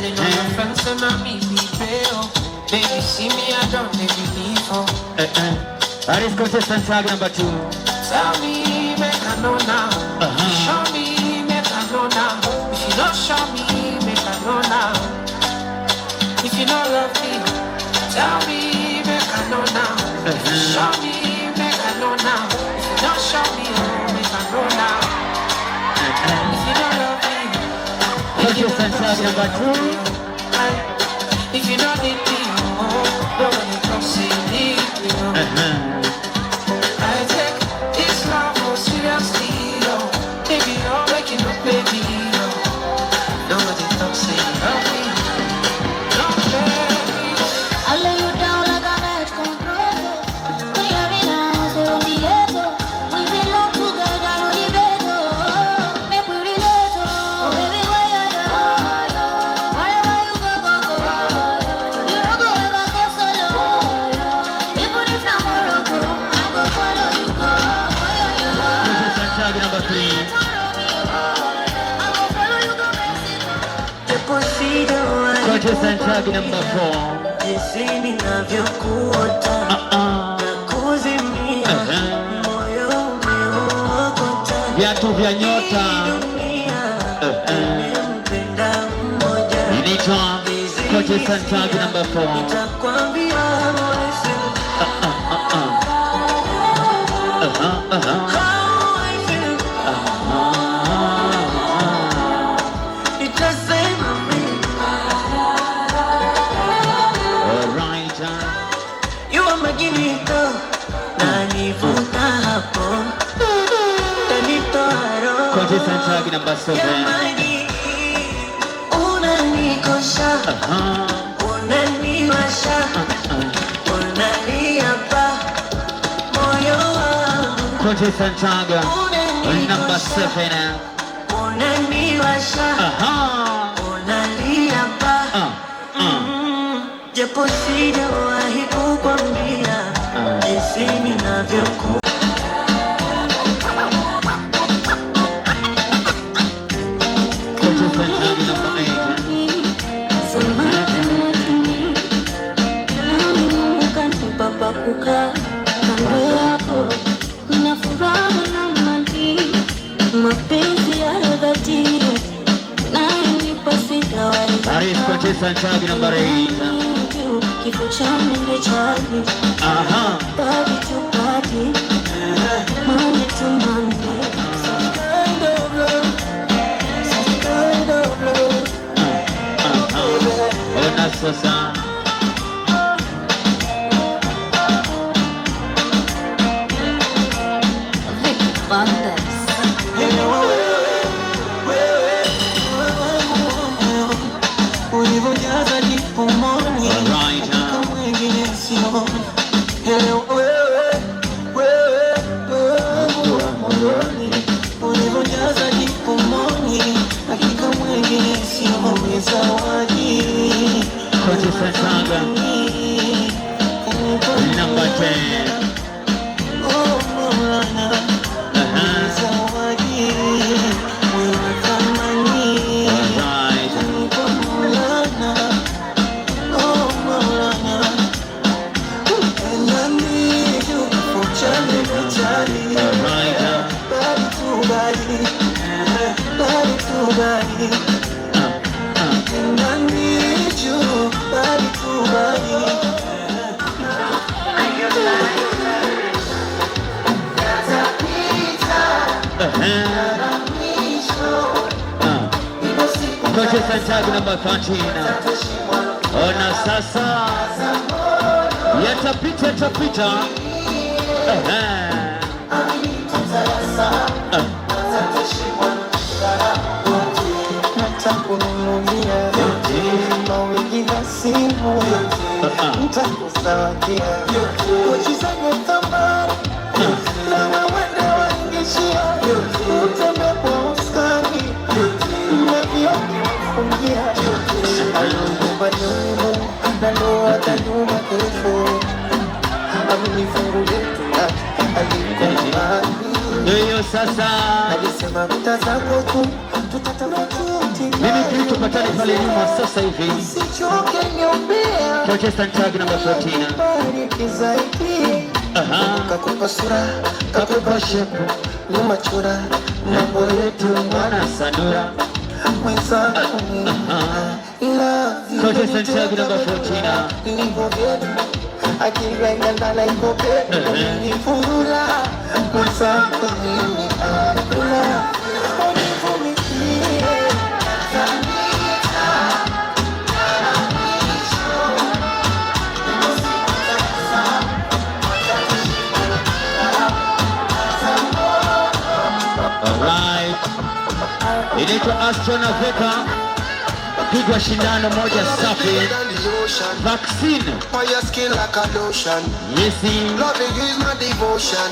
Telling all my friends and I meet me fail. Baby, see me, I don't need you need for. That is contestant tag number 2. Tell me, make I know now. Show me, make I know now. If you don't show me, make I know now. If you don't love me, tell me, make I know now. Show me, make I know now. If you don't show me, make I know now. If you don't love me, contestant tag number 2. if you don't need me, nobody come see me. I take this love for seriously, baby, you're waking up, baby. Nobody come see me. Don't let me. I lay you down like a match control. We are in a house on the ghetto. We belong together on the bed. Make we relate, baby, where you go? Wherever you go, go, go. You don't go ever go solo. Even if I'm Morocco, I go follow you go. Contestant tag number 3. Contestant tag number 4. Viatu vya nyota. Inaitwa contestant tag number 4. Contestant tag number 7. Contestant tag number 7. Japo sijawahi kukwambia jinsi ninavyokuwa. Kukaa kando yako, kuna furaha na amani, mapenzi ya dhati nayonipa sijawahi. That is contestant tag number 8. Kifo cha mende chali, body to body, money to money. Such kind of love, such kind of love. Oh, that's so sad. Ulivyojaza jipumoni kama mwingine sioni. Ulivyojaza jipumoni hakika mwingine sioni. Zawadi contestant tag number 10. Contestant tag number 13. Ona sasa yatapita. Nitakununulia mawigi na simu, nitakuzawadia pochi zenye thamani na wawende waingishia, utembea kwa uskani na vyote wafungia. Nyumba nyumba na ndoa za nyuma kesho, amenifungulia tulaki aliko mbali. Ndio sasa alisema mtazamo tu tutatafuta Mimi Kristo patani pale nyuma sasa hivi. Protestant tag number 14. Kakupa sura, kakupa shepu, nyuma chura, mambo yetu mwana sanura. Protestant tag number 14. Akirenga ndala iko pepe, ni furula, mwenzako mimi akula. Alright. Inaitwa Astronaveka. Pigwa shindano moja safi. Vaccine. For your skin like a lotion. Yes. Loving is my devotion.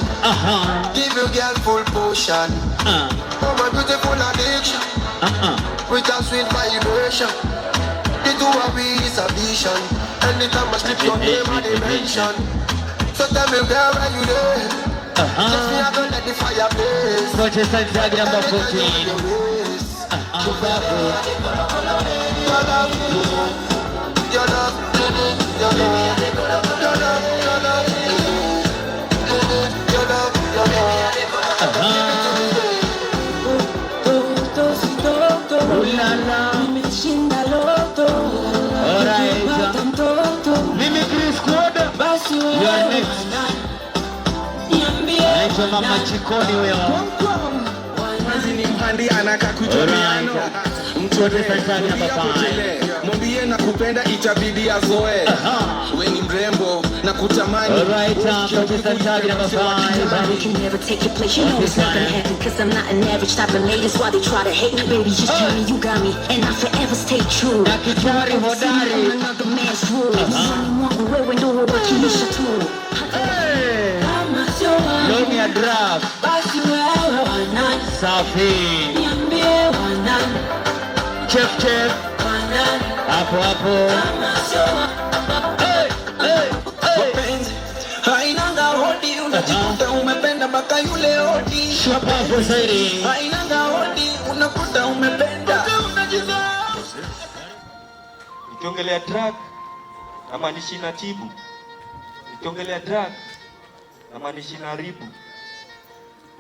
Give you girl full potion. Oh my beautiful addiction. With a sweet vibration. The two of we is a vision. Anytime I slip your name and dimension. So tell me girl where you there? Just me I don't let the fire blaze. Protestant tag number 14. Your love, your Mimi Chris Squad. You are next. Naitwa Mama Chikoni wewe. Ni mhandi anaka kujomiano. Mtoto fanya bafai. Mwambie nakupenda itabidi azoe. Wewe ni mrembo na kutamani. Alright, Protestant tag number 5. Everybody can never take your place. You know it's not gonna happen, cause I'm not an average type of lady. That's why they try to hate me, baby. Just tell me you got me, and I'll forever stay true. Daktari hodari. I'm another man's rules. Wewe ndo wakilisha tu. Long ya draft. Basi wewe wanani. Safi. Niambie wanani. Chef. Wanani. Hapo hapo. Wapenzi hainanga hodi, unajikuta umependa mpaka yule hodi. Shababu zaidi. Hainanga hodi, unakuta umependa unajizaa. Nikiongelea drug na maanishi na tibu. Nikiongelea drug na maanishi na haribu.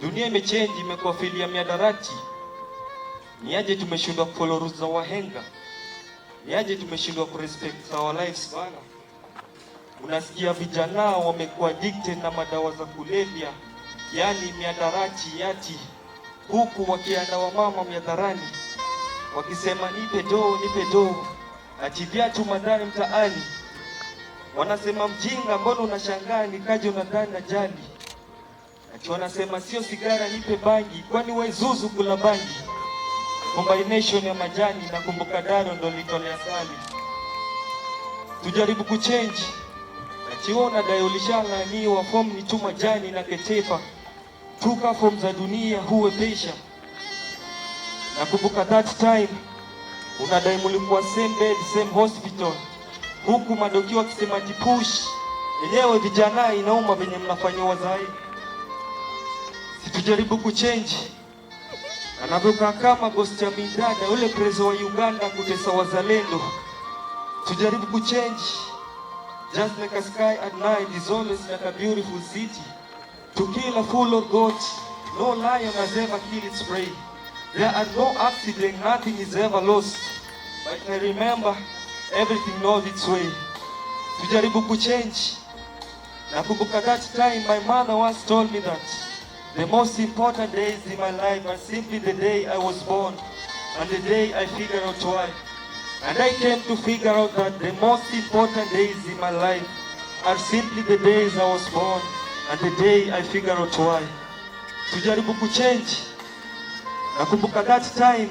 Dunia imechange, imekuwa fili ya miadarati. Ni aje tumeshindwa kufollow rules za wahenga. Ni aje tumeshindwa kurespect our lives bana. Unasikia vijana wamekuwa addicted na madawa za kulevya, yani miadarati yati, huku wakianda wa mama miadharani wakisema nipe do, ati viatu madhani mtaani. Wanasema mjinga, mbona unashangaa nikaje unadhani najali. Ati wanasema sio sigara nipe bangi, kwani wewe zuzu kula bangi. Combination ya majani na kumbuka daro ndo litolea sali. Tujaribu kuchange. Ationa dai ulishang'aniwa form ni tu majani na ketepa. Tuka form za dunia huwe pesha. Nakumbuka that time unadai mulikuwa same bed same hospital. Huku madoki wakisema tipush. Yenyewe vijana inauma venye mnafanya wazai. Situjaribu kuchange. Anavyokaa kama ghost ya bidada ule prezo wa Uganda kutesa wazalendo. Tujaribu kuchange. Just like a sky at night is always like a beautiful city. To kill a fool or goat, no lion has ever killed its prey. There are no accidents, nothing is ever lost. But I remember, everything knows its way. Tujaribu kuchange. Nakumbuka that time my mother once told me that the most important days in my life are simply the day I was born and the day I figured out why. And I came to figure out that the most important days in my life are simply the days I was born and the day I figured out why. Tujaribu kuchange. Nakumbuka that time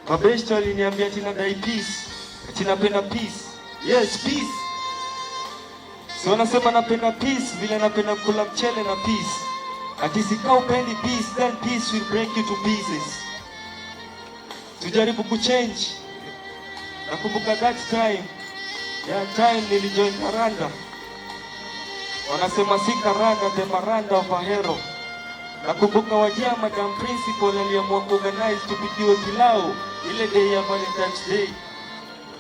mabeshto aliniambia ati nadai peace, ati napenda peace. Yes, peace. Si wanasema napenda peace vile napenda kula mchele na peace. Ati sika upendi peace, then peace will break you to pieces. Tujaribu kuchange. Nakumbuka that time nilijoin Karanda. Wanasema si Karanda, the Maranda of Ahero. Nakumbuka wajia Madam Principal aliamua kuorganize tupikiwe pilau ile day ya Valentine's Day.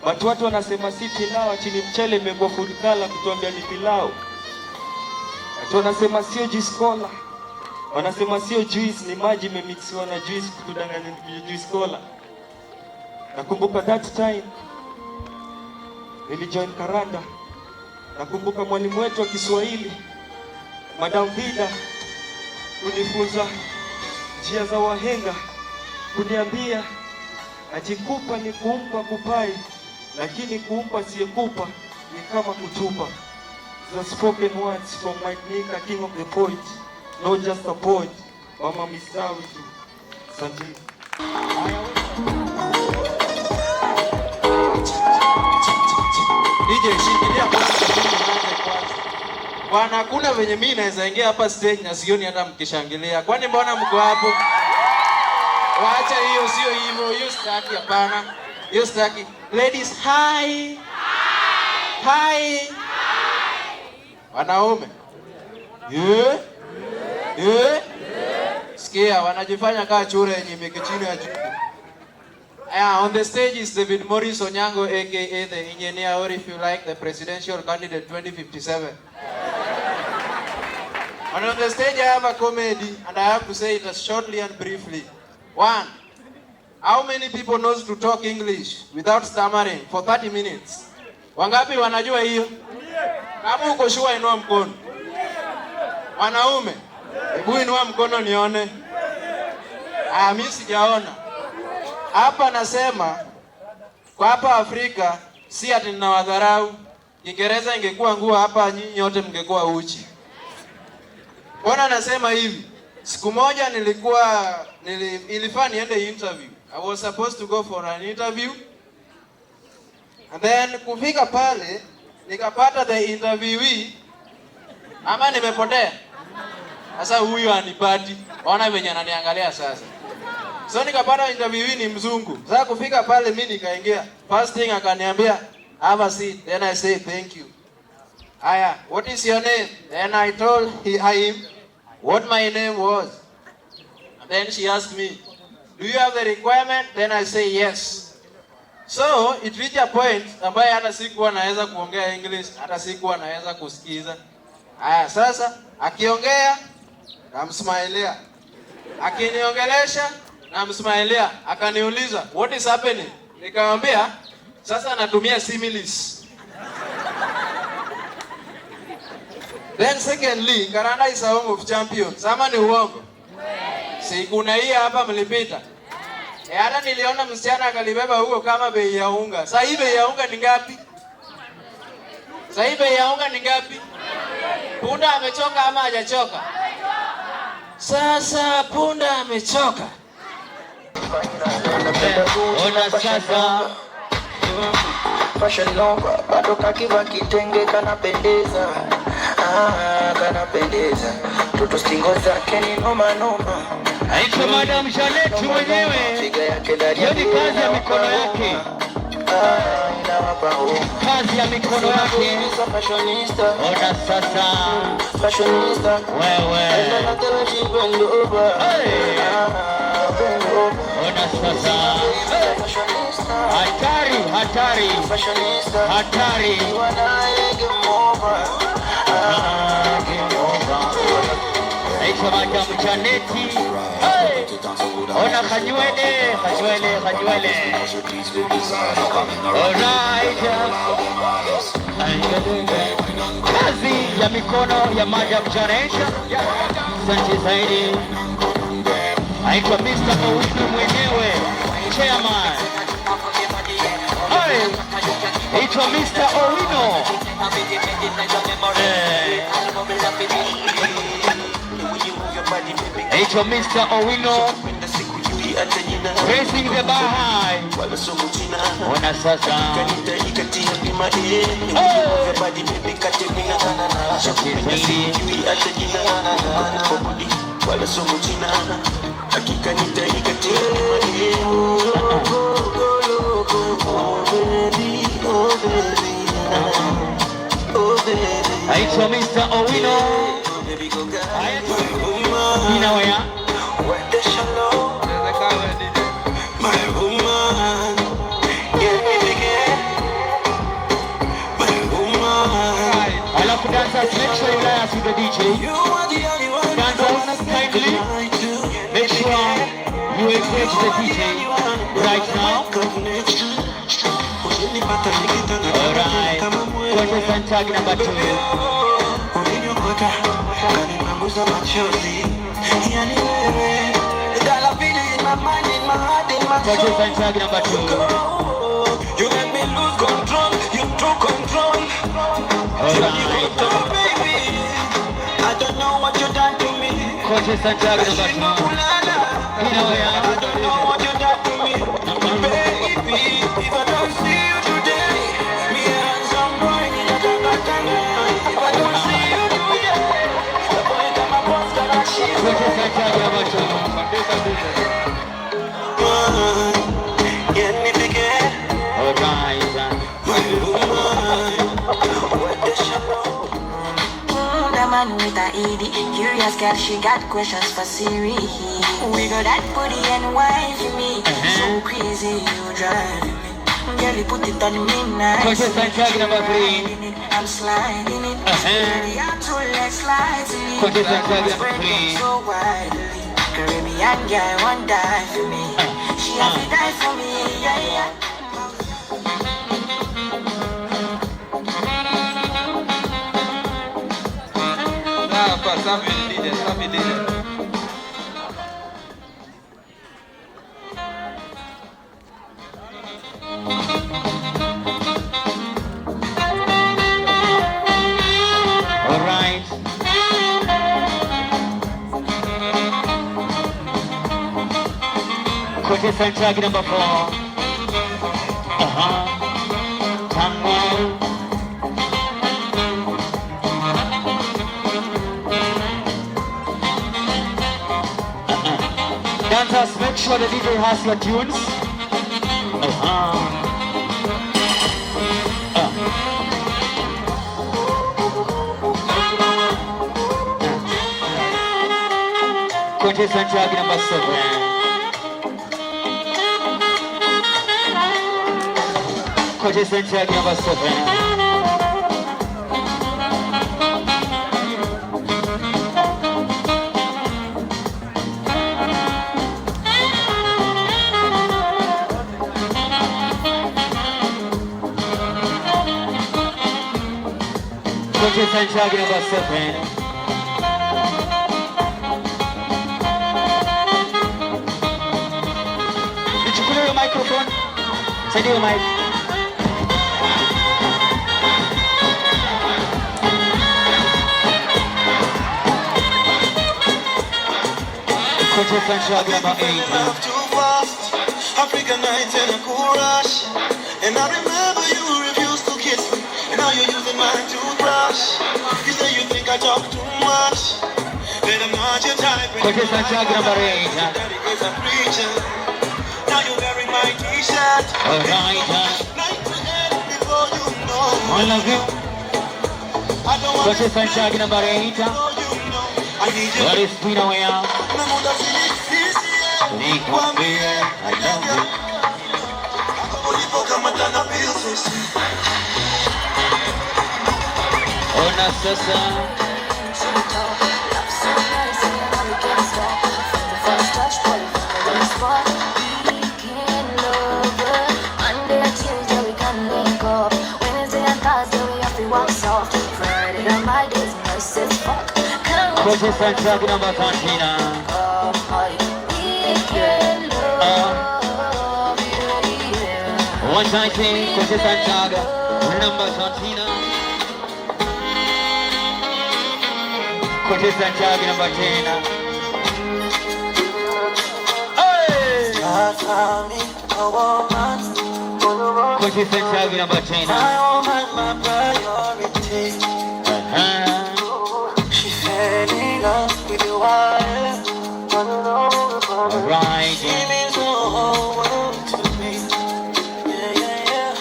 Watu wanasema si pilau, chini mchele imekuwa food color kutuambia ni pilau. Watu wanasema sio juice cola. Wanasema sio juice, ni maji imemixiwa na juice kutudanganya ni juice cola. Nakumbuka that time nilijoin karanda. Nakumbuka mwalimu wetu wa Kiswahili Madam Vida kunifunza njia za wahenga, kuniambia ajikupa ni kumpa kupai, lakini kumpa siyekupa ni kama kutupa. The spoken words from my Nika, king of the poet, not just a poet, Mama Mistawi tu. Asante. DJ shikilia kwanza. Bwana, hakuna venye mimi naweza ingia hapa stage na sioni hata mkishangilia. Kwani mbona mko hapo? Waacha hiyo, sio hivyo. Hiyo staki, hapana. Hiyo staki. Ladies, hi. Hi. Wanaume. Sikia, wanajifanya kaa chure yenye mikichini ya juu. On the stage is David Morris Onyango, aka the engineer, or if you like, the presidential candidate 2057. And on the stage I have a comedy, and I have to say it as shortly and briefly. 1. How many people knows to talk English without stammering for 30 minutes? Wangapi wanajua hiyo? Kama uko sure inua mkono. Wanaume, hebu inua mkono nione. Mimi sijaona. Hapa nasema kwa hapa Afrika si ati ninawadharau. Kiingereza ingekuwa nguo hapa, nyinyi wote mngekuwa uchi. Mbona nasema hivi? Siku moja ilifaa niende interview. I was supposed to go for an interview. And then kufika pale nikapata the interviewee ama nimepotea. Sasa huyu anipati. Ona venye ananiangalia sasa. So nikapata interviewee ni mzungu. Sasa kufika pale mimi nikaingia. First thing akaniambia, have a seat. Then I say thank you. Aya, what is your name? Then I told him what my name was. And then she asked me, do you have the requirement? Then I say yes. So it reached a point ambaye hata sikuwa naweza kuongea English, hata sikuwa naweza kusikiza. Aya, sasa akiongea namsmailia. Akiniongelesha namsmailia. Akaniuliza, what is happening? Nikamwambia, sasa natumia similes. Then secondly, Karanda is a home of champions. Sama ni uongo? Si kuna hii hapa mlipita. Hata niliona msichana akalibeba huko kama bei ya unga. Sasa hii bei ya unga ni ngapi? Punda amechoka ama hajachoka? Sasa punda amechoka. Ona sasa fashion nova bado kakiva kitenge kanapendeza, kanapendeza toto stingo zake ni noma noma. Aitwa Madam Janet mwenyewe. Hiyo ni kazi ya mikono yake. Kazi ya mikono yake. Ona sasa fashionista wewe. Ona sasa hatari hatari hatari. Aitwa Madam Janet. Ona kajwele. Alright. Kazi ya mikono ya Madam Janet. Asante zaidi. Aitwa Mr. Owino mwenyewe, chairman. Aitwa Mr. Owino. Aitwa Mr. Owino. Raising the bar high. Ona sasa. Aitwa Mr. Owino. been away. My woman, yeah, my woman. I love to dancers, make sure you dance with the DJ. You are the only one. Dancers, kindly make sure you engage the DJ right now. Alright, contestant tag number 2. Contestant tag number 2. You let me lose control, you took control. Alright. I don't know what you done to me. Contestant tag number 2. I don't know what you done to me. Baby, if I don't see you today, me and some boy in a if I don't see you today, the boy got my boss got a shit. Contestant tag number 2. Get me again. Alright. The man with a ED, curious girl, she got questions for Siri. Wiggle that booty and wine for me. So crazy, you driving me. Girl, you put it on me nice. Contestant tag number 3. I'm sliding it. I'm too late sliding it. Contestant tag number 3. So widely. Caribbean girl won't die for me. She has to die for me, yeah, yeah. Alright. Contestant tag number 4. Tango. Dancers, make sure the DJ has your tunes. Contestant tag number 7. Contestant tag number 7. Contestant tag number 7. Nichukulie your microphone. Saidia your mic. Contestant tag number 8. African nights in a cool rush. And I remember you refused to kiss me. And now you're using my toothbrush. You say you think I talk too much. But I'm not your type. Contestant tag number 8. Daddy is a preacher. Now you're wearing my t-shirt. Alright. Night to end before you know. All of you. Contestant tag number 8. I need you. What is been away? I love you. Ona sasa. Contestant tag number 13. One time, contestant tag number 13. Contestant tag number 10. Contestant tag number 10. She fell in love with you, right. She means the whole world to me. Yeah, yeah, yeah.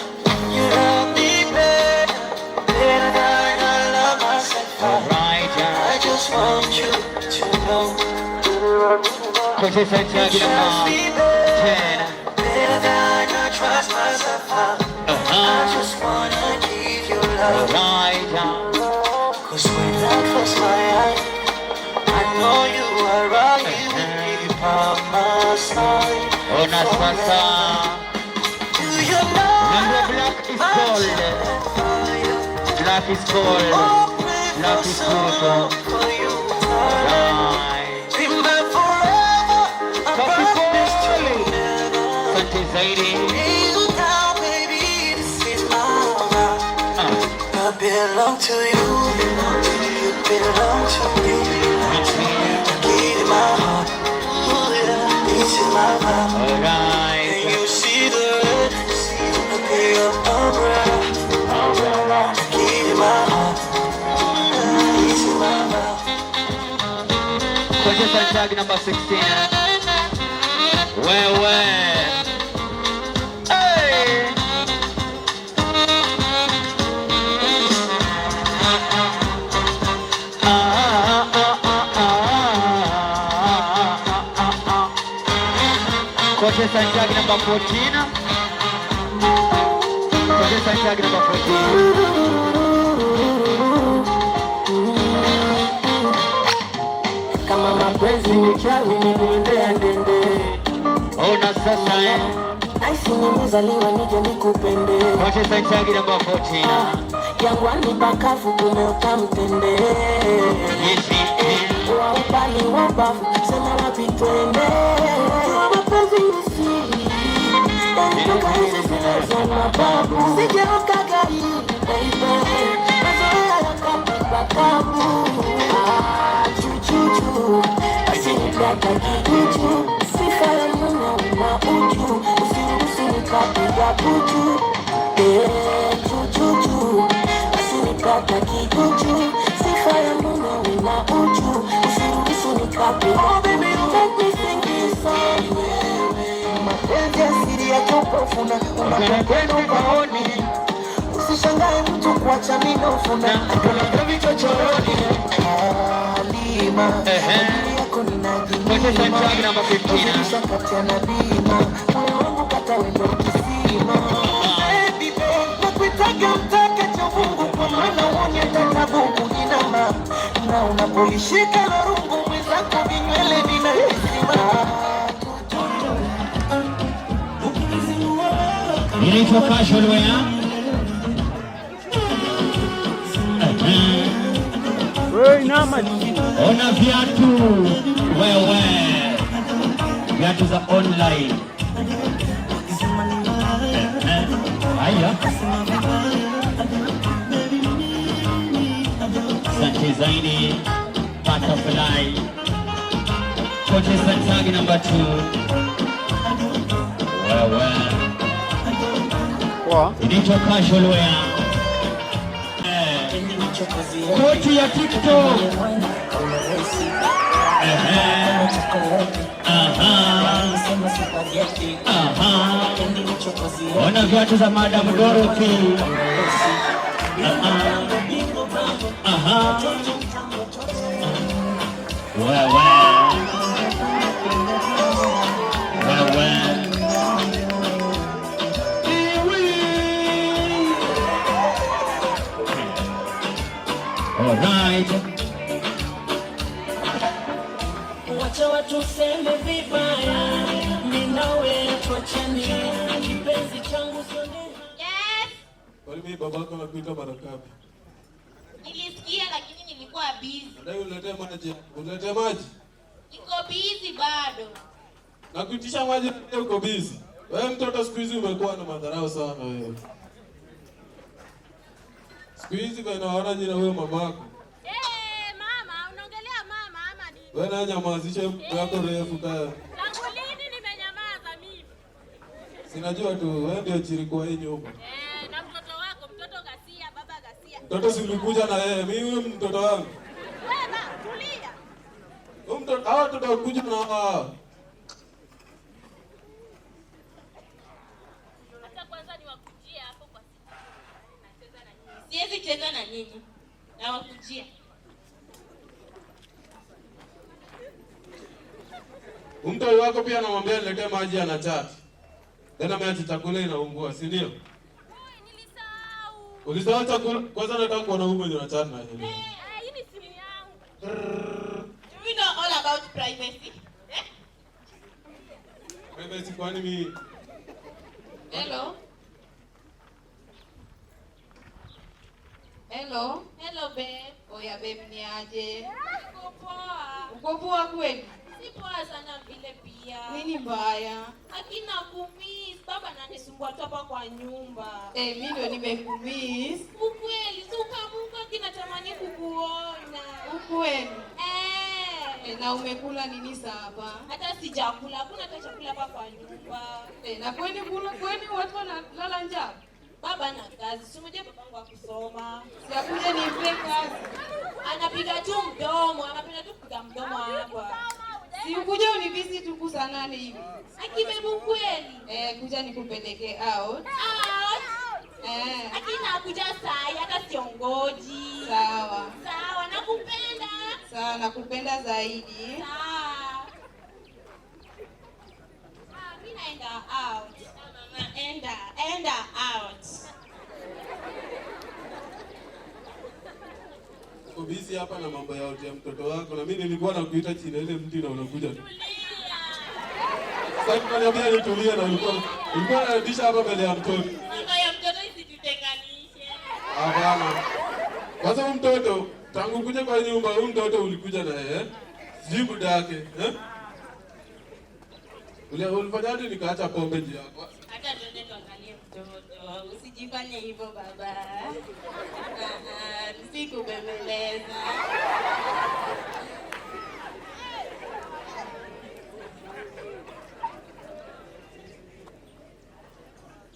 You love me better than I love myself. Right. I just want you to know Coaches and Jackie number 10. I trust myself. I just wanna give you love. Cause when I close my eyes, I know you are right. You by my side. Oh, Naswasa. Do you know? Remember, black is gold. Black is gold. Black is beautiful. Right. Dreaming forever. About this tree. Santi Zaidi. Now, baby, this is my love. I belong to you. You belong to me. I give you my heart. Oh yeah, this is my love. Alright. Can you see the red? I pick up umbrella. I give you my heart. This is my love. Coaches and Jackie number 16. Where? Hey! Coaches and Jackie number 14. Coaches and Jackie number 14. Kama mapenzi ni chawi niendea ndende. Ona sasa Naisi nimezaliwa nije nikupende. Coaches and Jackie number 14. Jangwani pakavu kumeota mtende. Wa upali wa bafu sema wapi twende. Mapenzi ni siri. Toka hizi zile za mababu. Sijeuka gari baby. Mazoea yakapigwa kabu. Chuchu asinipata kijuju. Sifa ya mume una uju. Usiruhusu nikapiga buju. Chuchu asinipata kijuju. Sifa ya mume una uju. Usiruhusu nikapiga buju. Let me sing this song. Mapenzi asili ya chopofuna. Unapokwenda upaoni. Usishangae mtu kuacha minofuna. Kuna vichochoroni. Halima yako ninajimima. Coaches and Jackie number 15. Shakatia na bima. Moyo wangu kata wendo kisima. Baby babe, nakuitaga mtake cha Mungu. Kwa maana uonye tatabuku inama. Na unapolishika na rungu mwenzako vinywele vinaisima. Inaitwa casual wear. Ona viatu wewe, viatu za online. Haya, asante zaidi. Butterfly. Coaches and Jackie number 2. Wewe inaitwa casual wear. Koti ya TikTok. Ona viatu za Madam Dorothy. Wewe. Alright. Wacha watu seme vibaya. Mimi nawe tuachane. Kipenzi changu sone. Yes. Kwani mimi babako anakuita mara ngapi? Nilisikia lakini nilikuwa busy. Nadai uniletee maji. Uniletee maji? Niko busy bado. Nakuitisha maji na uko busy. Wewe mtoto siku hizi umekuwa na madharau sana wewe. Siku hizi kwa inaona jina wewe mamako. Mama, unaongelea mama ama nini? Wewe na nyamazisha yako refu kaya. Tangu lini nimenyamaza mimi? Sinajua tu wewe ndio chiriku wa hii nyumba. Na mtoto wako, mtoto Gasia, baba Gasia. Mtoto si ulikuja na yeye, mimi huyu mtoto wangu. Wewe tulia. Huyu mtoto hao tutakuja na hao. Hata kwanza niwakujia hapo kwa nacheza na nyinyi. Siwezi cheza na nyinyi. Na wakujia. Mtoi wako pia anamwambia niletee maji ana chat. Tena mimi chakula inaungua, si ndio? Ulisahau chakula. Kwanza nataka kuona huko ndio na chat na yeye. Hii ni simu yangu. Do we know all about privacy? Privacy kwani mimi. Hello. Hello. Hello babe. Oya babe ni aje? Uko poa. Uko poa kweli? Si poa sana vile pia. Nini mbaya? Akina kumiss. Baba ananisumbua tu hapa kwa nyumba. Mimi ndio nimekumiss. Ukweli, si ukamuka kinatamani kukuona. Ukweli. Na umekula nini sasa? Hata sijakula. Hakuna hata chakula hapa kwa nyumba. Na kwani watu wanalala njaa? Baba na kazi. Si mmoja babangu akusoma. Siakuja nipe kazi. Anapiga tu mdomo, anapenda tu kupiga mdomo hapa. Si ukuja univisi tu saa 8 hivi. Akibebu kweli. Kuja nikupeleke out. Akina kuja saa hata siongoji. Sawa. Sawa, nakupenda. Sawa, nakupenda zaidi. Sawa. Mimi naenda out. Mama, enda out. Uko busy hapa na mambo ya mtoto wako na mimi nilikuwa nakuita chini ile mti na unakuja tu. Sasa kaniambia nitulie na ulikuwa unarudisha hapa mbele ya mtoto. Mambo ya mtoto isitutenganishe. Hapana. Kwanza huyu mtoto tangu kuja kwa nyumba huyu mtoto ulikuja na yeye. Jibu dake, Ulifanyaje nikaacha pombe juu yako? Hata tuende tuangalie mtoto. Usijifanye hivyo baba. Sikubembeleza.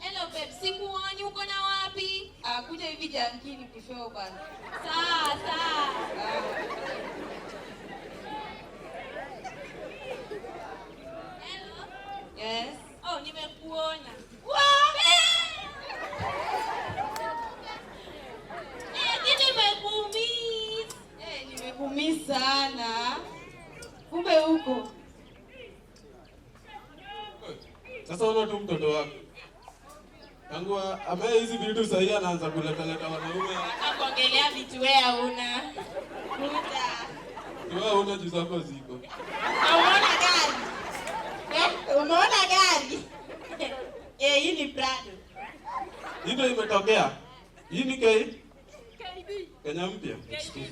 Hello babe, sikuoni uko na wapi? Kuja hivi jankini kifeo bana. Sawa. Hello? Yes. Oh, nimekuona. Nimekumiss sana. Kumbe huko. Sasa ona tu mtoto wako. Tangu ambaye hizi vitu sasa anaanza kuleta wanaume. Kuongelea vitu wewe hauna. Wewe hauna juu zako ziko. Unaona gari? Unaona gari? Hii ni Prado. Hii ndio imetokea. Hii ni KD. Kenya mpya. Excuse,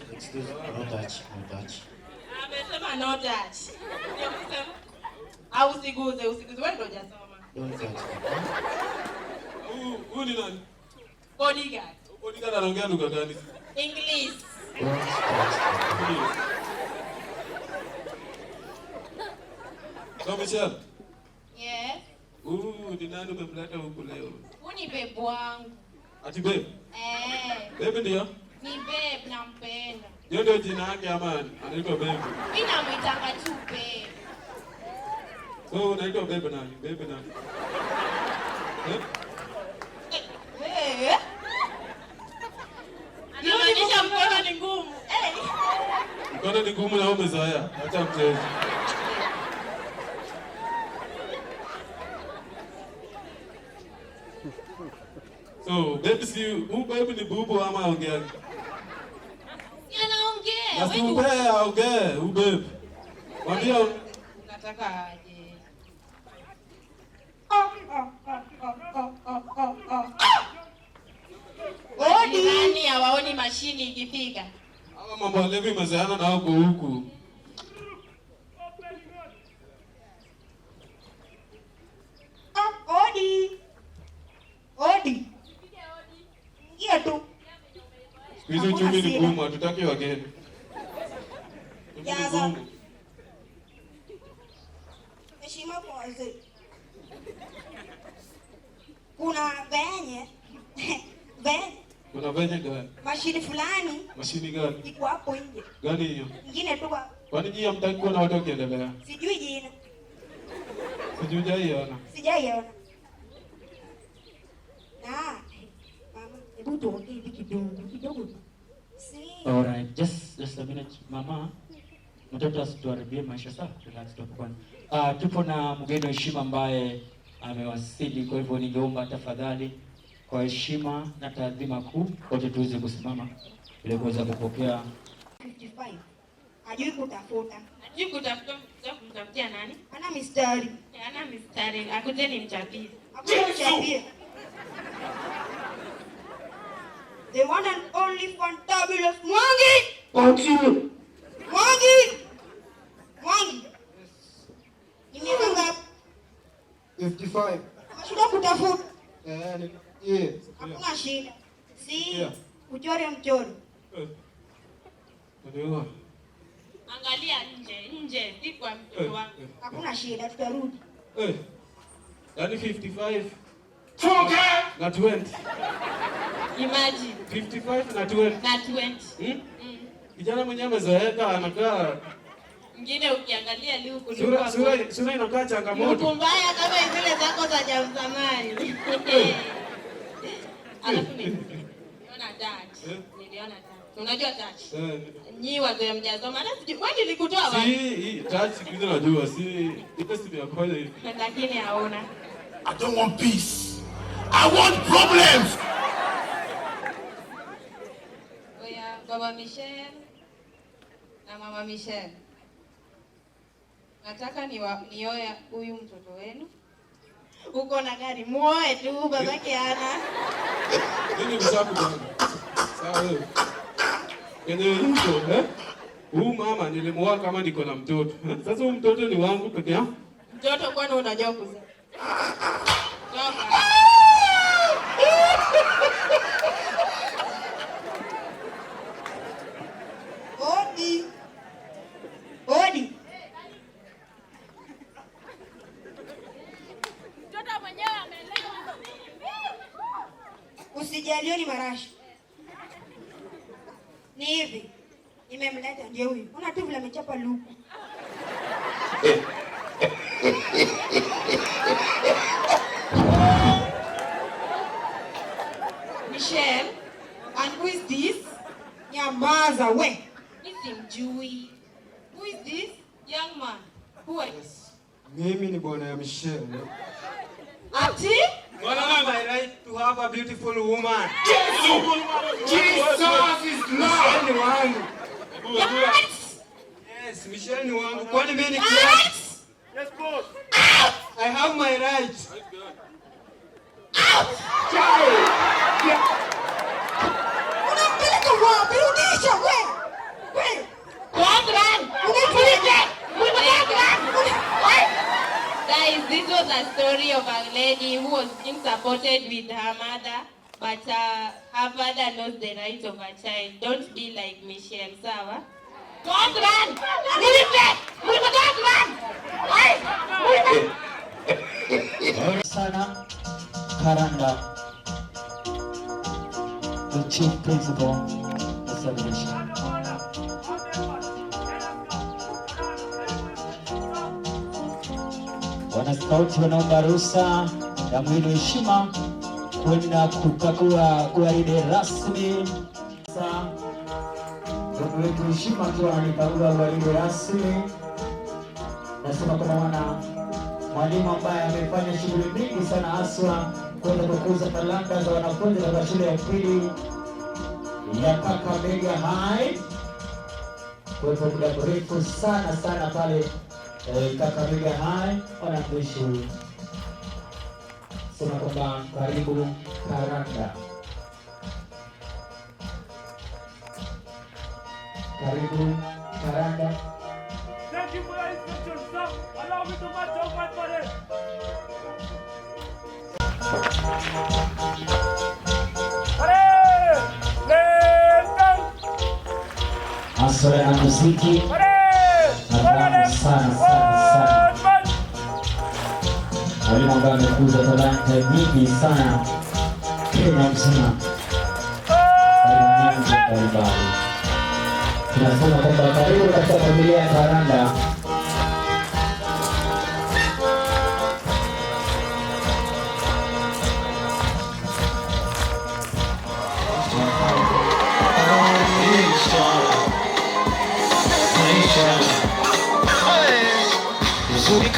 no touch. Amesema no touch. Au usiguze, wewe ndio hujasoma. Don't touch. Huyu ni nani? Bodyguard. Bodyguard anaongea lugha gani? English. So Michelle. Yes. Ni nani umemleta huku leo? Ni babe wangu. Ati babe? Babe ndio? Ni babe nampenda. Hiyo ndio jina yake ama anaitwa babe? Mimi namuitanga tu babe. So unaitwa babe nani? Babe nani? Anamaanisha mkono ni ngumu. Mkono ni ngumu na umezoea. Acha mchezo. So, baby baby ni bubu ama ongea? Anaongea. Basi ongea, baby. Mwambie unataka aje? Odi hawaoni mashini ikipiga. Hawa mambo ya levi mazeana na huko huku. Odi. Ingia tu. Hizo uchumi ni ngumu, hatutaki wageni. Jaza. Heshima kwa wazee. Kuna venye Kuna venye gani? mashini fulani Mashini gani? iko hapo nje. Gani hiyo? Ingine tu Kwani nyinyi hamtaki kuona watu wakiendelea? sijui jina. Sijaiona. Sijaiona. Na mama, hebu tuongee hivi kidogo tu. Si. All right, just a minute, Mama. mtoto asituharibie maisha. Sawa, relax tupone. Tupo na mgeni wa heshima ambaye amewasili, kwa hivyo ningeomba tafadhali kwa heshima na taadhima kuu wote tuweze kusimama ili kuweza kupokea 55. Hajui kutafuta. Hajui kutafuta, kumtafutia nani? Ana mistari. Ana mistari. Akuje nimchapie. Akuje mchapie. The one and only fantabulous Mwangi. Continue. Mwangi. Ni miaka ngapi? 55. Shida kutafuta. Yeah. Hakuna shida. Si Yeah. uchore mchoro. Ndio. Angalia nje, si kwa mtoto wangu. Hakuna shida, tutarudi. Yaani 55. Toka! Na 20. Imagine. 55 na 20. Na 20. Kijana mwenyewe amezoeka anakaa. Ngine ukiangalia leo Sura inakaa changamoto. Yuko mbaya kama zile zako za jamzamani. Alafu niliona dad. Niliona dad. Unajua dad? Nyi wazee mjazoma hata sijui kwani nilikutoa wapi? Si dad siku najua si iko simu ya kwanza hivi. Lakini haona. I don't want peace. I want problems. Oya, Baba Michelle na Mama Michelle. Nataka nioe huyu mtoto wenu. Uko na gari, muoe tu, babake hana. Nini msabu bwana? Sawa wewe. Kwenye mto, huyu mama nilimuoa kama niko na mtoto. Sasa huyu mtoto ni wangu peke yangu. Mtoto kwani unajua kuzaa? Odi. Mtoto mwenyewe amelewa. Usijaliwe ni marashi. Ni hivi. Nimemleta ndio huyu. Una tu vile amechapa luku. Michelle, and who is this? Nyamaza we. Nisimjui. Who is this young man? Who are you? Mimi ni bwana ya Michelle. Ati? What am I right to have a beautiful woman? Jesus is Lord. Michelle ni wangu. Yes, Michelle ni wangu. Kwani mimi ni kiasi? Yes, boss. I have my rights. Unampeleka wapi? Rudisha we. We. Guys, this was a story of a lady who was being supported with her mother, but her father knows the rights of her child. Don't be like Michelle, sawa? Don't run! sana Karanda, the chief principal of celebration. Wanaskauti wanaomba ruhusa ya mwili wa heshima kwenda kukagua gwaride rasmi. Sasa ndugu wetu heshima akiwa anikagua gwaride rasmi, nasema kama mwalimu ambaye amefanya shughuli mingi sana haswa kwenda kukuza talanta za wanafunzi katika shule ya pili ya Kakamega High. Kwa hivyo muda mrefu sana pale Kakamega High wanakuishi. Sema kwamba karibu Karanda. Karibu Karanda. Thank you for your instruction, sir. Allow me to march off my parade. Parade! Left. Maswala ya muziki napenda sana. Walimu ambao wamekuza talanta nyingi sana Kenya mzima. Mbalimbali. Tunasema kwamba karibu katika familia ya Karanda. Inshallah.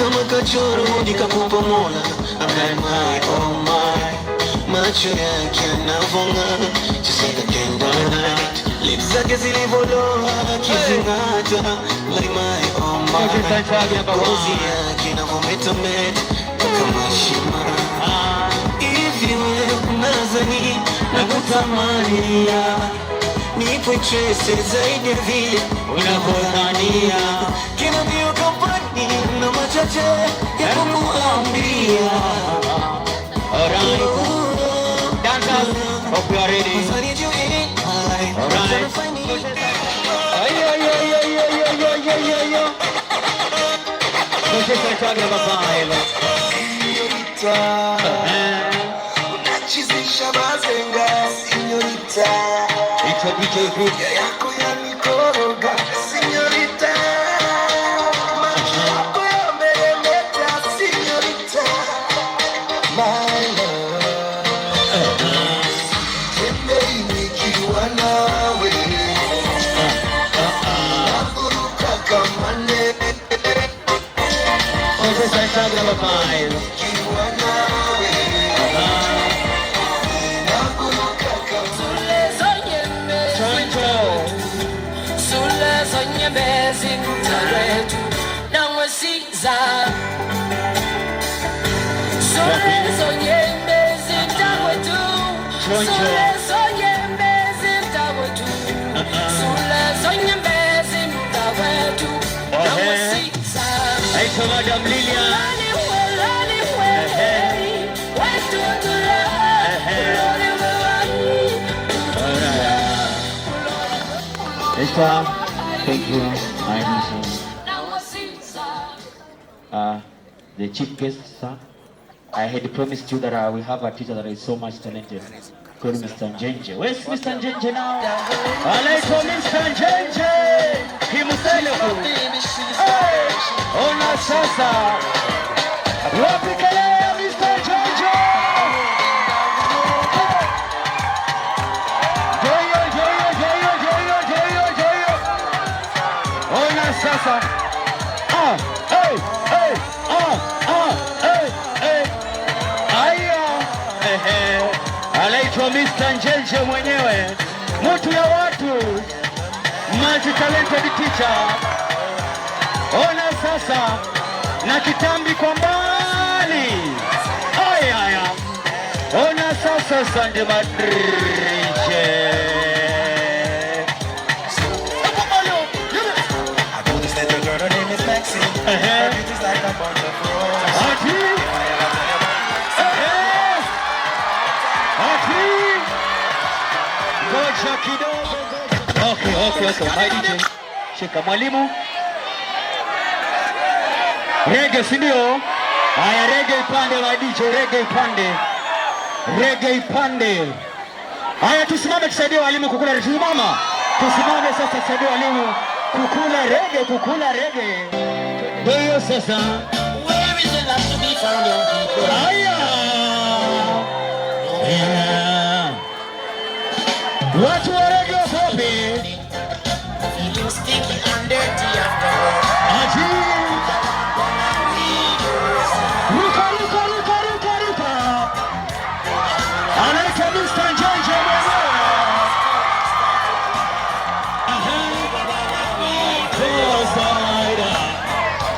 kama kachoro nikakupa Mola. I'm my, oh my, macho yake yanavong'aa, just like a candlelight. Lips zake zilivoloa akizing'ata, like my, oh my, ngozi yake inavometameta kama shima. Hivi wewe unadhani nakutamania, nipo trace zaidi ya vile unavyodhania. Kina mbio kampani na machache ya kumuambia. Alright, dancers, hope you are ready. Alright. Ayo. Unachizisha mazenga, señorita. It's a DJ group. Yako ya mikoroga, señorita. Macho yako yameremeta, señorita. My love. Tembei nikiwa nawe. Nakuruka kama ndege. Nikiwa nawe. Madam Lilian. Thank you, my the chief guest, sir. I had promised you that I will have a teacher that is so much talented, called Mr. Njenje. Where's Mr. Njenje now? I like Mr. Njenje. Himself. Hey, ona sasa. Wapikele Mr. Njenje. Joyo. Ona sasa. Hey. Anaitwa Mr. Njenje mwenyewe, mtu ya watu, multi-talented teacher. Ona sasa na kitambi kwa mbali. Aya. Ona sasa Sande Madrije. Okay. My DJ. Shika mwalimu. Reggae si ndio? Haya, reggae ipande my DJ, reggae ipande. Haya, tusimame tusaidie walimu kukula reggae. Mama, tusimame sasa tusaidie walimu kukula reggae. Ndio sasa. Where is the love to be found, young people? Haya. Watu wa reggae wapi? Feeling sticky and dirty afterwards. Aji. Ruka. Anaitwa Mr. Njenje mwenyewe.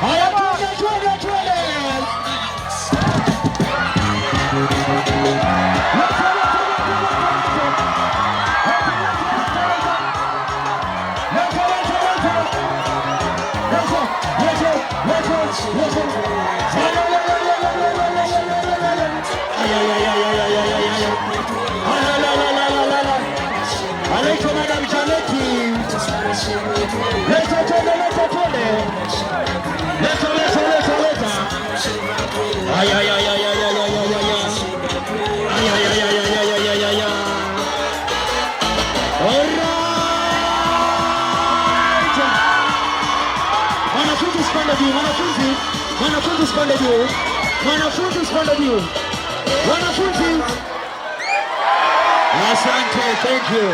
Haya, tuende. Anaitwa Madam Janeti. Leta twende. Aya. Alright. Wanafunzi spanda juu. Wanafunzi. Asante, thank you.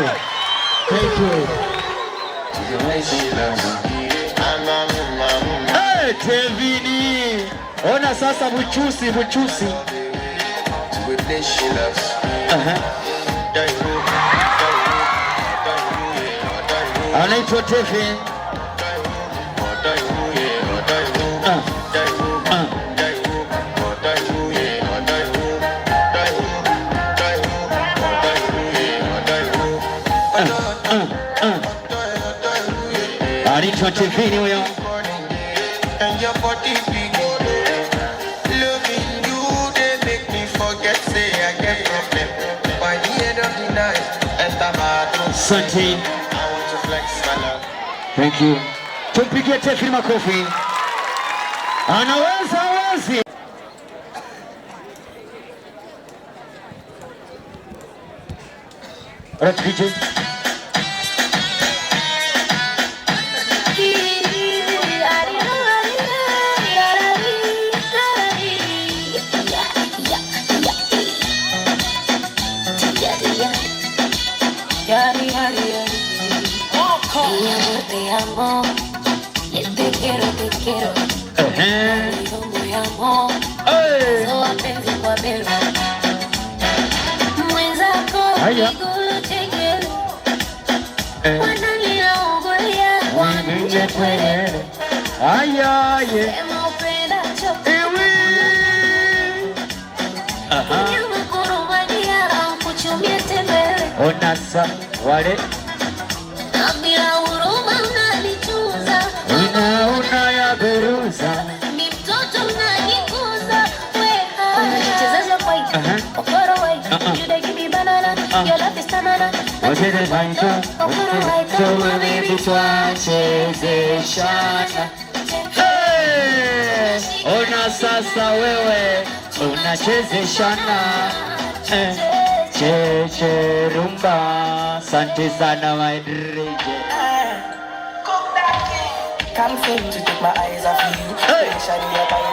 Hey, Tevini. Ona sasa buchusi. Anaitwa Tefe. Anaitwa Tefe ni huyo. And your body big. Loving you, they make me forget, say I get problem. By the end of the night, and the heart Santi. I want to flex my love. Thank you. Tumpigie Tefi makofi. Anaweza wazi. Rafiki. Te amo, te quiero, muy amo, so wapenzi kwa belo, mwenzako migulu chekero, wanalila ugolia, wanuje kwelele, sema upenda chote, nyama kurumania, kuchumia tembele, Onasa wale bila huruma unanichuza, una ya beruza, mi mtoto unanikuza, unanichezesha kwaito, okoro waito, you dey give me banana, your love is banana, wajere vaito, okoro waito, my baby twachezeshana. Ona sasa wewe unachezeshana. Cheche rumba, asante sana my DJ. Can't seem to take my eyes off you. Hey, shawty, your body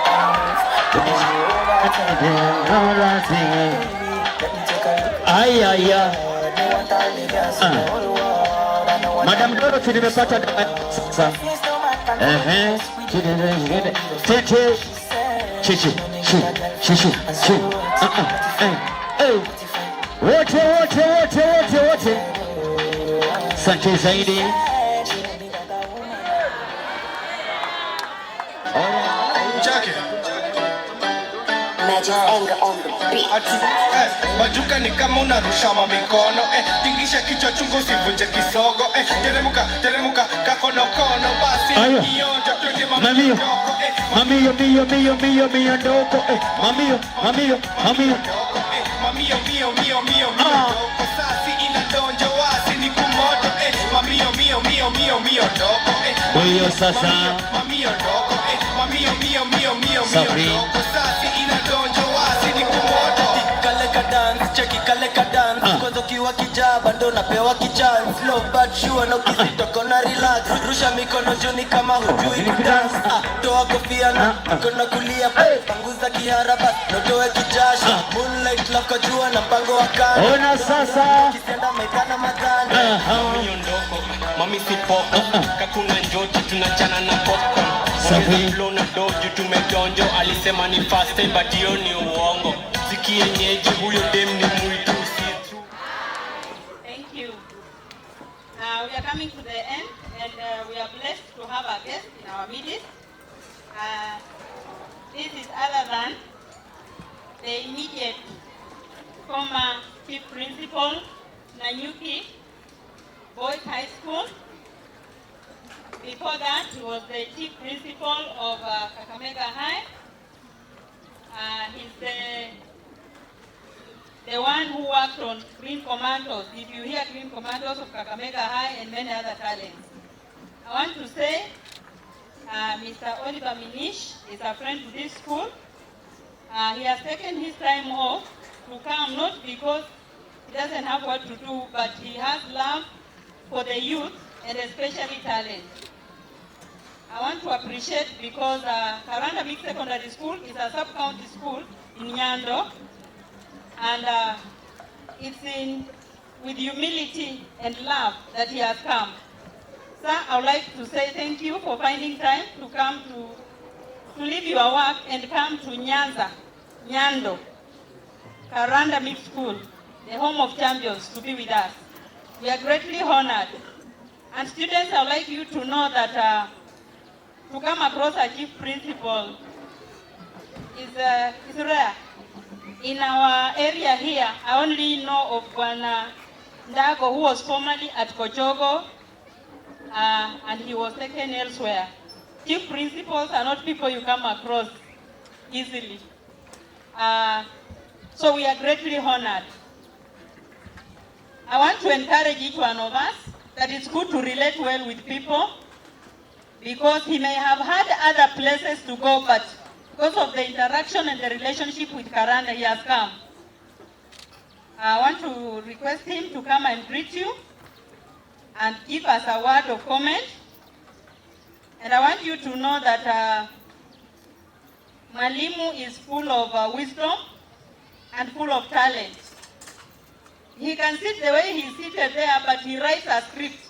Madam Dorothy nimepata sasa. Tete. Chichi. Wote. Asante zaidi. Magic anger on the beat. Majuka ni kama unarusha mikono, tingisha kichwa chungu usivunje kisogo, teremuka kakonokono basi ionja twende mamio ndoko, mamio sasi inadonja wasi ni kumoto, mamio ndoko, huyo sasa mamio ndoko, mamio Sabri. ndoko sasi inadonja wasi ni kumoto. Kaleka dance, kwanza ukiwa kijaba ndo napewa kichance. Low but sure na ukizitoka na relax. Rusha mikono juu kama hujui kudance. Toa kofia na mkono kulia, panguza kiharaba na toe kijasho. Moonlight love kwa jua na mpango wa kando. Ona sasa Kisienda maidana madhani. Mami ondoko, mami sipoko, kakuna njoti tunachana na popcorn. Sabri. Flow na doju tumedonjo, alisema ni fast time but hiyo ni uongo. Siki yenyeji huyo dem ni mwitu. Thank you. We are coming to the end, and we are blessed to have a guest in our midst. This is other than the immediate former chief principal, Nanyuki Boys High School. Before that, he was the chief principal of Kakamega High. He's the one who worked on Green Commandos. If you hear Green Commandos of Kakamega High and many other talents. I want to say Mr. Oliver Minish is a friend to this school. He has taken his time off to come, not because he doesn't have what to do, but he has love for the youth and especially talent. I want to appreciate because Karanda Mixed Secondary School is a sub-county school in Nyando, and it's with humility and love that he has come. Sir, I would like to say thank you for finding time to come to to leave your work and come to Nyanza, Nyando, Karanda Mixed School, the home of champions, to be with us. We are greatly honored. And students, I would like you to know that to come across a chief principal is rare. In our area here, I only know of one Ndago who was formerly at Kochogo, and he was taken elsewhere. Chief principals are not people you come across easily. So we are greatly honored. I want to encourage each one of us that it's good to relate well with people, because he may have had other places to go, but because of the interaction and the relationship with Karanda, he has come. I want to request him to come and greet you and give us a word of comment. And I want you to know that Mwalimu is full of wisdom and full of talent. He can sit the way he's seated there, but he writes a script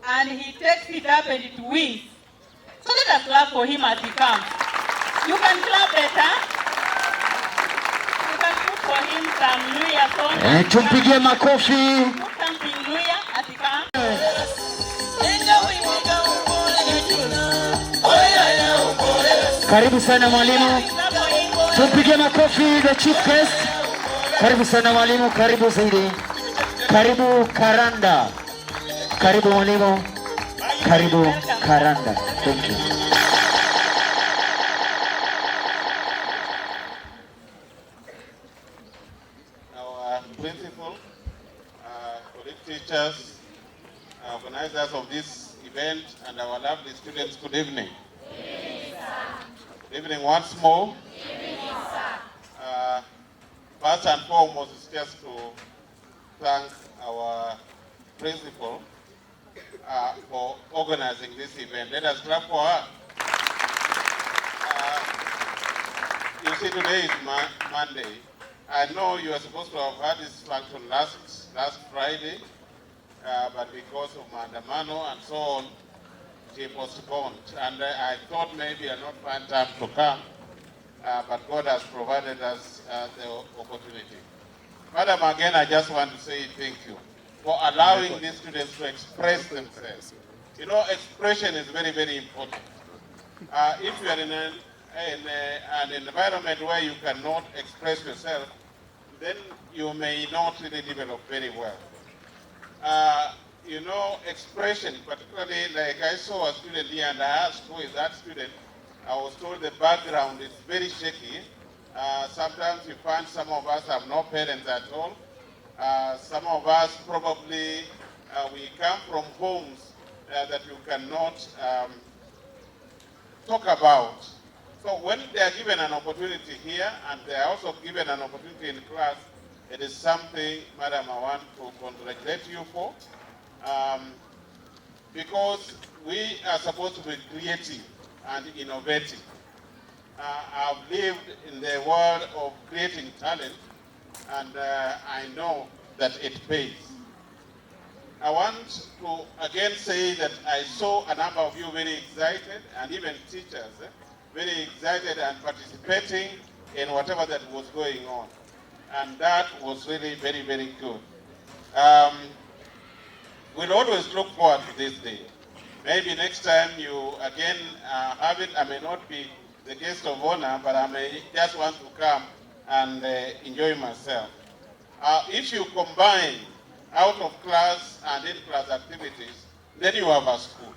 and he takes it up and it wins. So let us clap for him as he comes. You can clap better. You can put for him some Luya song. Tumpigie makofi. Put something Luya as he comes. Karibu sana mwalimu. Tumpigie makofi the chief guest. Karibu sana mwalimu, karibu zaidi. Karibu Karanda. Karibu mwalimu. Karibu Karanda. Thank you. Our principal, colleague teachers, organizers of this event, and our lovely students, good evening. Good evening once more. First and foremost is just to thank our principal for organizing this event. Let us clap for her. You see, today is Monday. I know you are supposed to have had this function last Friday, but because of Mandamano and so on, she postponed. And I thought maybe I not find time to come, but God has provided us the opportunity. Madam, again, I just want to say thank you for allowing these students to express themselves. You know, expression is very, very important. If you are in an environment where you cannot express yourself, then you may not really develop very well. You know, expression, particularly like I saw a student here and I asked who is that student, I was told the background is very shaky. Sometimes you find some of us have no parents at all. Some of us probably, we come from homes that you cannot talk about. So when they are given an opportunity here and they are also given an opportunity in class, it is something, Madam, I want to congratulate you for. Because we are supposed to be creative and innovative. I've lived in the world of creating talent, and I know that it pays. I want to again say that I saw a number of you very excited, and even teachers, very excited and participating in whatever that was going on. And that was really very, very good. We'll always look forward to this day. Maybe next time you again have it, I may not be the guest of honor, but I may just want to come and enjoy myself. If you combine out of class and in-class activities, then you have a school.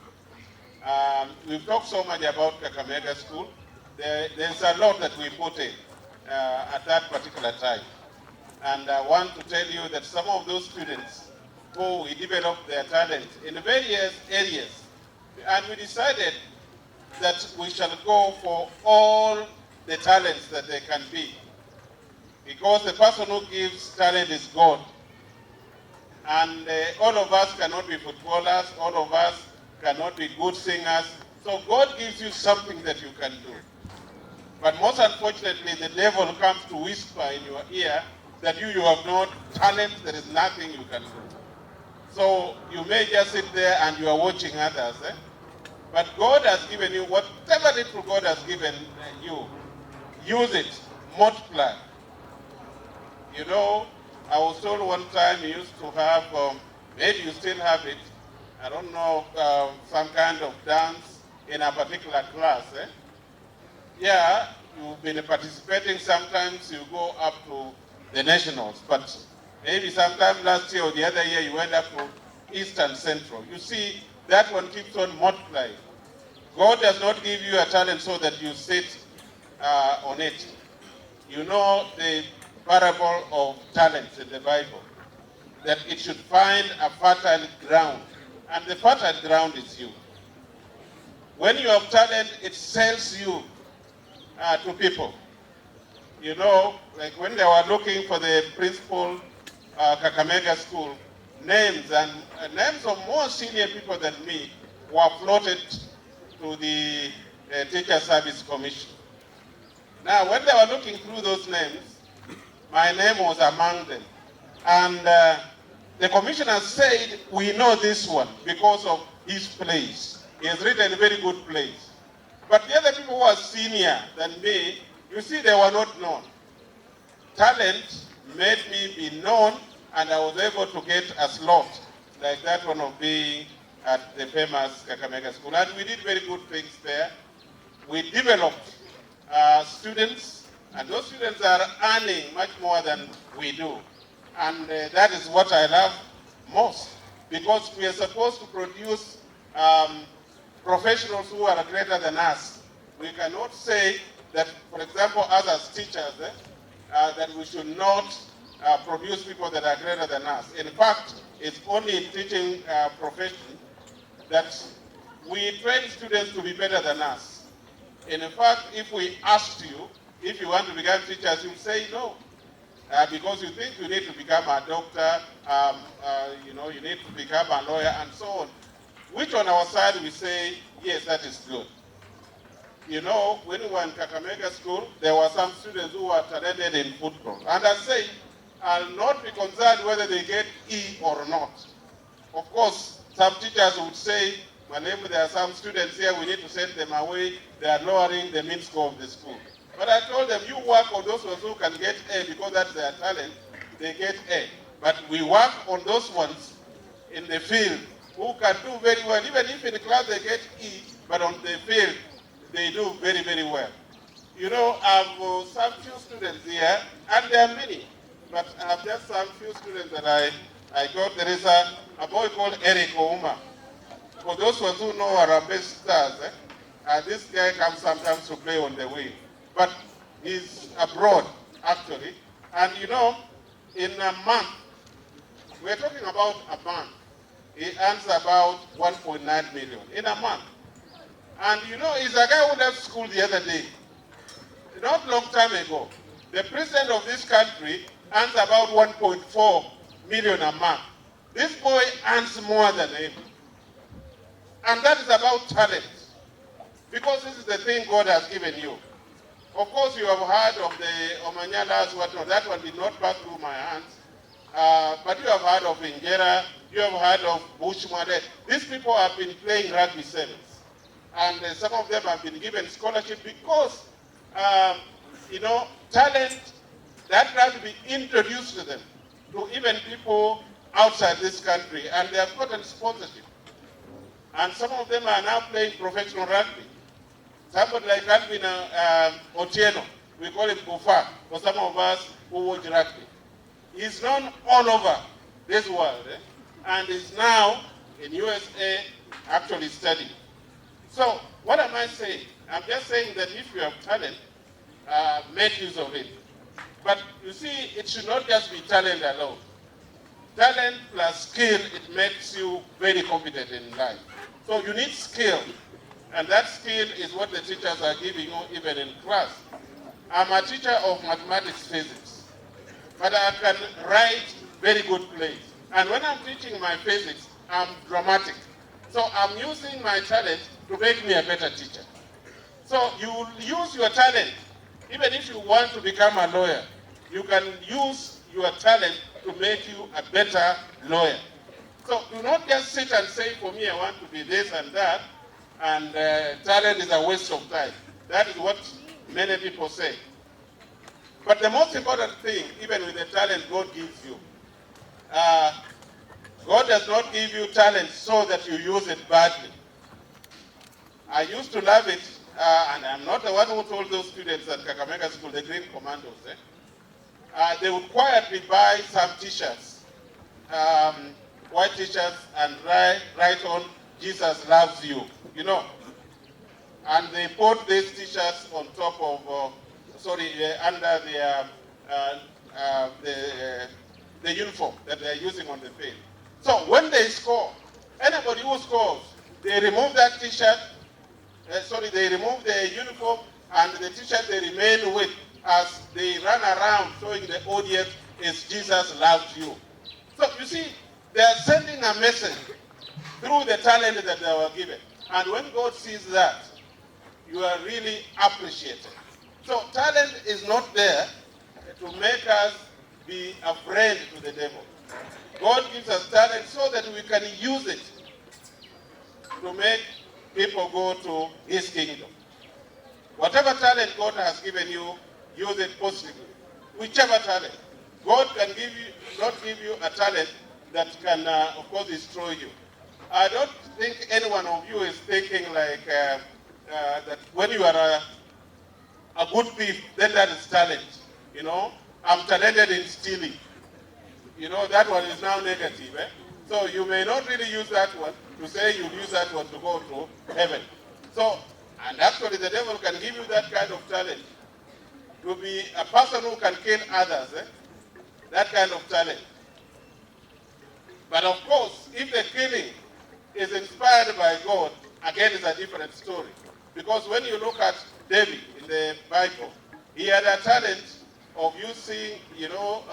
We've talked so much about Kakamega School. There's a lot that we put in at that particular time. And I want to tell you that some of those students who we developed their talent in various areas, and we decided that we shall go for all the talents that they can be. Because the person who gives talent is God. And all of us cannot be footballers, all of us cannot be good singers. So God gives you something that you can do. But most unfortunately, the devil comes to whisper in your ear that you have no talent, there is nothing you can do. So you may just sit there and you are watching others. But God has given you whatever little God has given you. Use it, multiply. You know, I was told one time you used to have, maybe you still have it, I don't know, some kind of dance in a particular class. Yeah, you've been participating, sometimes you go up to the nationals, but maybe sometime last year or the other year you went up to East and Central. You see, that one keeps on multiplying. God does not give you a talent so that you sit on it. You know the parable of talents in the Bible, that it should find a fertile ground, and the fertile ground is you. When you have talent, it sells you to people. You know, like when they were looking for the principal Kakamega school, names of more senior people than me were floated to the Teacher Service Commission. Now, when they were looking through those names, my name was among them. And the commissioner said, we know this one because of his plays. He has written very good plays. But the other people who are senior than me, you see, they were not known. Talent made me be known, and I was able to get a slot like that one of being at the famous Kakamega School. And we did very good things there. We developed students, and those students are earning much more than we do. And that is what I love most, because we are supposed to produce professionals who are greater than us. We cannot say that, for example, us as teachers, that we should not produce people that are greater than us. In fact, it's only in teaching profession that we train students to be better than us. In fact, if we asked you, if you want to become teachers, you'll say no. Because you think you need to become a doctor, you know, you need to become a lawyer, and so on. Which on our side we say, yes, that is good. You know, when we were in Kakamega School, there were some students who were talented in football. And I say, I'll not be concerned whether they get E or not. Of course, some teachers would say, whenever there are some students here, we need to send them away. They are lowering the mean score of the school. But I told them, you work on those ones who can get A because that's their talent, they get A. But we work on those ones in the field who can do very well. Even if in class they get E, but on the field, they do very, very well. You know, I have some few students here, and there are many, but I have just some few students that I got. There is a boy called Eric Ouma. For those ones who know our best stars, this guy comes sometimes to play on the wing. But he's abroad, actually. And you know, in a month, we're talking about a month, he earns about 1.9 million in a month. And you know, he's a guy who left school the other day. Not long time ago, the president of this country earns about 1.4 million a month. This boy earns more than him. And that is about talent. Because this is the thing God has given you. Of course, you have heard of the Omanyalas, whatnot. That one did not pass through my hands. But you have heard of Ingera, you have heard of Bushmade. These people have been playing rugby sevens. And some of them have been given scholarship because, you know, talent, that has to be introduced to them, to even people outside this country. And they have gotten sponsorship. And some of them are now playing professional rugby. Somebody like Alvin Otieno, we call him Bufa, for some of us who watch rugby. He's known all over this world, and is now in USA actually studying. So, what am I saying? I'm just saying that if you have talent, make use of it. But you see, it should not just be talent alone. Talent plus skill, it makes you very competent in life. So you need skill. And that skill is what the teachers are giving you even in class. I'm a teacher of mathematics, physics, but I can write very good plays. And when I'm teaching my physics, I'm dramatic. So I'm using my talent to make me a better teacher. So you use your talent. Even if you want to become a lawyer, you can use your talent to make you a better lawyer. So do not just sit and say, for me, I want to be this and that. and talent is a waste of time. That is what many people say. But the most important thing, even with the talent God gives you, God does not give you talent so that you use it badly. I used to love it, and I'm not the one who told those students at Kakamega School, the Green Commandos, they would quietly buy some t-shirts, white t-shirts, and write on, Jesus loves you, you know. And they put these t-shirts on top of, under the uniform that they're using on the field. So when they score, anybody who scores, they remove that t-shirt, they remove the uniform and the t-shirt they remain with as they run around showing the audience is Jesus loves you. So you see, they are sending a message through the talent that they were given. And when God sees that, you are really appreciated. So talent is not there to make us be afraid to the devil. God gives us talent so that we can use it to make people go to his kingdom. Whatever talent God has given you, use it positively. Whichever talent. God can not give you a talent that can, of course, destroy you. I don't think any one of you is thinking like that when you are a good thief, then that is talent. You know, I'm talented in stealing. You know, that one is now negative. So you may not really use that one to say you'll use that one to go to heaven. So, and actually the devil can give you that kind of talent. To be a person who can kill others, that kind of talent. But of course, if the killing is inspired by God, again it's a different story. Because when you look at David in the Bible, he had a talent of using, you know,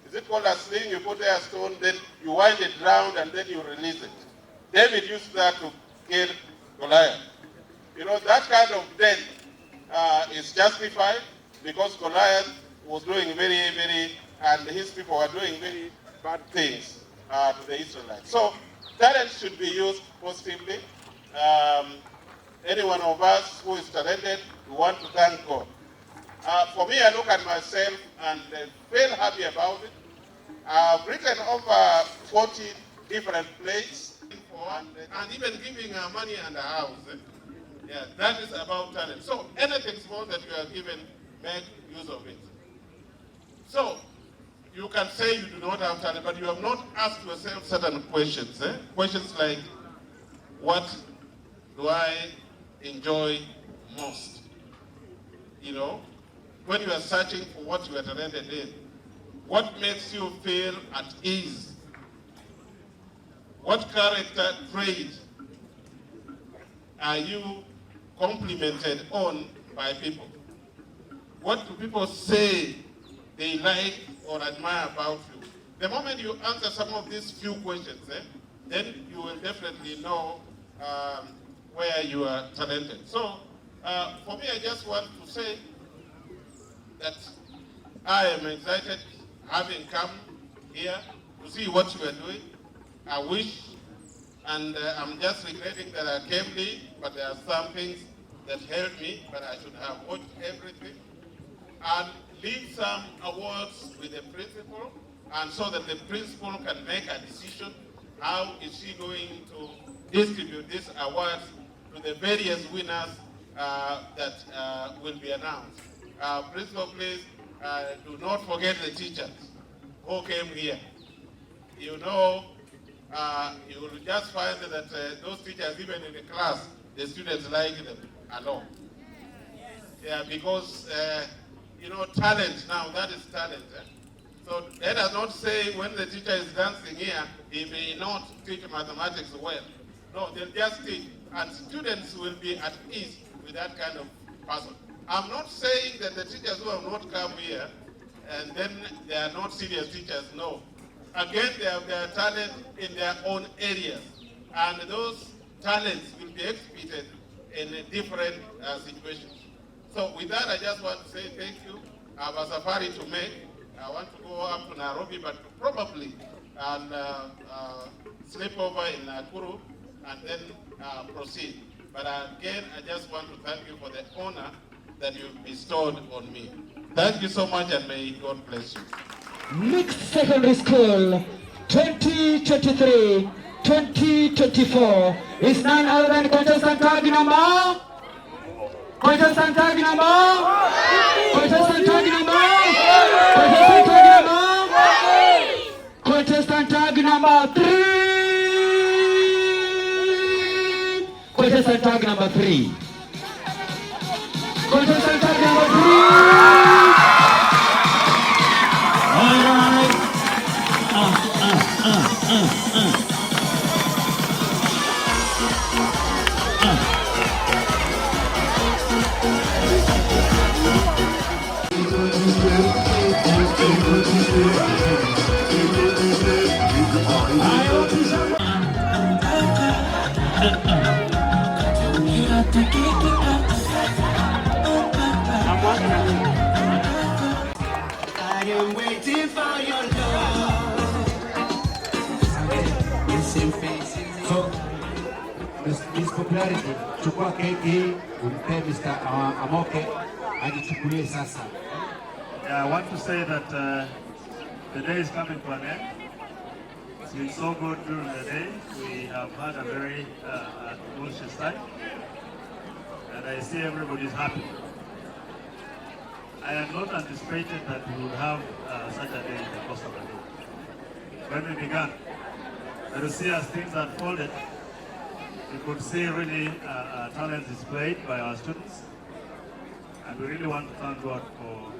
is it called a sling? You put a stone, then you wind it round and then you release it. David used that to kill Goliath. You know, that kind of death is justified because Goliath was doing and his people were doing very bad things to the Israelites. So talent should be used positively. Any one of us who is talented, we want to thank God. For me, I look at myself and feel happy about it. I've written over 40 different plays and even giving money and a house. Yeah, that is about talent. So anything small that you are given, make use of it. So you can say you do not have talent, but you have not asked yourself certain questions. Questions like, what do I enjoy most? You know, when you are searching for what you are talented in, what makes you feel at ease? What character trait are you complimented on by people? What do people say they like or admire about you? The moment you answer some of these few questions, then you will definitely know where you are talented. So, for me, I just want to say that I am excited having come here to see what you are doing. I wish, and I'm just regretting that I came late, but there are some things that helped me, but I should have watched everything. And leave some awards with the principal, and so that the principal can make a decision how is she going to distribute these awards to the various winners that will be announced. Principal, please do not forget the teachers who came here. You know, you will just find that those teachers, even in the class, the students like them a lot. Yeah, because, you know, talent now, that is talent. So let us not say when the teacher is dancing here, he may not teach mathematics well. No, they'll just teach, and students will be at ease with that kind of person. I'm not saying that the teachers who have not come here, and then they are not serious teachers, no. Again, they have their talent in their own areas, and those talents will be exhibited in different situations. So with that, I just want to say thank you. I have a safari to make. I want to go up to Nairobi, but probably sleep over in Nakuru and then proceed. But again, I just want to thank you for the honor that you've bestowed on me. Thank you so much, and may God bless you. Mixed Secondary School 2023-2024 is none other than contestant tag number. Contestant tag number. Contestant tag number. Contestant tag number. Contestant tag number 3. Contestant tag number 3. Contestant tag number 3. All right. I am waiting for your love. So, Miss Popularity, chukua keki, umpe Mr. Amoke, ajichukulie sasa. Yeah, I want to say that the day is coming to an end. It's been so good during the day. We have had a very delicious time. And I see everybody's happy. I had not anticipated that we would have such a day in the course of the day. When we began, to see as things unfolded, we could see really talent displayed by our students. And we really want to thank God for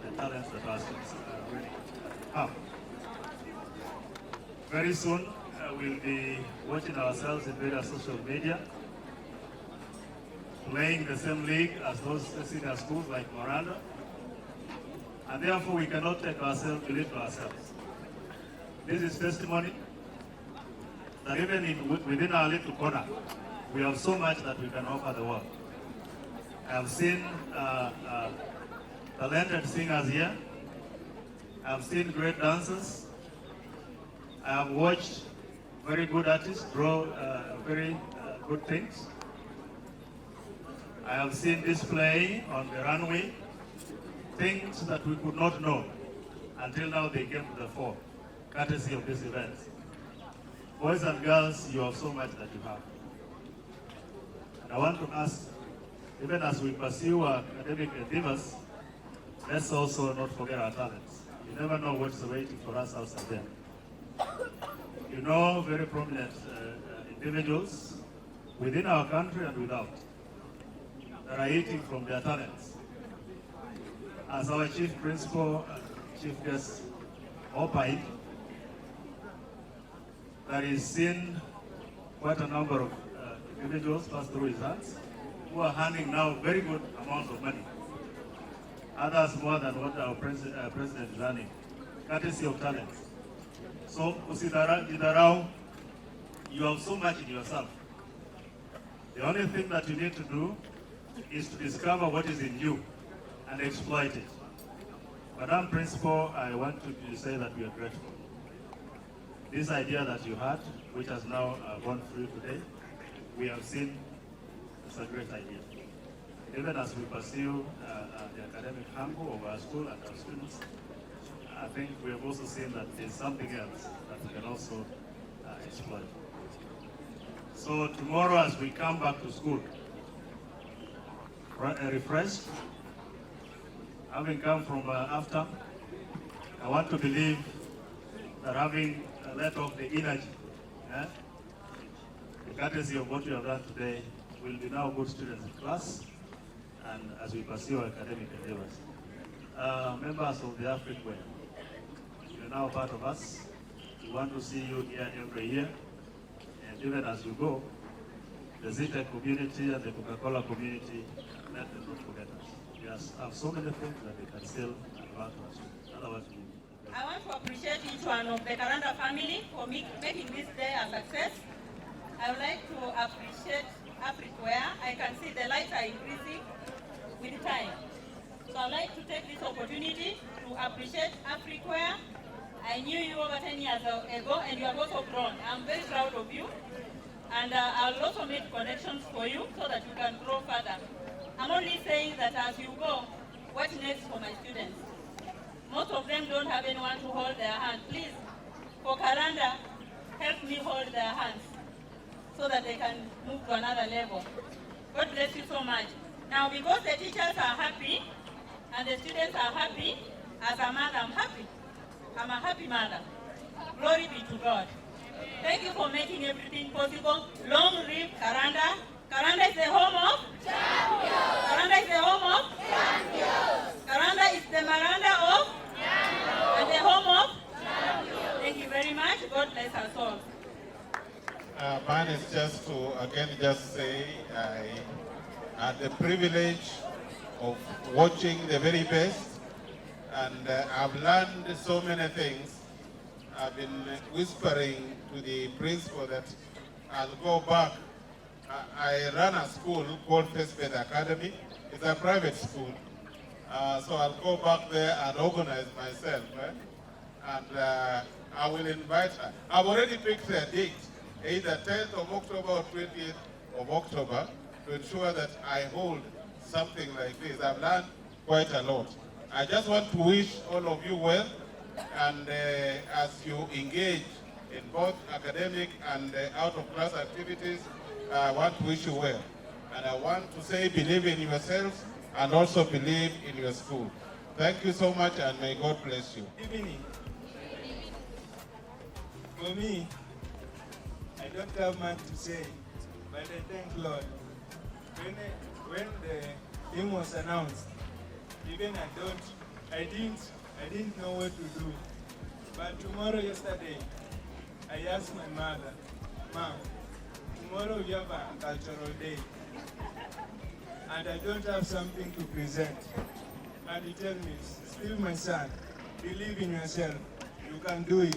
the talents that our students really have. Very soon, we'll be watching ourselves in various social media, playing the same league as those senior schools like Miranda. And therefore, we cannot take ourselves, believe to ourselves. This is testimony that even within our little corner, we have so much that we can offer the world. I have seen talented singers here. I have seen great dancers. I have watched very good artists draw very good things. I have seen display on the runway things that we could not know until now they came to the fore, courtesy of this event. Boys and girls, you have so much that you have. And I want to ask, even as we pursue our academic endeavors, let's also not forget our talents. You never know what's waiting for us outside there. You know very prominent individuals within our country and without that are eating from their talents. As our chief principal, chief guest opined, that he's seen quite a number of individuals pass through his hands who are handing now very good amounts of money. Others more than what our president is earning, courtesy of talents. So, usidharau, you have so much in yourself. The only thing that you need to do is to discover what is in you and exploit it. Madam Principal, I want to say that we are grateful. This idea that you had, which has now gone through today, we have seen it's a great idea. Even as we pursue the academic angle of our school and our students, I think we have also seen that there's something else that we can also exploit. So tomorrow as we come back to school, refreshed, having come from after, I want to believe that having let off the energy, the courtesy of what you have done today, will be now good students in class and as we pursue our academic endeavors. Members of the AFRIKWEAR, you're now part of us. We want to see you here every year, and even as you go, the Zita community and the Coca-Cola community, let them not forget us. We have so many things that they can still advance us. Otherwise, I want to appreciate each one of the Karanda family for making this day a success. I would like to appreciate AFRIKWEAR. I can see the lights are increasing with time. So I'd like to take this opportunity to appreciate AFRIKWEAR. I knew you over 10 years ago and you have also grown. I'm very proud of you. And I'll also make connections for you so that you can grow further. I'm only saying that as you go, what next for my students? Most of them don't have anyone to hold their hand. Please, for Karanda, help me hold their hands so that they can move to another level. God bless you so much. Now, because the teachers are happy and the students are happy, as a mother, I'm happy. I'm a happy mother. Glory be to God. Thank you for making everything possible. Long live Karanda. Karanda is the home of champions. Karanda is the home of champions. Karanda is the Maranda of champions. And the home of champions. Thank you very much. God bless us all. Mine is just to again just say I had the privilege of watching the very best, and I've learned so many things. I've been whispering to the principal that I'll go back. I run a school called First Bed Academy. It's a private school. So I'll go back there and organize myself. And I will invite her. I've already picked a date, either 10th of October or 20th of October, to ensure that I hold something like this. I've learned quite a lot. I just want to wish all of you well, and as you engage in both academic and out-of-class activities, I want to wish you well. And I want to say believe in yourselves and also believe in your school. Thank you so much, and may God bless you. Good evening. For me, I don't have much to say, but I thank Lord. When the thing was announced, even I didn't know what to do. But yesterday, I asked my mother, Mom, tomorrow we have a cultural day, and I don't have something to present. And he told me, still my son, believe in yourself, you can do it.